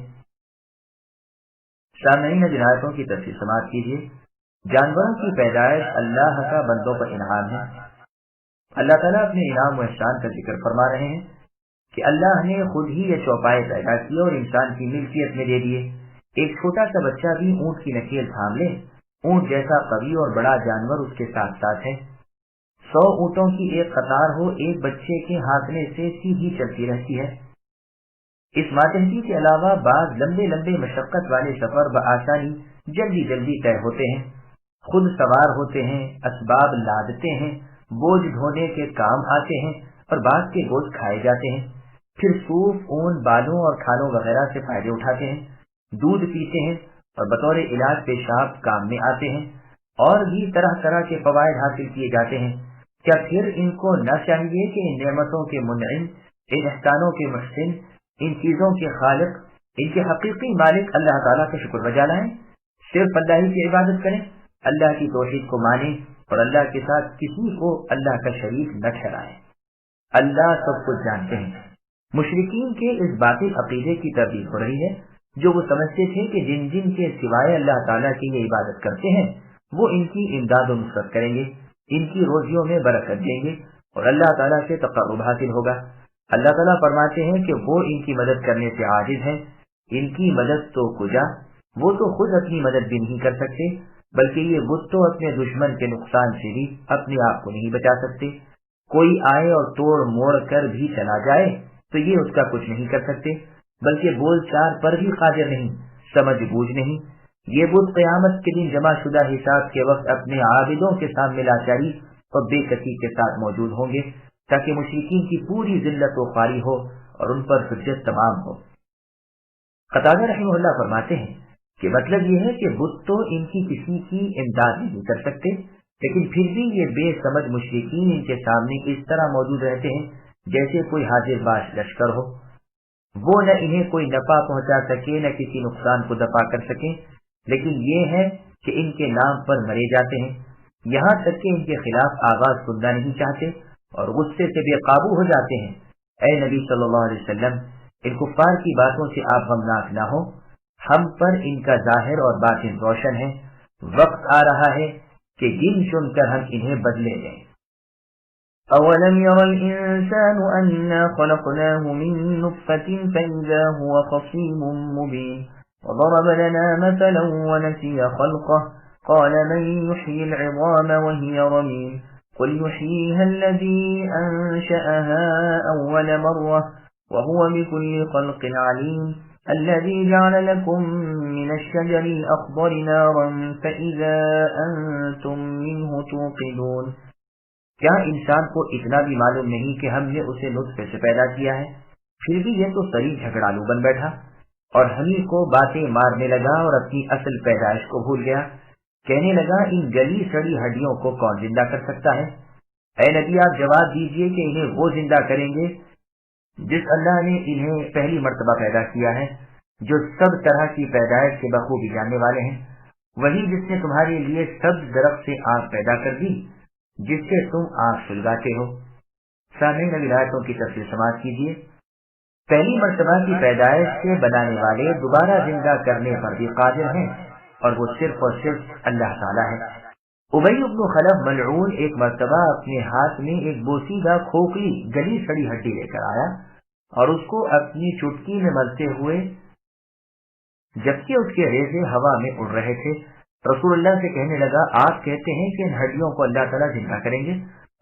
سامعین، آیتوں کی تفسیر سماعت کیجیے۔ جانوروں کی پیدائش اللہ کا بندوں پر انعام ہے۔ اللہ تعالیٰ اپنے انعام و احسان کا ذکر فرما رہے ہیں کہ اللہ نے خود ہی یہ چوپائے پیدا کیے اور انسان کی ملکیت میں دے دیے۔ ایک چھوٹا سا بچہ بھی اونٹ کی نکیل تھام لے، اونٹ جیسا قوی اور بڑا جانور اس کے ساتھ ساتھ ہے۔ 100 اونٹوں کی ایک قطار ہو، ایک بچے کے ہانکنے سے سیدھی چلتی رہتی ہے۔ اس ماتحتی کے علاوہ بعض لمبے لمبے مشقت والے سفر بآسانی جلدی جلدی طے ہوتے ہیں، خود سوار ہوتے ہیں، اسباب لادتے ہیں، بوجھ ڈھونے کے کام آتے ہیں اور بعض کے گوشت کھائے جاتے ہیں، پھر صوف، اون، بالوں اور کھالوں وغیرہ سے فائدے اٹھاتے ہیں، دودھ پیتے ہیں اور بطور علاج پیشاب کام میں آتے ہیں، اور بھی طرح طرح کے فوائد حاصل کیے جاتے ہیں۔ کیا پھر ان کو نہ چاہیے کہ ان نعمتوں کے منعم، ان احسانوں کے محسن، ان چیزوں کے خالق، ان کے حقیقی مالک اللہ تعالیٰ کا شکر بجا لائیں، صرف اللہ ہی کی عبادت کریں، اللہ کی توحید کو مانیں اور اللہ کے ساتھ کسی کو اللہ کا شریک نہ ٹھہرائیں۔ اللہ سب کچھ جانتے ہیں۔ مشرکین کے اس باطل عقیدے کی تردید ہو رہی ہے جو وہ سمجھتے تھے کہ جن جن کے سوائے اللہ تعالیٰ کی یہ عبادت کرتے ہیں وہ ان کی امداد و نصرت کریں گے، ان کی روزیوں میں برکت دیں گے اور اللہ تعالیٰ سے تقرب حاصل ہوگا۔ اللہ تعالیٰ فرماتے ہیں کہ وہ ان کی مدد کرنے سے عاجز ہیں، ان کی مدد تو کجا، وہ تو خود اپنی مدد بھی نہیں کر سکتے، بلکہ یہ بت تو اپنے دشمن کے نقصان سے بھی اپنے آپ کو نہیں بچا سکتے۔ کوئی آئے اور توڑ موڑ کر بھی چلا جائے تو یہ اس کا کچھ نہیں کر سکتے، بلکہ بول چار پر بھی قادر نہیں، سمجھ بوجھ نہیں۔ یہ بت قیامت کے دن جمع شدہ حساب کے وقت اپنے عابدوں کے سامنے لاچاری اور بے کسی کے ساتھ موجود ہوں گے تاکہ مشرکین کی پوری ذلت و خواری ہو اور ان پر حجت تمام ہو۔ قتادہ رحمہ اللہ فرماتے ہیں کہ مطلب یہ ہے کہ بت تو ان کی کسی کی امداد نہیں کر سکتے، لیکن پھر بھی یہ بے سمجھ مشرکین ان کے سامنے اس طرح موجود رہتے ہیں جیسے کوئی حاضر باش لشکر ہو۔ وہ نہ انہیں کوئی نفع پہنچا سکے نہ کسی نقصان کو دفع کر سکے، لیکن یہ ہے کہ ان کے نام پر مرے جاتے ہیں، یہاں تک کہ ان کے خلاف آواز سننا نہیں چاہتے اور غصے سے بے قابو ہو جاتے ہیں۔ اے نبی صلی اللہ علیہ وسلم، ان کفار کی باتوں سے آپ غمناک نہ ہو، ہم پر ان کا ظاہر اور باطن روشن ہے، وقت آ رہا ہے کہ گن چن کر ہم انہیں بدلے لیں۔ أَوَلَمْ يَرَ الْإِنسَانُ أَنَّا خَلَقْنَاهُ مِن نُّطْفَةٍ فَإِذَا هُوَ خَصِيمٌ مُّبِينٌ وَضَرَبَ لَنَا مَثَلًا وَنَسِيَ خَلْقَهُ قَالَ مَن يُحْيِي الْعِظَامَ وَهِيَ رَمِيمٌ قُلْ يُحْيِيهَا الَّذِي أَنشَأَهَا أَوَّلَ مَرَّةٍ وَهُوَ بِكُلِّ خَلْقٍ عَلِيمٌ الَّذِي جَعَلَ لَكُم مِّنَ الشَّجَرِ الْأَخْضَرِ نَارًا فَإِذَا أَنتُم مِّنْهُ تُوقِدُونَ۔ کیا انسان کو اتنا بھی معلوم نہیں کہ ہم نے اسے نطفے سے پیدا کیا ہے؟ پھر بھی یہ تو سری جھگڑالو بن بیٹھا اور ہمیں کو باتیں مارنے لگا اور اپنی اصل پیدائش کو بھول گیا۔ کہنے لگا ان گلی سڑی ہڈیوں کو کون زندہ کر سکتا ہے؟ اے نبی آپ جواب دیجئے کہ انہیں وہ زندہ کریں گے جس اللہ نے انہیں پہلی مرتبہ پیدا کیا ہے، جو سب طرح کی پیدائش کے بخوبی جاننے والے ہیں، وہی جس نے تمہارے لیے سب درخت سے آگ پیدا کر دی جس سے تم آگ سلگاتے ہو۔ سامعین نبی آیتوں کی تفسیر سماعت کیجیے۔ پہلی مرتبہ کی پیدائش سے بنانے والے دوبارہ زندہ کرنے پر بھی قادر ہیں اور وہ صرف اور صرف اللہ تعالیٰ ہے۔ ابی بن خلف ملعون ایک مرتبہ اپنے ہاتھ میں ایک بوسیدہ کھوکھلی گلی سڑی ہڈی لے کر آیا اور اس کو اپنی چٹکی میں ملتے ہوئے جبکہ اس کے ریزے ہوا میں اڑ رہے تھے رسول اللہ سے کہنے لگا آپ کہتے ہیں کہ ان ہڈیوں کو اللہ تعالیٰ زندہ کریں گے؟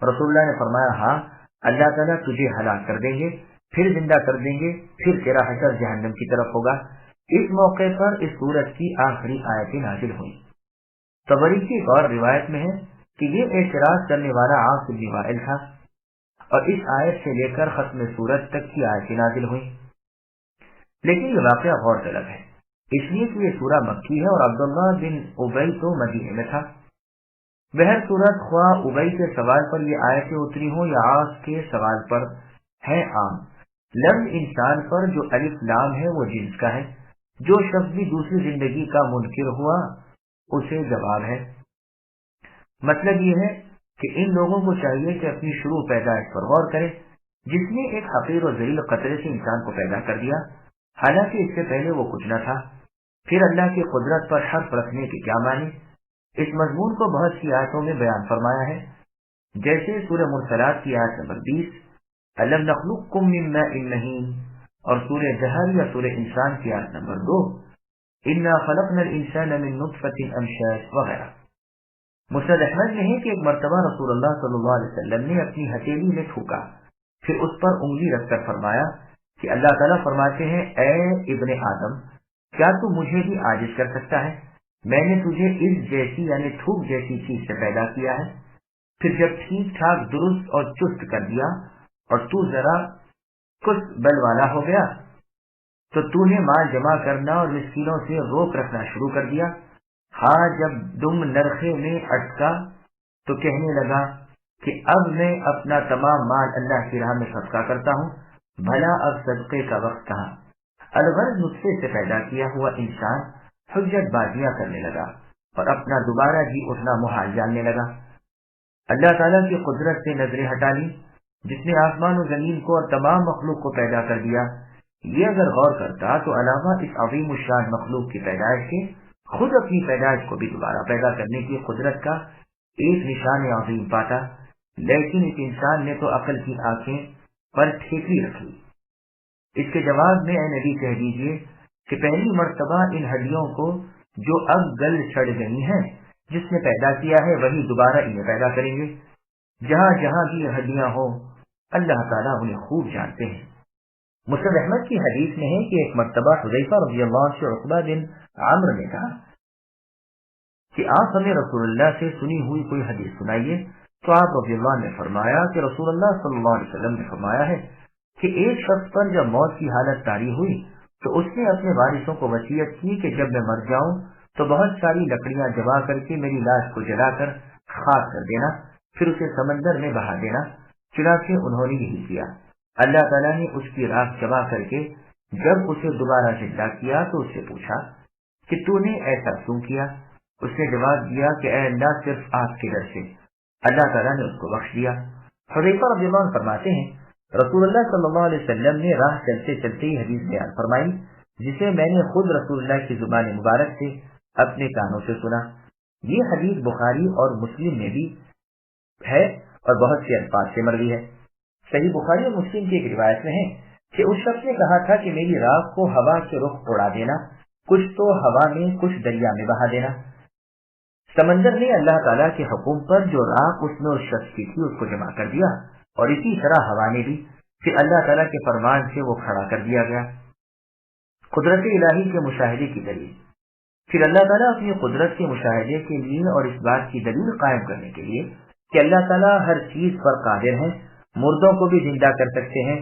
رسول اللہ نے فرمایا ہاں، اللہ تعالیٰ تجھے ہلاک کر دیں گے، پھر زندہ کر دیں گے، پھر تیرا حشر جہنم کی طرف ہوگا۔ اس موقع پر اس سورت کی آخری آیتیں نازل ہوئی۔ طبری کی ایک اور روایت میں ہے کہ یہ اعتراض کرنے والا عاص بن وائل تھا اور اس آیت سے لے کر ختم سورت تک کی آیتیں نازل ہوئی۔ لیکن یہ واقعہ غور طلب ہے اس لیے کہ یہ سورہ مکی ہے اور عبداللہ بن ابی تو مدینے میں تھا۔ بہر صورت خواہ ابی کے سوال پر یہ آیتیں اتری ہوں یا عاص کے سوال پر ہے عام، لفظ انسان پر جو الف لام ہے وہ جنس کا ہے، جو شخص بھی دوسری زندگی کا منکر ہوا اسے جواب ہے۔ مطلب یہ ہے کہ ان لوگوں کو چاہیے کہ اپنی شروع پیدائش پر غور کریں جس نے ایک حقیر و ذلیل قطرے سے انسان کو پیدا کر دیا، حالانکہ اس سے پہلے وہ کچھ نہ تھا۔ پھر اللہ کی قدرت پر حرف رکھنے کے کیا معنی؟ اس مضمون کو بہت سی آیتوں میں بیان فرمایا ہے، جیسے سورہ مرسلات کی آیت نمبر 20 أَلَمْ نَخْلُقكُّم مِّن مَّاءٍ مَّهِينٍ اور سورہ دہر یا سورہ انسان کی آیت نمبر 2 إِنَّا خَلَقْنَا الْإِنسَانَ مِن نُّطْفَةٍ أَمْشَاجٍ وغیرہ۔ مسند احمد میں ہے کہ ایک مرتبہ رسول اللہ صلی اللہ علیہ وسلم نے اپنی ہتھیلی میں تھوکا، پھر اس پر انگلی رکھ کر فرمایا کہ اللہ تعالیٰ فرماتے ہیں اے ابن آدم کیا تو مجھے بھی عاجز کر سکتا ہے؟ میں نے تجھے اس جیسی یعنی تھوک جیسی چیز سے پیدا کیا ہے، پھر جب ٹھیک ٹھاک درست اور چست کر دیا اور تو ذرا کچھ بل والا ہو گیا تو تو نے مال جمع کرنا اور مسکینوں سے روک رکھنا شروع کر دیا۔ ہاں جب دم نرخے میں اٹکا تو کہنے لگا کہ اب میں اپنا تمام مال اللہ کی راہ میں صدقہ کرتا ہوں، بھلا اب صدقے کا وقت کہاں۔ الغرض نطفے سے پیدا کیا ہوا انسان حجت بازیاں کرنے لگا اور اپنا دوبارہ جی اٹھنا محال جاننے لگا۔ اللہ تعالیٰ کی قدرت سے نظریں ہٹا لی، جس نے آسمان و زمین کو اور تمام مخلوق کو پیدا کر دیا۔ یہ اگر غور کرتا تو علاوہ اس عظیم الشان مخلوق کی پیدائش کے خود اپنی پیدائش کو بھی دوبارہ پیدا کرنے کی قدرت کا ایک نشان عظیم پاتا، لیکن اس انسان نے تو عقل کی آنکھیں پر ٹھیکری رکھی۔ اس کے جواب میں اے نبی کہہ دیجیے کہ پہلی مرتبہ ان ہڈیوں کو جو اب گل سڑ گئی ہیں جس نے پیدا کیا ہے وہی دوبارہ انہیں پیدا کریں گے۔ جہاں جہاں بھی ہڈیاں ہوں اللہ تعالیٰ انہیں خوب جانتے ہیں۔ مسند احمد کی حدیث میں ہے کہ ایک مرتبہ حذیفہ رضی اللہ عنہ سے عقبہ بن عامر نے کہا کہ آپ ہمیں رسول اللہ سے سنی ہوئی کوئی حدیث سنائیے، تو آپ رضی اللہ عنہ نے فرمایا کہ رسول اللہ صلی اللہ علیہ وسلم نے فرمایا ہے کہ ایک شخص پر جب موت کی حالت طاری ہوئی تو اس نے اپنے وارثوں کو وصیت کی کہ جب میں مر جاؤں تو بہت ساری لکڑیاں جمع کر کے میری لاش کو جلا کر خاک کر دینا، پھر اسے سمندر میں بہا دینا۔ چنانچہ انہوں نے یہی کیا۔ اللہ تعالیٰ نے اس کی راکھ جمع کر کے جب اسے دوبارہ زندہ کیا تو اس سے پوچھا کہ تو نے ایسا کیوں کیا؟ اس نے جواب دیا کہ اے اللہ، صرف آپ کے ڈر سے۔ اللہ تعالیٰ نے اس کو بخش دیا۔ حذیفہ رضی اللہ عنہ فرماتے ہیں رسول اللہ صلی اللہ علیہ وسلم نے راہ چلتے چلتے ہی حدیث بیان فرمائی، جسے میں نے خود رسول اللہ کی زبان مبارک سے اپنے کانوں سے سنا۔ یہ حدیث بخاری اور مسلم میں بھی ہے اور بہت سے الفاظ سے مروی ہے۔ صحیح بخاری اور مسلم کی ایک روایت میں ہے کہ اس شخص نے کہا تھا کہ میری راکھ کو ہوا کے رخ اڑا دینا، کچھ تو ہوا میں کچھ دریا میں بہا دینا۔ سمندر نے اللہ تعالیٰ کے حکم پر جو راکھ اس میں اس شخص کی تھی اس کو جمع کر دیا، اور اسی طرح ہوا نے بھی پھر اللہ تعالیٰ کے فرمان سے وہ کھڑا کر دیا گیا۔ قدرت الہی کے مشاہدے کی دلیل۔ پھر اللہ تعالیٰ اپنی قدرت کے مشاہدے کے لیے اور اس بات کی دلیل قائم کرنے کے لیے کہ اللہ تعالیٰ ہر چیز پر قادر ہیں، مردوں کو بھی زندہ کر سکتے ہیں،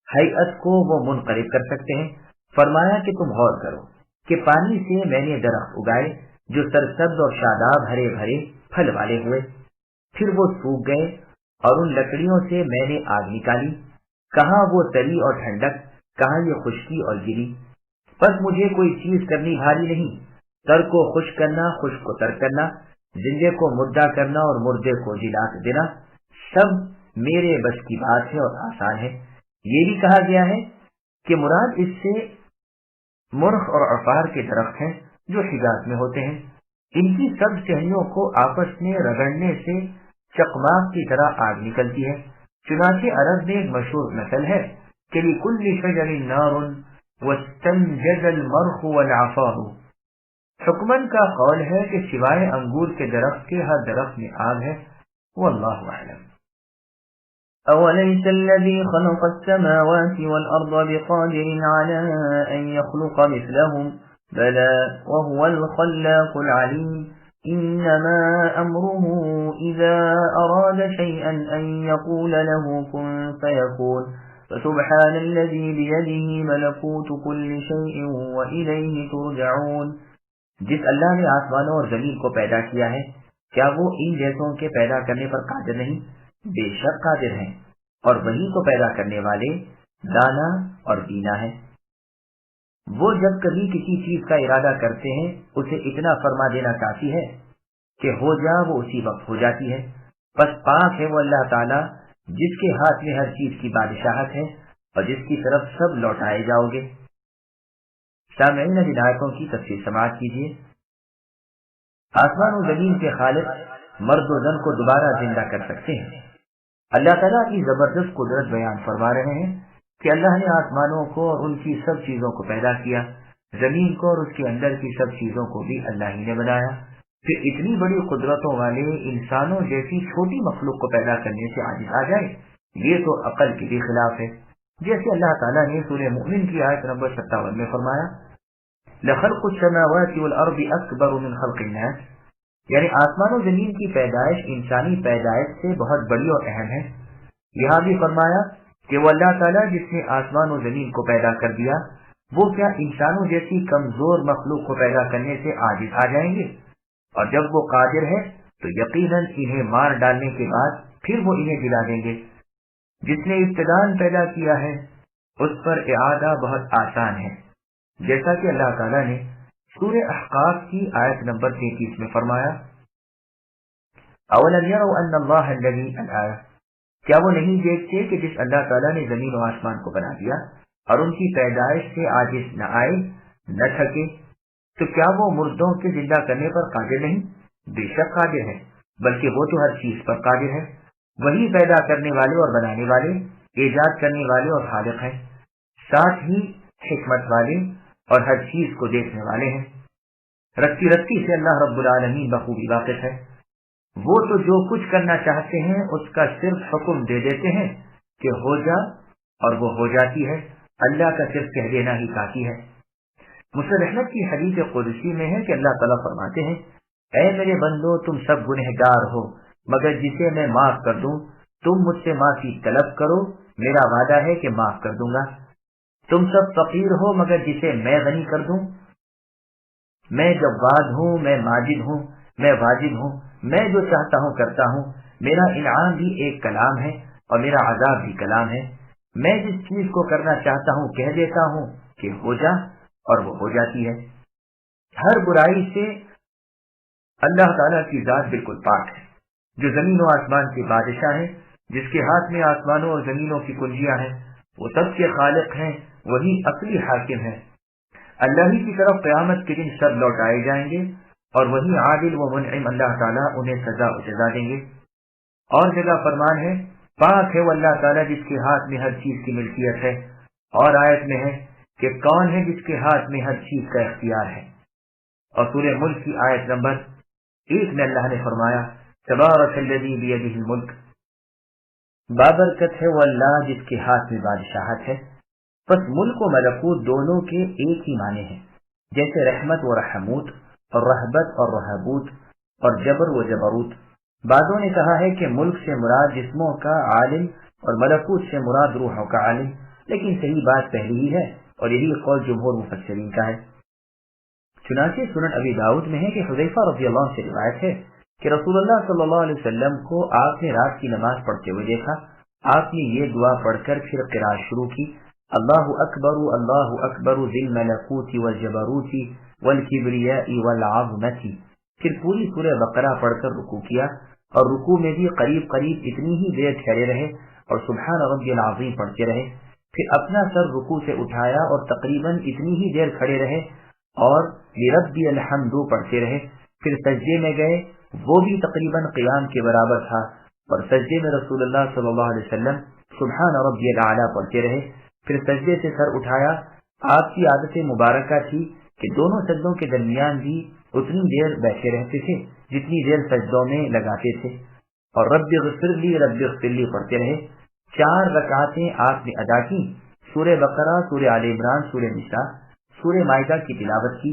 ہیئت کو وہ منقلب کر سکتے ہیں، فرمایا کہ تم غور کرو کہ پانی سے میں نے درخت اگائے جو سرسبز اور شاداب ہرے بھرے پھل والے ہوئے، پھر وہ سوکھ گئے، اور ان لکڑیوں سے میں نے آگ نکالی، کہاں وہ تری اور ٹھنڈک، کہاں یہ خشکی اور گری۔ بس مجھے کوئی چیز کرنی بھاری نہیں، تر کو خشک کرنا، خشک کو تر کرنا، زندے کو مردہ کرنا اور مردے کو جلا دینا، سب میرے بس کی بات ہے اور آسان ہے۔ یہ بھی کہا گیا ہے کہ مراد اس سے مرخ اور عفار کے درخت ہیں جو حجاز میں ہوتے ہیں، ان کی سب ٹہنیوں کو آپس میں رگڑنے سے چقماق کی طرح آگ نکلتی ہے۔ چنانچہ عرب میں ایک مشہور مثل ہے کہ لِكُلِّ شَجَرٍ نَارٌ وَاسْتَنْجَزَ الْمَرْخُ وَالْعَفَارُ۔ حکمن کا قول ہے کہ سوائے انگور کے درخت کے ہر درخت میں آگ ہے۔ واللہ اعلم۔ أوليس الذي خلق السماوات والأرض بقادر على أن يخلق مثلهم بلى وهو الخلاق العليم إنما أمره إذا أراد شيئا أن يقول له كن فيكون فسبحان الذي بيده ملكوت كل شيء وإليه ترجعون۔ جس اللہ نے آسمانوں اور زمین کو پیدا کیا ہے کیا وہ ان جیسوں کے پیدا کرنے پر قادر نہیں؟ بے شک قادر ہیں، اور وہی کو پیدا کرنے والے دانا اور بینا ہے۔ وہ جب کبھی کسی چیز کا ارادہ کرتے ہیں اسے اتنا فرما دینا کافی ہے کہ ہو جا، وہ اسی وقت ہو جاتی ہے۔ بس پاک ہے وہ اللہ تعالیٰ جس کے ہاتھ میں ہر چیز کی بادشاہت ہے اور جس کی طرف سب لوٹائے جاؤ گے۔ سامعین، ان آیتوں کی تفسیر سماعت کیجیے۔ آسمان و زمین کے خالق مرد و زن کو دوبارہ زندہ کر سکتے ہیں۔ اللہ تعالیٰ کی زبردست قدرت بیان فرما رہے ہیں کہ اللہ نے آسمانوں کو اور ان کی سب چیزوں کو پیدا کیا، زمین کو اور اس کے اندر کی سب چیزوں کو بھی اللہ ہی نے بنایا۔ پھر اتنی بڑی قدرتوں والے انسانوں جیسی چھوٹی مخلوق کو پیدا کرنے سے عاجز آ جائے، یہ تو عقل کے بھی خلاف ہے۔ جیسے اللہ تعالیٰ نے سورہ مومن کی آیت نمبر 57 میں فرمایا لخلق السماوات والارض اکبر من خلق الناس، یعنی آسمان و زمین کی پیدائش انسانی پیدائش سے بہت بڑی اور اہم ہے۔ یہاں بھی فرمایا کہ وہ اللہ تعالیٰ جس نے آسمان و زمین کو پیدا کر دیا، وہ کیا انسانوں جیسی کمزور مخلوق کو پیدا کرنے سے عاجز آ جائیں گے؟ اور جب وہ قادر ہے تو یقیناً انہیں مار ڈالنے کے بعد پھر وہ انہیں جلا دیں گے۔ جس نے ابتداءً پیدا کیا ہے اس پر اعادہ بہت آسان ہے، جیسا کہ اللہ تعالیٰ نے سورہ احقاف کی آیت نمبر 33 میں فرمایا، اولم یروا ان اللہ الذی الآیہ، کیا وہ نہیں دیکھتے کہ جس اللہ تعالیٰ نے زمین و آسمان کو بنا دیا اور ان کی پیدائش سے عاجز نہ آئے نہ تھکے، تو کیا وہ مردوں کے زندہ کرنے پر قادر نہیں؟ بے شک قادر ہے، بلکہ وہ تو ہر چیز پر قادر ہے۔ وہی پیدا کرنے والے اور بنانے والے، ایجاد کرنے والے اور خالق ہیں، ساتھ ہی حکمت والے اور ہر چیز کو دیکھنے والے ہیں۔ رتی رتی سے اللہ رب العالمین بخوبی واقف ہے۔ وہ تو جو کچھ کرنا چاہتے ہیں اس کا صرف حکم دے دیتے ہیں کہ ہو جا، اور وہ ہو جاتی ہے۔ اللہ کا صرف کہہ دینا ہی کافی ہے۔ مسلم احمد کی حدیث قدسی میں ہے کہ اللہ تعالیٰ فرماتے ہیں، اے میرے بندو، تم سب گنہگار ہو مگر جسے میں معاف کر دوں، تم مجھ سے معافی طلب کرو، میرا وعدہ ہے کہ معاف کر دوں گا۔ تم سب فقیر ہو مگر جسے میں غنی کر دوں، میں جواد ہوں، میں ماجد ہوں، میں واجد ہوں، میں جو چاہتا ہوں کرتا ہوں، میرا انعام بھی ایک کلام ہے اور میرا عذاب بھی کلام ہے۔ میں جس چیز کو کرنا چاہتا ہوں کہہ دیتا ہوں کہ ہو جا، اور وہ ہو جاتی ہے۔ ہر برائی سے اللہ تعالیٰ کی ذات بالکل پاک ہے، جو زمین و آسمان کے بادشاہ ہیں، جس کے ہاتھ میں آسمانوں اور زمینوں کی کنجیاں ہیں، وہ سب کے خالق ہیں، وہی اصلی حاکم ہے۔ اللہ ہی کی طرف قیامت کے دن سب لوٹائے جائیں گے، اور وہی عادل و منعم اللہ تعالیٰ انہیں سزا و جزا دیں گے۔ اور جگہ فرمان ہے، پاک ہے وہ اللہ تعالیٰ جس کے ہاتھ میں ہر چیز کی ملکیت ہے، اور آیت میں ہے کہ کون ہے جس کے ہاتھ میں ہر چیز کا اختیار ہے۔ اور سورہ ملک کی آیت نمبر 1 میں اللہ نے فرمایا، تبارک الذی بیدہ الملک، بابرکت ہے وہ اللہ جس کے ہاتھ میں بادشاہت ہے۔ بس ملک و ملکوت دونوں کے ایک ہی معنی ہیں، جیسے رحمت و رحموت اور رحبت اور رہبوت اور جبر و جبروت۔ بعضوں نے کہا ہے کہ ملک سے مراد جسموں کا عالم اور ملکوت سے مراد روحوں کا عالم، لیکن صحیح بات پہلی ہی ہے، اور یہی قول جمہور مفسرین کا ہے۔ چنانچہ سنن ابی داؤد میں ہے کہ حذیفہ رضی اللہ عنہ سے روایت ہے کہ رسول اللہ صلی اللہ علیہ وسلم کو آپ نے رات کی نماز پڑھتے ہوئے دیکھا۔ آپ نے یہ دعا پڑھ کر پھر قرات شروع کی، اللہ اکبر ذی الملکوت والجبروت والکبریاء والعظمت۔ پھر پوری سورہ بقرہ پڑھ کر رکوع کیا، اور رکوع میں بھی قریب قریب اتنی ہی دیر ٹھہرے رہے اور سبحان ربی العظیم پڑھتے رہے۔ پھر اپنا سر رکوع سے اٹھایا اور تقریباً اتنی ہی دیر کھڑے رہے اور لربی الحمد پڑھتے رہے۔ پھر سجدے میں گئے، وہ بھی تقریباً قیام کے برابر تھا، اور سجدے میں رسول اللہ صلی اللہ علیہ وسلم سبحان ربی الاعلیٰ پڑھتے رہے۔ پھر سجدے سے سر اٹھایا۔ آپ کی عادت مبارکہ تھی کہ دونوں سجدوں کے درمیان بھی اتنی دیر بیٹھے رہتے تھے جتنی دیر سجدوں میں لگاتے تھے، اور رب اغفر لی پڑھتے رہے۔ 4 رکعتیں آپ نے ادا کی، سورہ بقرہ، سورہ آل عمران، سورہ نساء، سورہ مائدہ کی تلاوت کی۔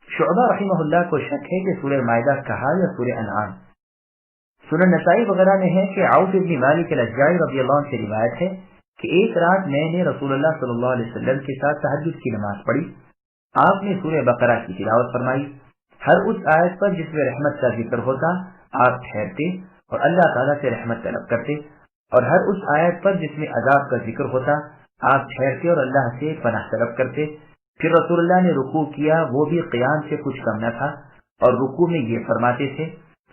شعبہ رحمہ اللہ کو شک ہے کہ سورہ مائدہ کہا یا سورہ انعام۔ سنن نسائی وغیرہ میں ہے کہ عوف بن مالک الاشجعی رضی اللہ عنہ سے روایت ہے کہ ایک رات میں نے رسول اللہ صلی اللہ علیہ وسلم کے ساتھ تہجد کی نماز پڑھی۔ آپ نے سورہ بقرہ کی تلاوت فرمائی۔ ہر اس آیت پر جس میں رحمت کا ذکر ہوتا آپ ٹھہرتے اور اللہ تعالیٰ سے رحمت طلب کرتے، اور ہر اس آیت پر جس میں عذاب کا ذکر ہوتا آپ ٹھہرتے اور اللہ سے پناہ طلب کرتے۔ پھر رسول اللہ نے رکوع کیا، وہ بھی قیام سے کچھ کم نہ تھا، اور رکوع میں یہ فرماتے تھے،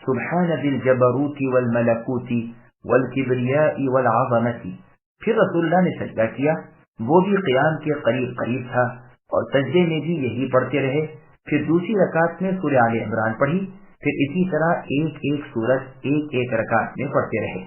سبحان ذی الجبروت والملکوت والکبریاء والعظمت۔ پھر رسول اللہ نے سجدہ کیا، وہ بھی قیام کے قریب قریب تھا، اور سجدے میں بھی یہی پڑھتے رہے۔ پھر دوسری رکعت میں سورہ آل عمران پڑھی، پھر اسی طرح ایک ایک سورت ایک ایک رکعت میں پڑھتے رہے۔